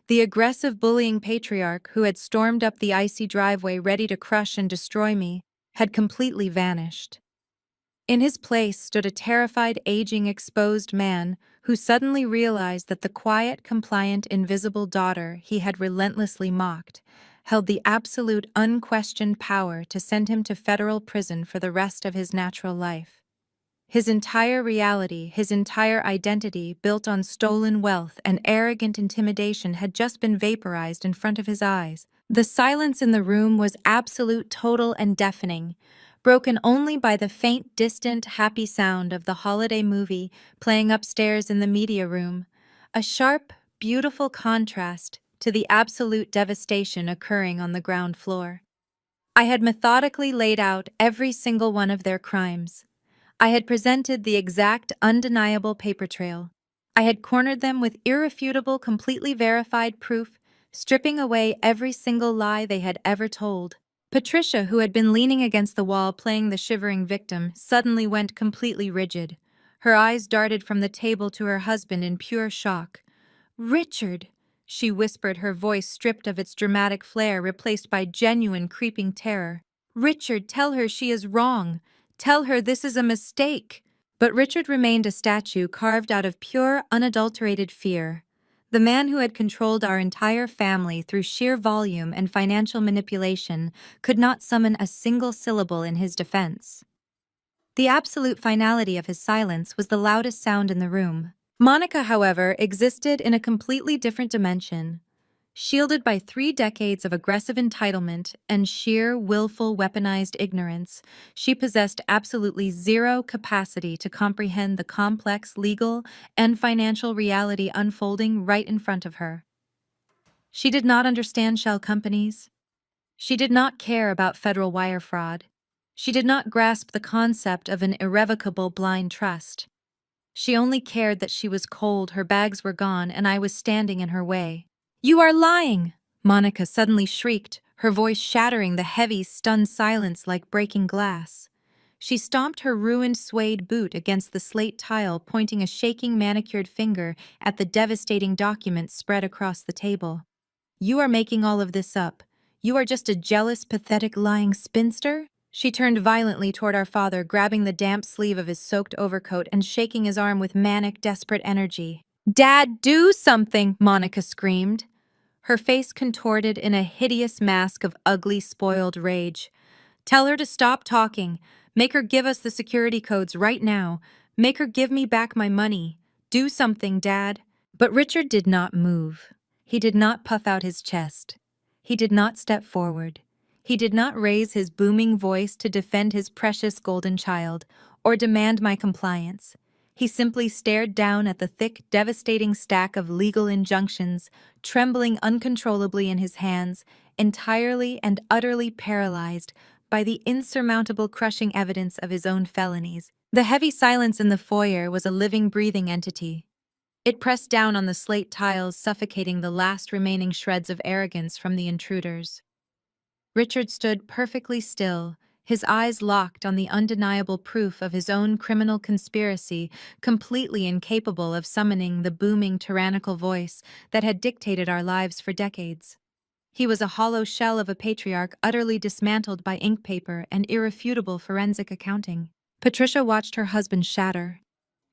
The aggressive bullying patriarch who had stormed up the icy driveway ready to crush and destroy me had completely vanished. In his place stood a terrified, aging, exposed man who suddenly realized that the quiet, compliant, invisible daughter he had relentlessly mocked held the absolute, unquestioned power to send him to federal prison for the rest of his natural life. His entire reality, his entire identity, built on stolen wealth and arrogant intimidation, had just been vaporized in front of his eyes. The silence in the room was absolute, total, and deafening, broken only by the faint, distant, happy sound of the holiday movie playing upstairs in the media room, a sharp, beautiful contrast to the absolute devastation occurring on the ground floor. I had methodically laid out every single one of their crimes. I had presented the exact, undeniable paper trail. I had cornered them with irrefutable, completely verified proof, stripping away every single lie they had ever told. Patricia, who had been leaning against the wall playing the shivering victim, suddenly went completely rigid. Her eyes darted from the table to her husband in pure shock. "Richard," she whispered, her voice stripped of its dramatic flair, replaced by genuine, creeping terror. "Richard, tell her she is wrong. Tell her this is a mistake." But Richard remained a statue carved out of pure, unadulterated fear. The man who had controlled our entire family through sheer volume and financial manipulation could not summon a single syllable in his defense. The absolute finality of his silence was the loudest sound in the room. Monica, however, existed in a completely different dimension. Shielded by 3 decades of aggressive entitlement and sheer, willful, weaponized ignorance, she possessed absolutely zero capacity to comprehend the complex legal and financial reality unfolding right in front of her. She did not understand shell companies. She did not care about federal wire fraud. She did not grasp the concept of an irrevocable blind trust. She only cared that she was cold, her bags were gone, and I was standing in her way. "You are lying!" Monica suddenly shrieked, her voice shattering the heavy, stunned silence like breaking glass. She stomped her ruined suede boot against the slate tile, pointing a shaking, manicured finger at the devastating documents spread across the table. "You are making all of this up. You are just a jealous, pathetic, lying spinster?" She turned violently toward our father, grabbing the damp sleeve of his soaked overcoat and shaking his arm with manic, desperate energy. "Dad, do something!" Monica screamed. Her face contorted in a hideous mask of ugly, spoiled rage. "Tell her to stop talking. Make her give us the security codes right now. Make her give me back my money. Do something, Dad." But Richard did not move. He did not puff out his chest. He did not step forward. He did not raise his booming voice to defend his precious golden child or demand my compliance. He simply stared down at the thick, devastating stack of legal injunctions, trembling uncontrollably in his hands, entirely and utterly paralyzed by the insurmountable crushing evidence of his own felonies. The heavy silence in the foyer was a living, breathing entity. It pressed down on the slate tiles, suffocating the last remaining shreds of arrogance from the intruders. Richard stood perfectly still, his eyes locked on the undeniable proof of his own criminal conspiracy, completely incapable of summoning the booming, tyrannical voice that had dictated our lives for decades. He was a hollow shell of a patriarch utterly dismantled by ink paper and irrefutable forensic accounting. Patricia watched her husband shatter.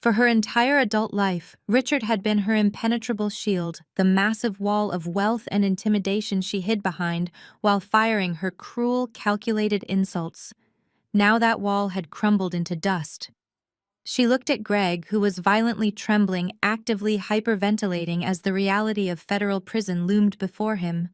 For her entire adult life, Richard had been her impenetrable shield, the massive wall of wealth and intimidation she hid behind while firing her cruel, calculated insults. Now that wall had crumbled into dust. She looked at Greg, who was violently trembling, actively hyperventilating as the reality of federal prison loomed before him.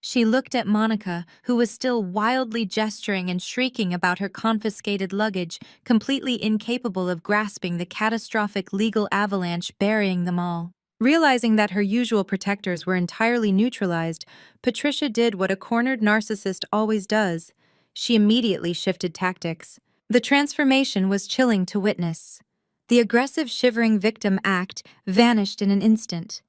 She looked at Monica, who was still wildly gesturing and shrieking about her confiscated luggage, completely incapable of grasping the catastrophic legal avalanche burying them all. Realizing that her usual protectors were entirely neutralized, Patricia did what a cornered narcissist always does. She immediately shifted tactics. The transformation was chilling to witness. The aggressive, shivering victim act vanished in an instant.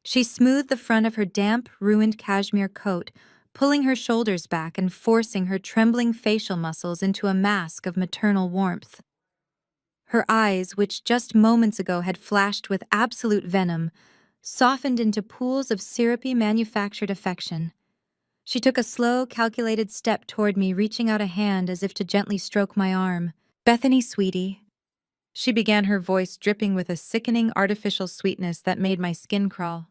She smoothed the front of her damp, ruined cashmere coat, pulling her shoulders back and forcing her trembling facial muscles into a mask of maternal warmth. Her eyes, which just moments ago had flashed with absolute venom, softened into pools of syrupy manufactured affection. She took a slow, calculated step toward me, reaching out a hand as if to gently stroke my arm. "Bethany, sweetie." She began, her voice dripping with a sickening artificial sweetness that made my skin crawl.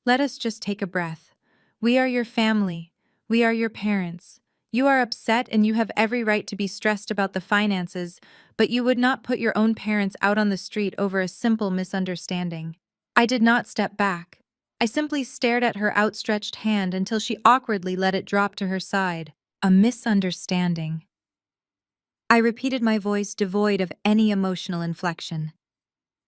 "Let us just take a breath. We are your family. We are your parents. You are upset and you have every right to be stressed about the finances, but you would not put your own parents out on the street over a simple misunderstanding." I did not step back. I simply stared at her outstretched hand until she awkwardly let it drop to her side. "A misunderstanding." I repeated, my voice devoid of any emotional inflection.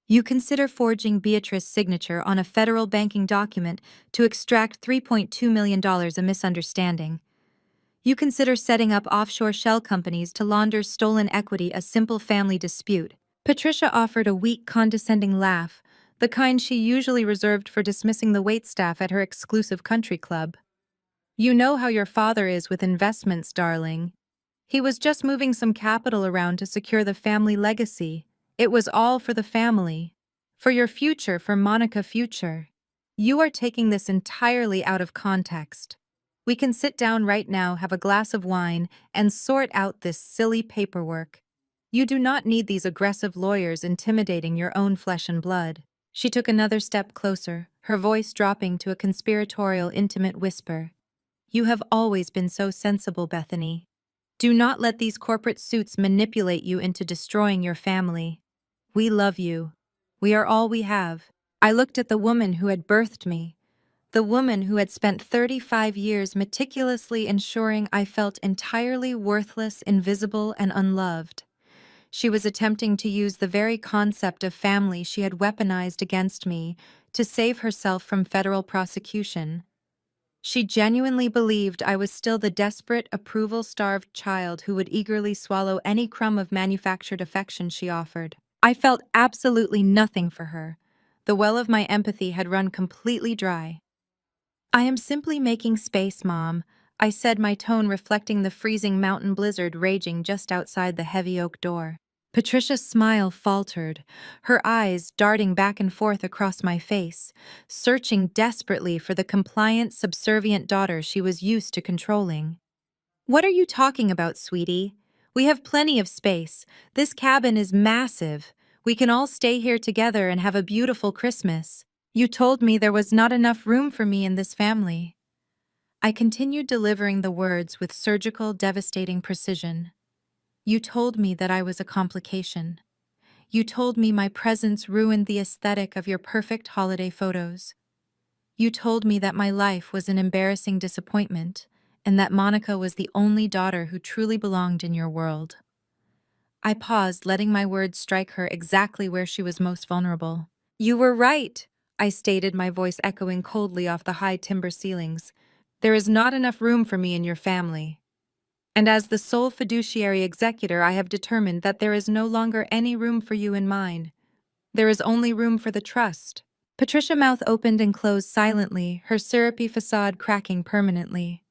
"You consider forging Beatrice's signature on a federal banking document to extract $3.2 million a misunderstanding. You consider setting up offshore shell companies to launder stolen equity a simple family dispute." Patricia offered a weak, condescending laugh, the kind she usually reserved for dismissing the waitstaff at her exclusive country club. "You know how your father is with investments, darling. He was just moving some capital around to secure the family legacy. It was all for the family. For your future, for Monica future. You are taking this entirely out of context. We can sit down right now, have a glass of wine, and sort out this silly paperwork. You do not need these aggressive lawyers intimidating your own flesh and blood." She took another step closer, her voice dropping to a conspiratorial, intimate whisper. "You have always been so sensible, Bethany. Do not let these corporate suits manipulate you into destroying your family. We love you. We are all we have." I looked at the woman who had birthed me, the woman who had spent 35 years meticulously ensuring I felt entirely worthless, invisible, and unloved. She was attempting to use the very concept of family she had weaponized against me to save herself from federal prosecution. She genuinely believed I was still the desperate, approval-starved child who would eagerly swallow any crumb of manufactured affection she offered. I felt absolutely nothing for her. The well of my empathy had run completely dry. "I am simply making space, Mom," I said, my tone reflecting the freezing mountain blizzard raging just outside the heavy oak door. Patricia's smile faltered, her eyes darting back and forth across my face, searching desperately for the compliant, subservient daughter she was used to controlling. "What are you talking about, sweetie? We have plenty of space. This cabin is massive. We can all stay here together and have a beautiful Christmas. You told me there was not enough room for me in this family." I continued delivering the words with surgical, devastating precision. "You told me that I was a complication. You told me my presence ruined the aesthetic of your perfect holiday photos. You told me that my life was an embarrassing disappointment, and that Monica was the only daughter who truly belonged in your world." I paused, letting my words strike her exactly where she was most vulnerable. "You were right," I stated, my voice echoing coldly off the high timber ceilings. "There is not enough room for me in your family. And as the sole fiduciary executor, I have determined that there is no longer any room for you in mine. There is only room for the trust." Patricia's mouth opened and closed silently, her syrupy facade cracking permanently.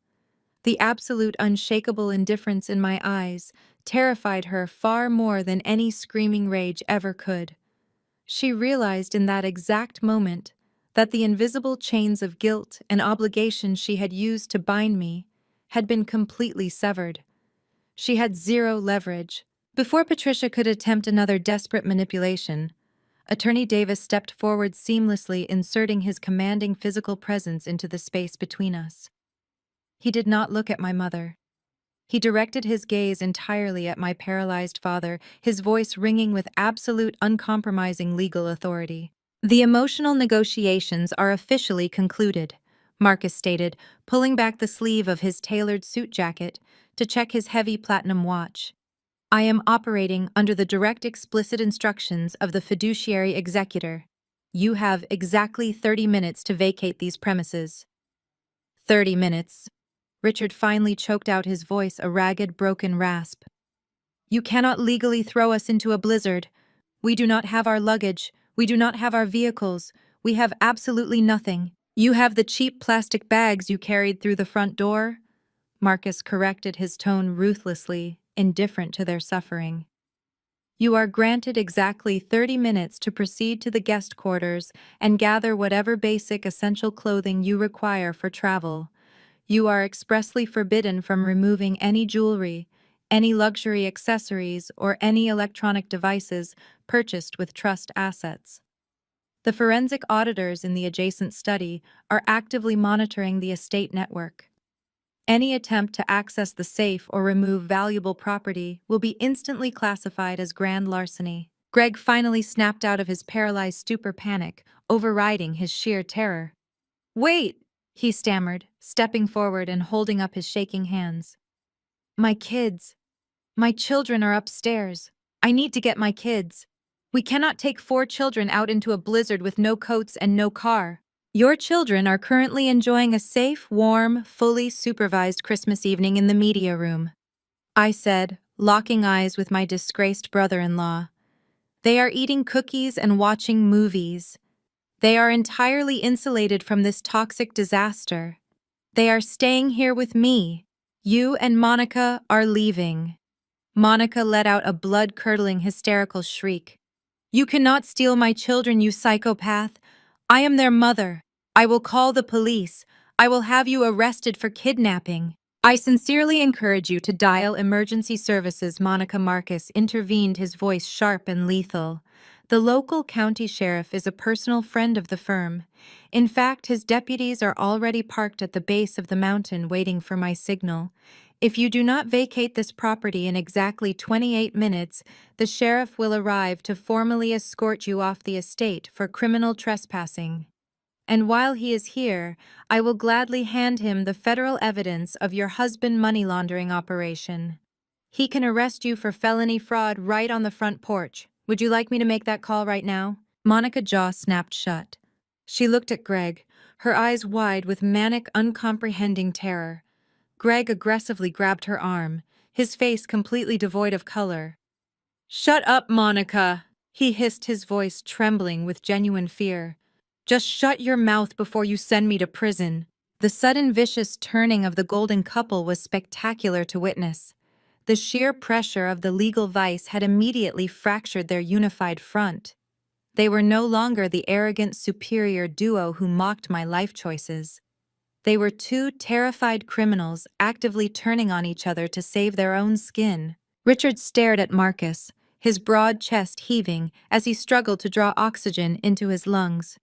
The absolute, unshakable indifference in my eyes terrified her far more than any screaming rage ever could. She realized in that exact moment that the invisible chains of guilt and obligation she had used to bind me had been completely severed. She had zero leverage. Before Patricia could attempt another desperate manipulation, Attorney Davis stepped forward, seamlessly inserting his commanding physical presence into the space between us. He did not look at my mother. He directed his gaze entirely at my paralyzed father, his voice ringing with absolute, uncompromising legal authority. "The emotional negotiations are officially concluded," Marcus stated, pulling back the sleeve of his tailored suit jacket to check his heavy platinum watch. "I am operating under the direct explicit instructions of the fiduciary executor. You have exactly 30 minutes to vacate these premises." 30 minutes. Richard finally choked out his voice, a ragged, broken rasp. "You cannot legally throw us into a blizzard. We do not have our luggage. We do not have our vehicles. We have absolutely nothing. You have the cheap plastic bags you carried through the front door?" Marcus corrected, his tone ruthlessly, indifferent to their suffering. "You are granted exactly 30 minutes to proceed to the guest quarters and gather whatever basic essential clothing you require for travel. You are expressly forbidden from removing any jewelry, any luxury accessories, or any electronic devices purchased with trust assets. The forensic auditors in the adjacent study are actively monitoring the estate network. Any attempt to access the safe or remove valuable property will be instantly classified as grand larceny." Greg finally snapped out of his paralyzed stupor, panic overriding his sheer terror. "Wait!" he stammered, stepping forward and holding up his shaking hands. "My kids. My children are upstairs. I need to get my kids. We cannot take 4 children out into a blizzard with no coats and no car. Your children are currently enjoying a safe, warm, fully supervised Christmas evening in the media room," I said, locking eyes with my disgraced brother-in-law. "They are eating cookies and watching movies. They are entirely insulated from this toxic disaster. They are staying here with me. You and Monica are leaving." Monica let out a blood-curdling, hysterical shriek. "You cannot steal my children, you psychopath. I am their mother. I will call the police. I will have you arrested for kidnapping." "I sincerely encourage you to dial emergency services," Monica Marcus intervened, his voice sharp and lethal. "The local county sheriff is a personal friend of the firm. In fact, his deputies are already parked at the base of the mountain waiting for my signal. If you do not vacate this property in exactly 28 minutes, the sheriff will arrive to formally escort you off the estate for criminal trespassing. And while he is here, I will gladly hand him the federal evidence of your husband money laundering operation. He can arrest you for felony fraud right on the front porch. Would you like me to make that call right now?" Monica's jaw snapped shut. She looked at Greg, her eyes wide with manic, uncomprehending terror. Greg aggressively grabbed her arm, his face completely devoid of color. "Shut up, Monica," he hissed, his voice trembling with genuine fear. "Just shut your mouth before you send me to prison." The sudden vicious turning of the golden couple was spectacular to witness. The sheer pressure of the legal vice had immediately fractured their unified front. They were no longer the arrogant, superior duo who mocked my life choices. They were 2 terrified criminals actively turning on each other to save their own skin. Richard stared at Marcus, his broad chest heaving as he struggled to draw oxygen into his lungs.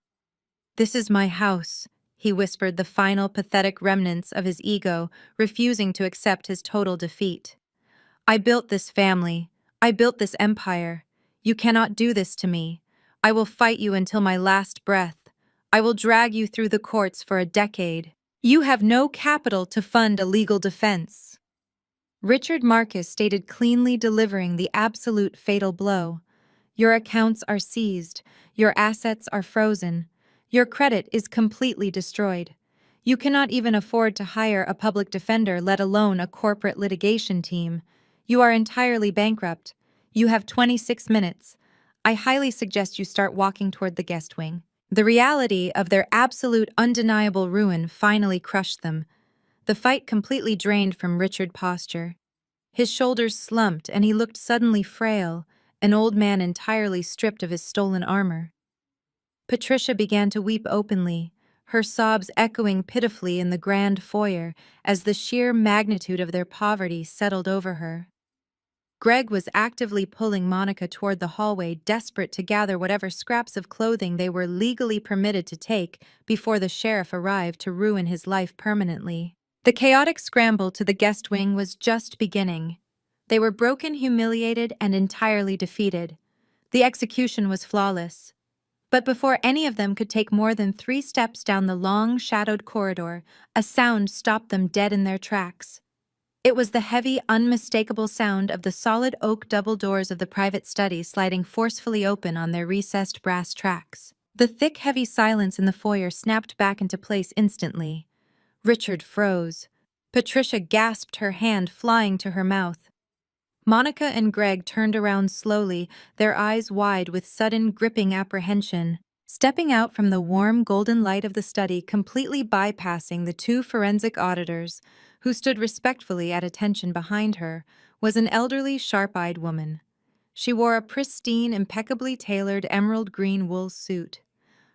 "This is my house," he whispered, the final pathetic remnants of his ego refusing to accept his total defeat. "I built this family. I built this empire. You cannot do this to me. I will fight you until my last breath. I will drag you through the courts for a decade. You have no capital to fund a legal defense." Richard Marcus stated, cleanly delivering the absolute fatal blow. "Your accounts are seized. Your assets are frozen. Your credit is completely destroyed. You cannot even afford to hire a public defender, let alone a corporate litigation team. You are entirely bankrupt. You have 26 minutes. I highly suggest you start walking toward the guest wing." The reality of their absolute, undeniable ruin finally crushed them. The fight completely drained from Richard's posture. His shoulders slumped and he looked suddenly frail, an old man entirely stripped of his stolen armor. Patricia began to weep openly, her sobs echoing pitifully in the grand foyer as the sheer magnitude of their poverty settled over her. Greg was actively pulling Monica toward the hallway, desperate to gather whatever scraps of clothing they were legally permitted to take before the sheriff arrived to ruin his life permanently. The chaotic scramble to the guest wing was just beginning. They were broken, humiliated, and entirely defeated. The execution was flawless. But before any of them could take more than 3 steps down the long, shadowed corridor, a sound stopped them dead in their tracks. It was the heavy, unmistakable sound of the solid oak double doors of the private study sliding forcefully open on their recessed brass tracks. The thick, heavy silence in the foyer snapped back into place instantly. Richard froze. Patricia gasped, her hand flying to her mouth. Monica and Greg turned around slowly, their eyes wide with sudden, gripping apprehension. Stepping out from the warm, golden light of the study, completely bypassing the 2 forensic auditors, who stood respectfully at attention behind her, was an elderly, sharp-eyed woman. She wore a pristine, impeccably tailored emerald green wool suit.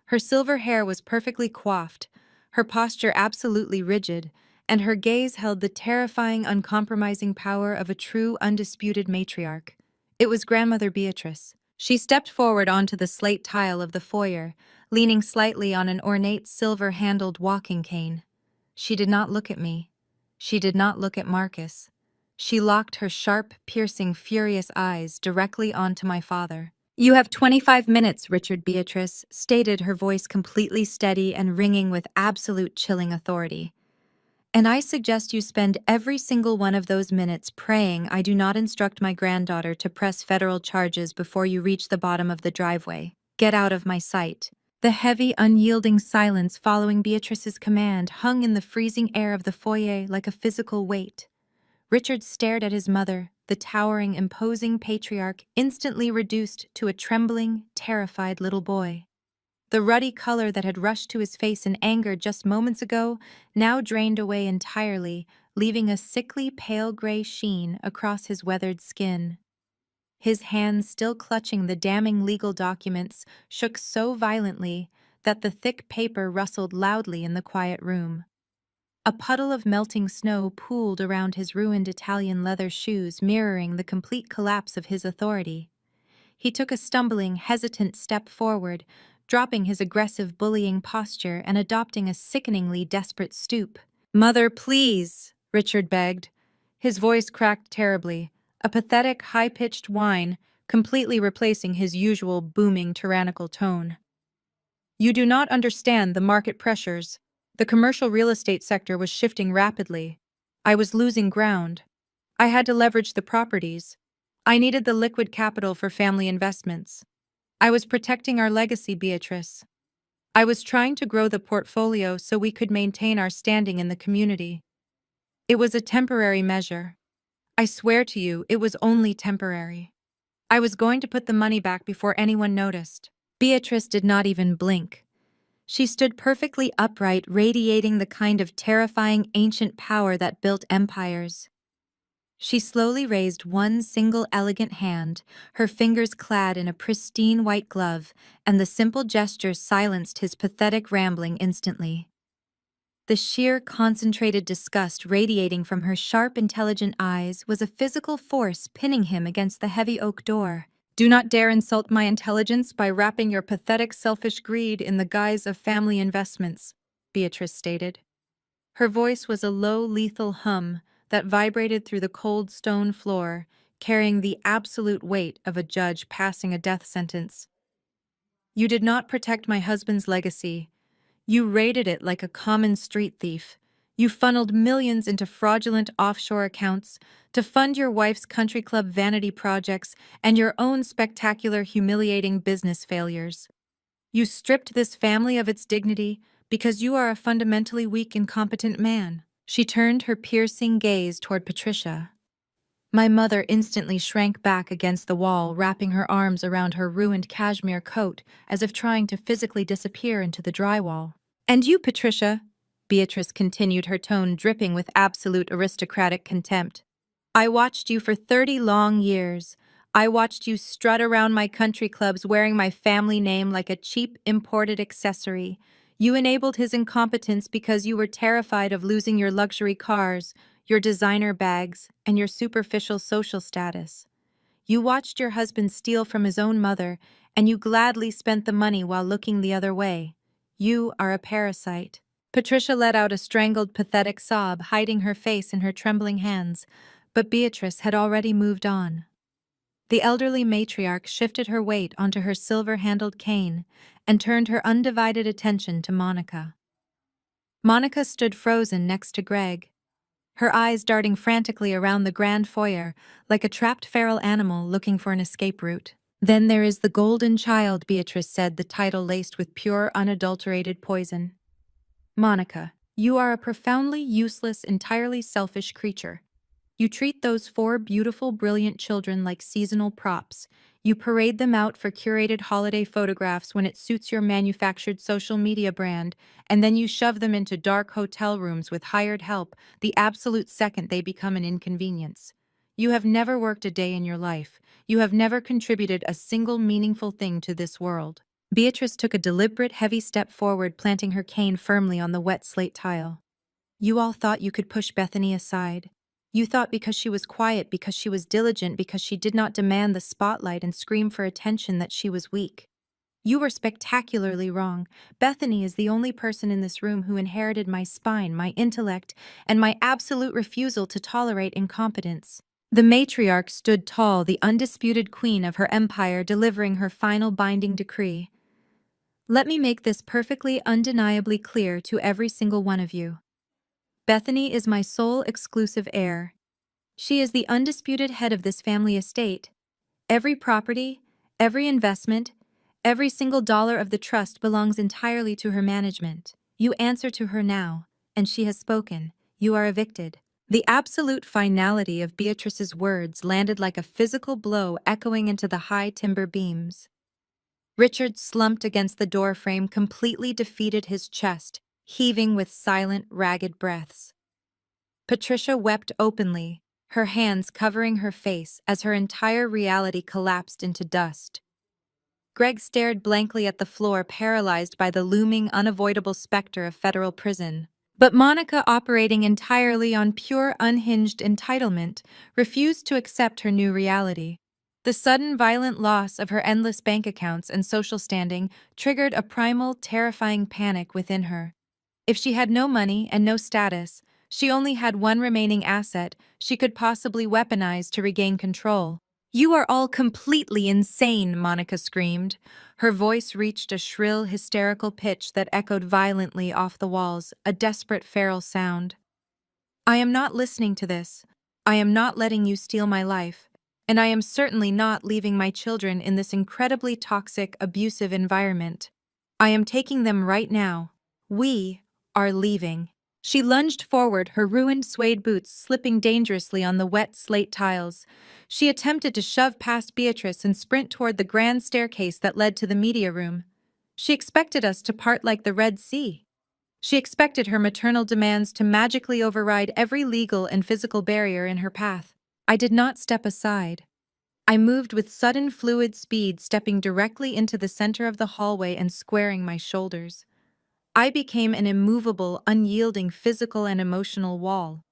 Her silver hair was perfectly coiffed, her posture absolutely rigid, and her gaze held the terrifying, uncompromising power of a true, undisputed matriarch. It was Grandmother Beatrice. She stepped forward onto the slate tile of the foyer, leaning slightly on an ornate silver-handled walking cane. She did not look at me. She did not look at Marcus. She locked her sharp, piercing, furious eyes directly onto my father. "You have 25 minutes, Richard," Beatrice stated, her voice completely steady and ringing with absolute chilling authority. "And I suggest you spend every single one of those minutes praying I do not instruct my granddaughter to press federal charges before you reach the bottom of the driveway. Get out of my sight." The heavy, unyielding silence following Beatrice's command hung in the freezing air of the foyer like a physical weight. Richard stared at his mother, the towering, imposing patriarch instantly reduced to a trembling, terrified little boy. The ruddy color that had rushed to his face in anger just moments ago now drained away entirely, leaving a sickly pale gray sheen across his weathered skin. His hands, still clutching the damning legal documents, shook so violently that the thick paper rustled loudly in the quiet room. A puddle of melting snow pooled around his ruined Italian leather shoes, mirroring the complete collapse of his authority. He took a stumbling, hesitant step forward, dropping his aggressive, bullying posture and adopting a sickeningly desperate stoop. "Mother, please," Richard begged. His voice cracked terribly, a pathetic, high-pitched whine, completely replacing his usual booming, tyrannical tone. "You do not understand the market pressures. The commercial real estate sector was shifting rapidly. I was losing ground. I had to leverage the properties. I needed the liquid capital for family investments. I was protecting our legacy, Beatrice. I was trying to grow the portfolio so we could maintain our standing in the community. It was a temporary measure. I swear to you, it was only temporary. I was going to put the money back before anyone noticed." Beatrice did not even blink. She stood perfectly upright, radiating the kind of terrifying ancient power that built empires. She slowly raised one single elegant hand, her fingers clad in a pristine white glove, and the simple gesture silenced his pathetic rambling instantly. The sheer, concentrated disgust radiating from her sharp, intelligent eyes was a physical force pinning him against the heavy oak door. "Do not dare insult my intelligence by wrapping your pathetic, selfish greed in the guise of family investments," Beatrice stated. Her voice was a low, lethal hum that vibrated through the cold stone floor, carrying the absolute weight of a judge passing a death sentence. "You did not protect my husband's legacy. You raided it like a common street thief. You funneled millions into fraudulent offshore accounts to fund your wife's country club vanity projects and your own spectacular, humiliating business failures. You stripped this family of its dignity because you are a fundamentally weak, incompetent man." She turned her piercing gaze toward Patricia. My mother instantly shrank back against the wall, wrapping her arms around her ruined cashmere coat as if trying to physically disappear into the drywall. "And you, Patricia," Beatrice continued, her tone dripping with absolute aristocratic contempt. "I watched you for 30 long years. I watched you strut around my country clubs wearing my family name like a cheap imported accessory. You enabled his incompetence because you were terrified of losing your luxury cars, your designer bags, and your superficial social status. You watched your husband steal from his own mother, and you gladly spent the money while looking the other way. You are a parasite." Patricia let out a strangled, pathetic sob, hiding her face in her trembling hands, but Beatrice had already moved on. The elderly matriarch shifted her weight onto her silver-handled cane and turned her undivided attention to Monica. Monica stood frozen next to Greg, her eyes darting frantically around the grand foyer like a trapped feral animal looking for an escape route. "Then there is the golden child," Beatrice said, the title laced with pure, unadulterated poison. "Monica, you are a profoundly useless, entirely selfish creature. You treat those four beautiful, brilliant children like seasonal props. You parade them out for curated holiday photographs when it suits your manufactured social media brand, and then you shove them into dark hotel rooms with hired help the absolute second they become an inconvenience. You have never worked a day in your life. You have never contributed a single meaningful thing to this world." Beatrice took a deliberate, heavy step forward, planting her cane firmly on the wet slate tile. "You all thought you could push Bethany aside. You thought because she was quiet, because she was diligent, because she did not demand the spotlight and scream for attention that she was weak. You were spectacularly wrong. Bethany is the only person in this room who inherited my spine, my intellect, and my absolute refusal to tolerate incompetence." The matriarch stood tall, the undisputed queen of her empire, delivering her final binding decree. "Let me make this perfectly undeniably clear to every single one of you. Bethany is my sole exclusive heir. She is the undisputed head of this family estate. Every property, every investment, every single dollar of the trust belongs entirely to her management. You answer to her now, and she has spoken. You are evicted." The absolute finality of Beatrice's words landed like a physical blow, echoing into the high timber beams. Richard slumped against the doorframe, completely defeated, his chest heaving with silent, ragged breaths. Patricia wept openly, her hands covering her face as her entire reality collapsed into dust. Greg stared blankly at the floor, paralyzed by the looming, unavoidable specter of federal prison. But Monica, operating entirely on pure, unhinged entitlement, refused to accept her new reality. The sudden, violent loss of her endless bank accounts and social standing triggered a primal, terrifying panic within her. If she had no money and no status, she only had one remaining asset she could possibly weaponize to regain control. "You are all completely insane," Monica screamed. Her voice reached a shrill, hysterical pitch that echoed violently off the walls, a desperate feral sound. "I am not listening to this. I am not letting you steal my life. And I am certainly not leaving my children in this incredibly toxic, abusive environment. I am taking them right now. We are leaving." She lunged forward, her ruined suede boots slipping dangerously on the wet slate tiles. She attempted to shove past Beatrice and sprint toward the grand staircase that led to the media room. She expected us to part like the Red Sea. She expected her maternal demands to magically override every legal and physical barrier in her path. I did not step aside. I moved with sudden fluid speed, stepping directly into the center of the hallway and squaring my shoulders. I became an immovable, unyielding physical and emotional wall.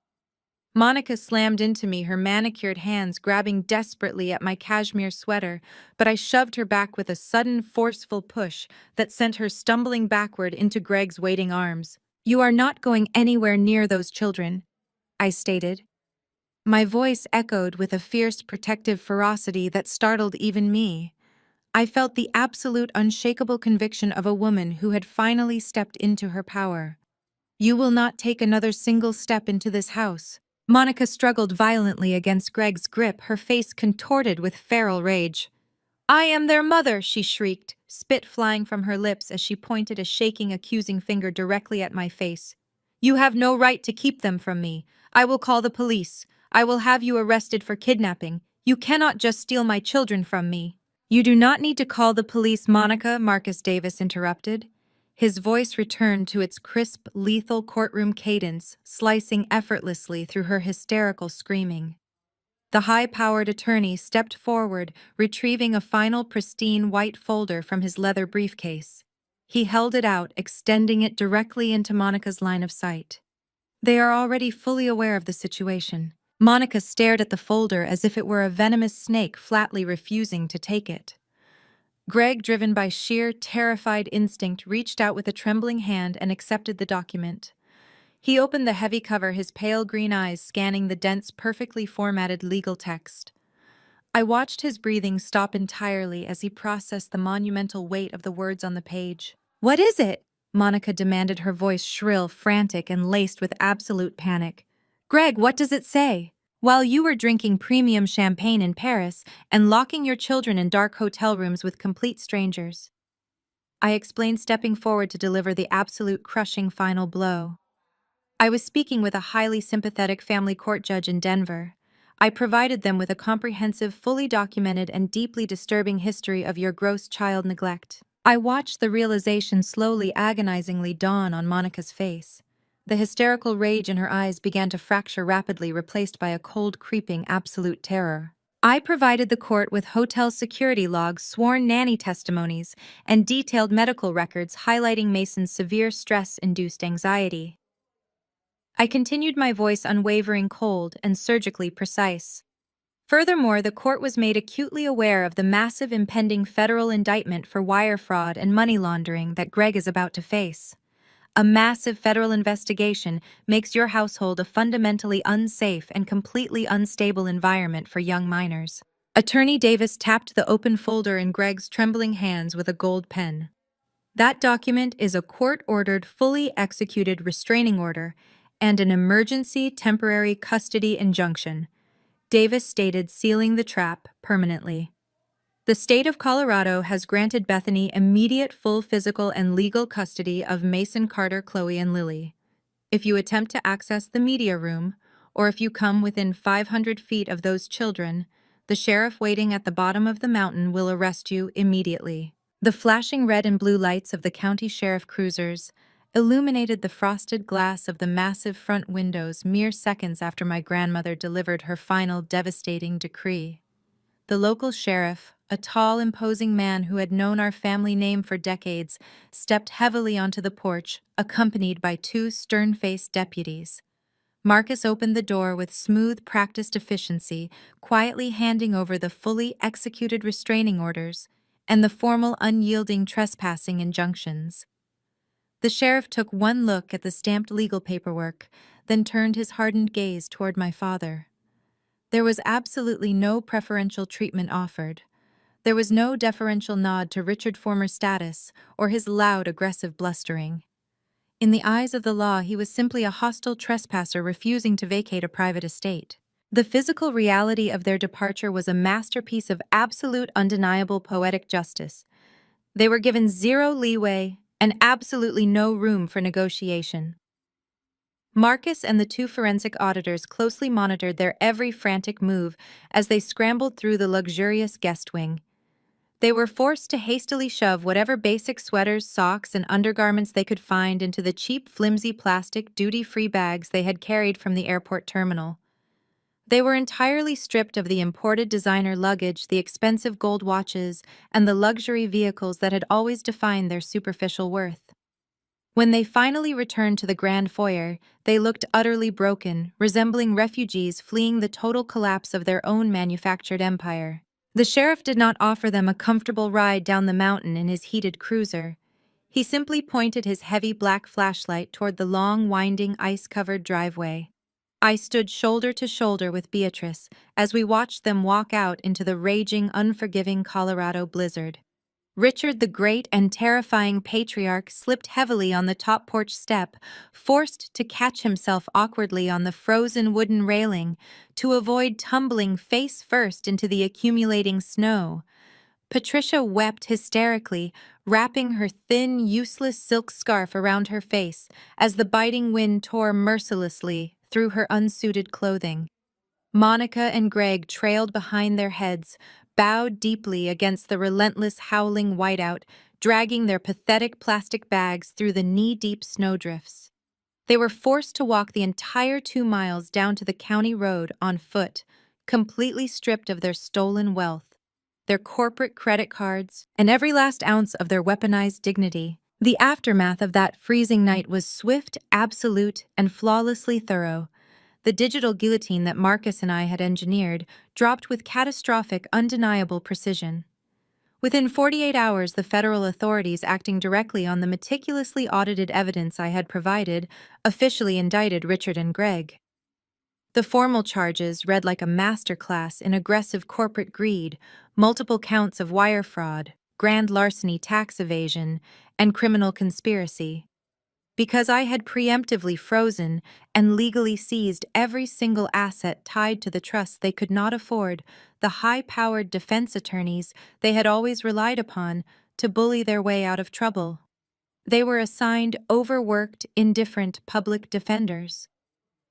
Monica slammed into me, her manicured hands grabbing desperately at my cashmere sweater, but I shoved her back with a sudden, forceful push that sent her stumbling backward into Greg's waiting arms. "You are not going anywhere near those children," I stated. My voice echoed with a fierce, protective ferocity that startled even me. I felt the absolute, unshakable conviction of a woman who had finally stepped into her power. "You will not take another single step into this house." Monica struggled violently against Greg's grip, her face contorted with feral rage. "I am their mother," she shrieked, spit flying from her lips as she pointed a shaking, accusing finger directly at my face. "You have no right to keep them from me. I will call the police. I will have you arrested for kidnapping. You cannot just steal my children from me." "You do not need to call the police, Monica," Marcus Davis interrupted. His voice returned to its crisp, lethal courtroom cadence, slicing effortlessly through her hysterical screaming. The high-powered attorney stepped forward, retrieving a final pristine white folder from his leather briefcase. He held it out, extending it directly into Monica's line of sight. "They are already fully aware of the situation." Monica stared at the folder as if it were a venomous snake, flatly refusing to take it. Greg, driven by sheer, terrified instinct, reached out with a trembling hand and accepted the document. He opened the heavy cover, his pale green eyes scanning the dense, perfectly formatted legal text. I watched his breathing stop entirely as he processed the monumental weight of the words on the page. "What is it?" Monica demanded, her voice shrill, frantic, and laced with absolute panic. "Greg, what does it say? While you were drinking premium champagne in Paris and locking your children in dark hotel rooms with complete strangers." I explained, stepping forward to deliver the absolute crushing final blow. "I was speaking with a highly sympathetic family court judge in Denver. I provided them with a comprehensive, fully documented, and deeply disturbing history of your gross child neglect." I watched the realization slowly, agonizingly dawn on Monica's face. The hysterical rage in her eyes began to fracture rapidly, replaced by a cold, creeping, absolute terror. "I provided the court with hotel security logs, sworn nanny testimonies, and detailed medical records highlighting Mason's severe stress-induced anxiety." I continued, my voice unwavering, cold, and surgically precise. Furthermore, the court was made acutely aware of the massive impending federal indictment for wire fraud and money laundering that Greg is about to face. A massive federal investigation makes your household a fundamentally unsafe and completely unstable environment for young minors. Attorney Davis tapped the open folder in Greg's trembling hands with a gold pen. "That document is a court-ordered, fully executed restraining order and an emergency temporary custody injunction," Davis stated, sealing the trap permanently. "The state of Colorado has granted Bethany immediate full physical and legal custody of Mason, Carter, Chloe, and Lily. If you attempt to access the media room, or if you come within 500 feet of those children, the sheriff waiting at the bottom of the mountain will arrest you immediately." The flashing red and blue lights of the county sheriff cruisers illuminated the frosted glass of the massive front windows mere seconds after my grandmother delivered her final devastating decree. The local sheriff, a tall, imposing man who had known our family name for decades, stepped heavily onto the porch, accompanied by two stern-faced deputies. Marcus opened the door with smooth, practiced efficiency, quietly handing over the fully executed restraining orders and the formal, unyielding trespassing injunctions. The sheriff took one look at the stamped legal paperwork, then turned his hardened gaze toward my father. There was absolutely no preferential treatment offered. There was no deferential nod to Richard's former status or his loud, aggressive blustering. In the eyes of the law, he was simply a hostile trespasser refusing to vacate a private estate. The physical reality of their departure was a masterpiece of absolute, undeniable poetic justice. They were given zero leeway and absolutely no room for negotiation. Marcus and the two forensic auditors closely monitored their every frantic move as they scrambled through the luxurious guest wing. They were forced to hastily shove whatever basic sweaters, socks, and undergarments they could find into the cheap, flimsy plastic duty-free bags they had carried from the airport terminal. They were entirely stripped of the imported designer luggage, the expensive gold watches, and the luxury vehicles that had always defined their superficial worth. When they finally returned to the grand foyer, they looked utterly broken, resembling refugees fleeing the total collapse of their own manufactured empire. The sheriff did not offer them a comfortable ride down the mountain in his heated cruiser. He simply pointed his heavy black flashlight toward the long, winding, ice-covered driveway. I stood shoulder to shoulder with Beatrice as we watched them walk out into the raging, unforgiving Colorado blizzard. Richard, the great and terrifying patriarch, slipped heavily on the top porch step, forced to catch himself awkwardly on the frozen wooden railing to avoid tumbling face first into the accumulating snow. Patricia wept hysterically, wrapping her thin, useless silk scarf around her face as the biting wind tore mercilessly through her unsuited clothing. Monica and Greg trailed behind their heads, bowed deeply against the relentless howling whiteout, dragging their pathetic plastic bags through the knee-deep snowdrifts. They were forced to walk the entire 2 miles down to the county road on foot, completely stripped of their stolen wealth, their corporate credit cards, and every last ounce of their weaponized dignity. The aftermath of that freezing night was swift, absolute, and flawlessly thorough. The digital guillotine that Marcus and I had engineered dropped with catastrophic, undeniable precision. Within 48 hours, the federal authorities, acting directly on the meticulously audited evidence I had provided, officially indicted Richard and Greg. The formal charges read like a masterclass in aggressive corporate greed, multiple counts of wire fraud, grand larceny, tax evasion, and criminal conspiracy. Because I had preemptively frozen and legally seized every single asset tied to the trust, they could not afford the high-powered defense attorneys they had always relied upon to bully their way out of trouble. They were assigned overworked, indifferent public defenders.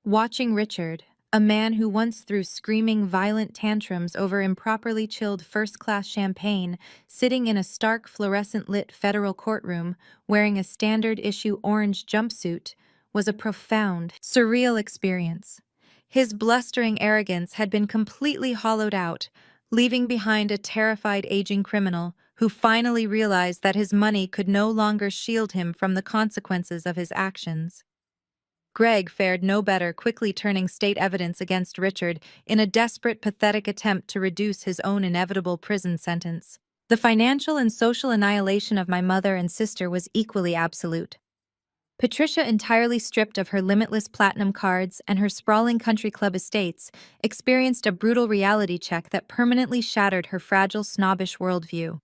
Watching Richard, a man who once threw screaming, violent tantrums over improperly chilled first-class champagne, sitting in a stark, fluorescent-lit federal courtroom wearing a standard-issue orange jumpsuit, was a profound, surreal experience. His blustering arrogance had been completely hollowed out, leaving behind a terrified aging criminal who finally realized that his money could no longer shield him from the consequences of his actions. Greg fared no better, quickly turning state evidence against Richard in a desperate, pathetic attempt to reduce his own inevitable prison sentence. The financial and social annihilation of my mother and sister was equally absolute. Patricia, entirely stripped of her limitless platinum cards and her sprawling country club estates, experienced a brutal reality check that permanently shattered her fragile, snobbish worldview.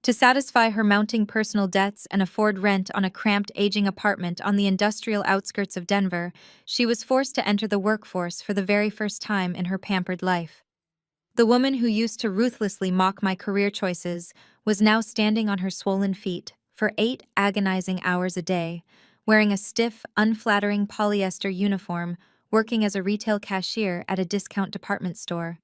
To satisfy her mounting personal debts and afford rent on a cramped, aging apartment on the industrial outskirts of Denver, she was forced to enter the workforce for the very first time in her pampered life. The woman who used to ruthlessly mock my career choices was now standing on her swollen feet for 8 agonizing hours a day, wearing a stiff, unflattering polyester uniform, working as a retail cashier at a discount department store.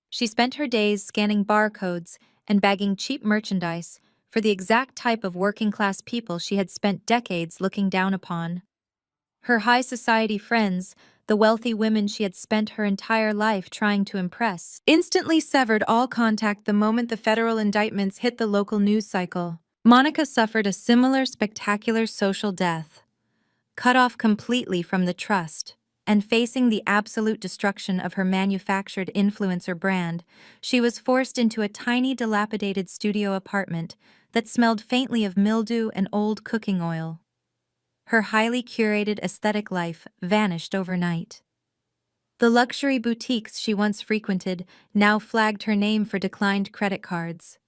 She spent her days scanning barcodes and bagging cheap merchandise for the exact type of working-class people she had spent decades looking down upon. Her high society friends, the wealthy women she had spent her entire life trying to impress, instantly severed all contact the moment the federal indictments hit the local news cycle. Monica suffered a similar spectacular social death, cut off completely from the trust, and facing the absolute destruction of her manufactured influencer brand, she was forced into a tiny, dilapidated studio apartment that smelled faintly of mildew and old cooking oil. Her highly curated aesthetic life vanished overnight. The luxury boutiques she once frequented now flagged her name for declined credit cards.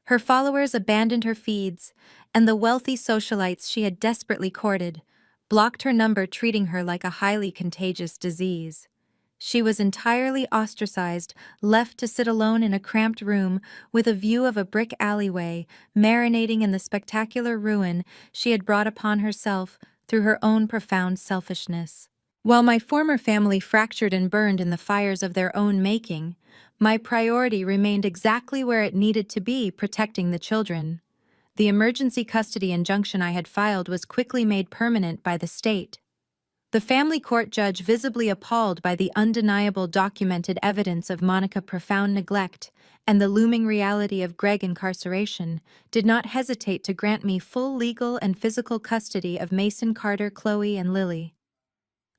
Her followers abandoned her feeds, and the wealthy socialites she had desperately courted blocked her number, treating her like a highly contagious disease. She was entirely ostracized, left to sit alone in a cramped room with a view of a brick alleyway, marinating in the spectacular ruin she had brought upon herself through her own profound selfishness. While my former family fractured and burned in the fires of their own making, my priority remained exactly where it needed to be, protecting the children. The emergency custody injunction I had filed was quickly made permanent by the state. The family court judge, visibly appalled by the undeniable documented evidence of Monica's profound neglect and the looming reality of Greg's incarceration, did not hesitate to grant me full legal and physical custody of Mason, Carter, Chloe, and Lily.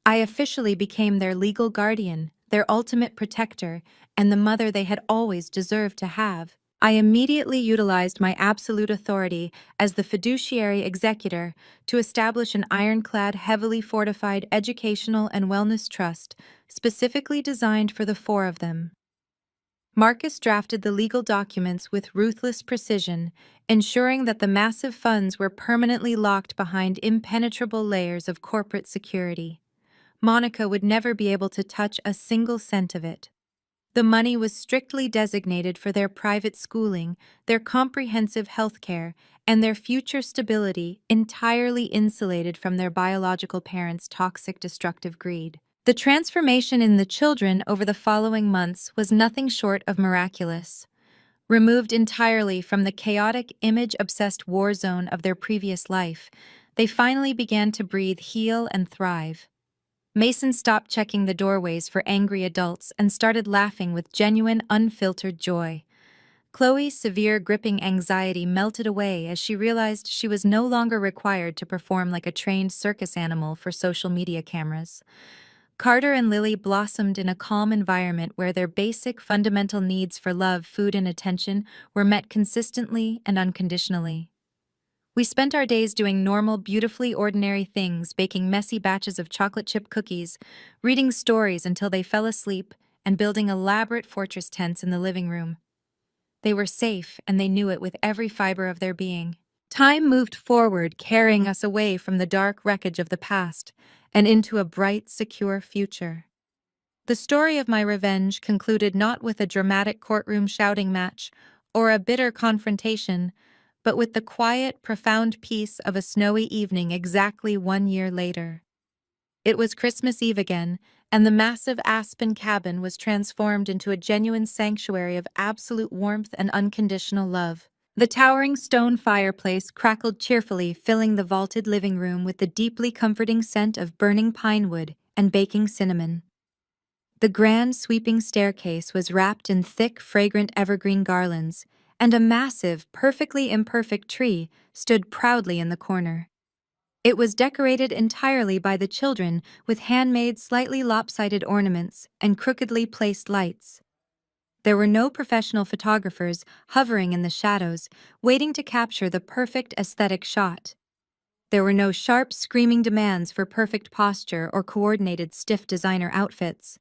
I officially became their legal guardian, their ultimate protector, and the mother they had always deserved to have. I immediately utilized my absolute authority as the fiduciary executor to establish an ironclad, heavily fortified educational and wellness trust specifically designed for the 4 of them. Marcus drafted the legal documents with ruthless precision, ensuring that the massive funds were permanently locked behind impenetrable layers of corporate security. Monica would never be able to touch a single cent of it. The money was strictly designated for their private schooling, their comprehensive health care, and their future stability, entirely insulated from their biological parents' toxic, destructive greed. The transformation in the children over the following months was nothing short of miraculous. Removed entirely from the chaotic, image-obsessed war zone of their previous life, they finally began to breathe, heal, and thrive. Mason stopped checking the doorways for angry adults and started laughing with genuine, unfiltered joy. Chloe's severe, gripping anxiety melted away as she realized she was no longer required to perform like a trained circus animal for social media cameras. Carter and Lily blossomed in a calm environment where their basic fundamental needs for love, food, and attention were met consistently and unconditionally. We spent our days doing normal, beautifully ordinary things, baking messy batches of chocolate chip cookies, reading stories until they fell asleep, and building elaborate fortress tents in the living room. They were safe, and they knew it with every fiber of their being. Time moved forward, carrying us away from the dark wreckage of the past and into a bright, secure future. The story of my revenge concluded not with a dramatic courtroom shouting match or a bitter confrontation, but with the quiet, profound peace of a snowy evening exactly 1 year later. It was Christmas Eve again, and the massive aspen cabin was transformed into a genuine sanctuary of absolute warmth and unconditional love. The towering stone fireplace crackled cheerfully, filling the vaulted living room with the deeply comforting scent of burning pine wood and baking cinnamon. The grand sweeping staircase was wrapped in thick, fragrant evergreen garlands, and a massive, perfectly imperfect tree stood proudly in the corner. It was decorated entirely by the children with handmade, slightly lopsided ornaments and crookedly placed lights. There were no professional photographers hovering in the shadows, waiting to capture the perfect aesthetic shot. There were no sharp, screaming demands for perfect posture or coordinated, stiff designer outfits.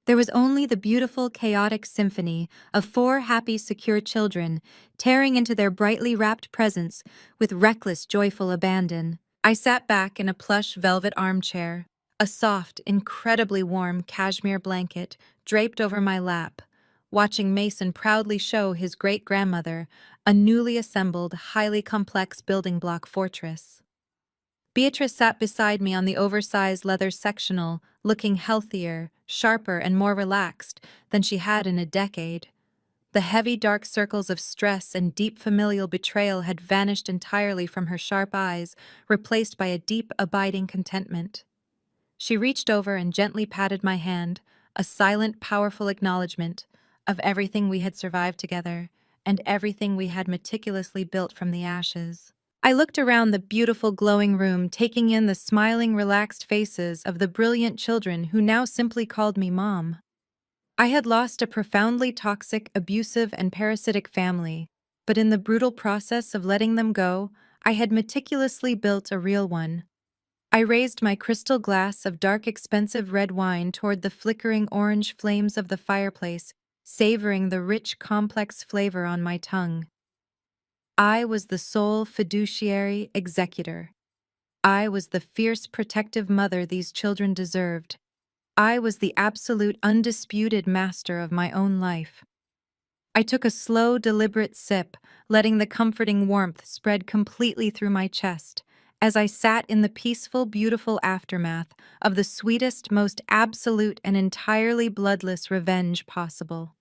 There was only the beautiful, chaotic symphony of four happy, secure children tearing into their brightly wrapped presents with reckless, joyful abandon. I sat back in a plush velvet armchair, a soft, incredibly warm cashmere blanket draped over my lap, watching Mason proudly show his great-grandmother a newly assembled, highly complex building block fortress. Beatrice sat beside me on the oversized leather sectional, looking healthier, sharper, and more relaxed than she had in a decade. The heavy dark circles of stress and deep familial betrayal had vanished entirely from her sharp eyes, replaced by a deep, abiding contentment. She reached over and gently patted my hand, a silent, powerful acknowledgement of everything we had survived together and everything we had meticulously built from the ashes. I looked around the beautiful, glowing room, taking in the smiling, relaxed faces of the brilliant children who now simply called me Mom. I had lost a profoundly toxic, abusive, and parasitic family, but in the brutal process of letting them go, I had meticulously built a real one. I raised my crystal glass of dark, expensive red wine toward the flickering orange flames of the fireplace, savoring the rich, complex flavor on my tongue. I was the sole fiduciary executor. I was the fierce, protective mother these children deserved. I was the absolute, undisputed master of my own life. I took a slow, deliberate sip, letting the comforting warmth spread completely through my chest as I sat in the peaceful, beautiful aftermath of the sweetest, most absolute, and entirely bloodless revenge possible.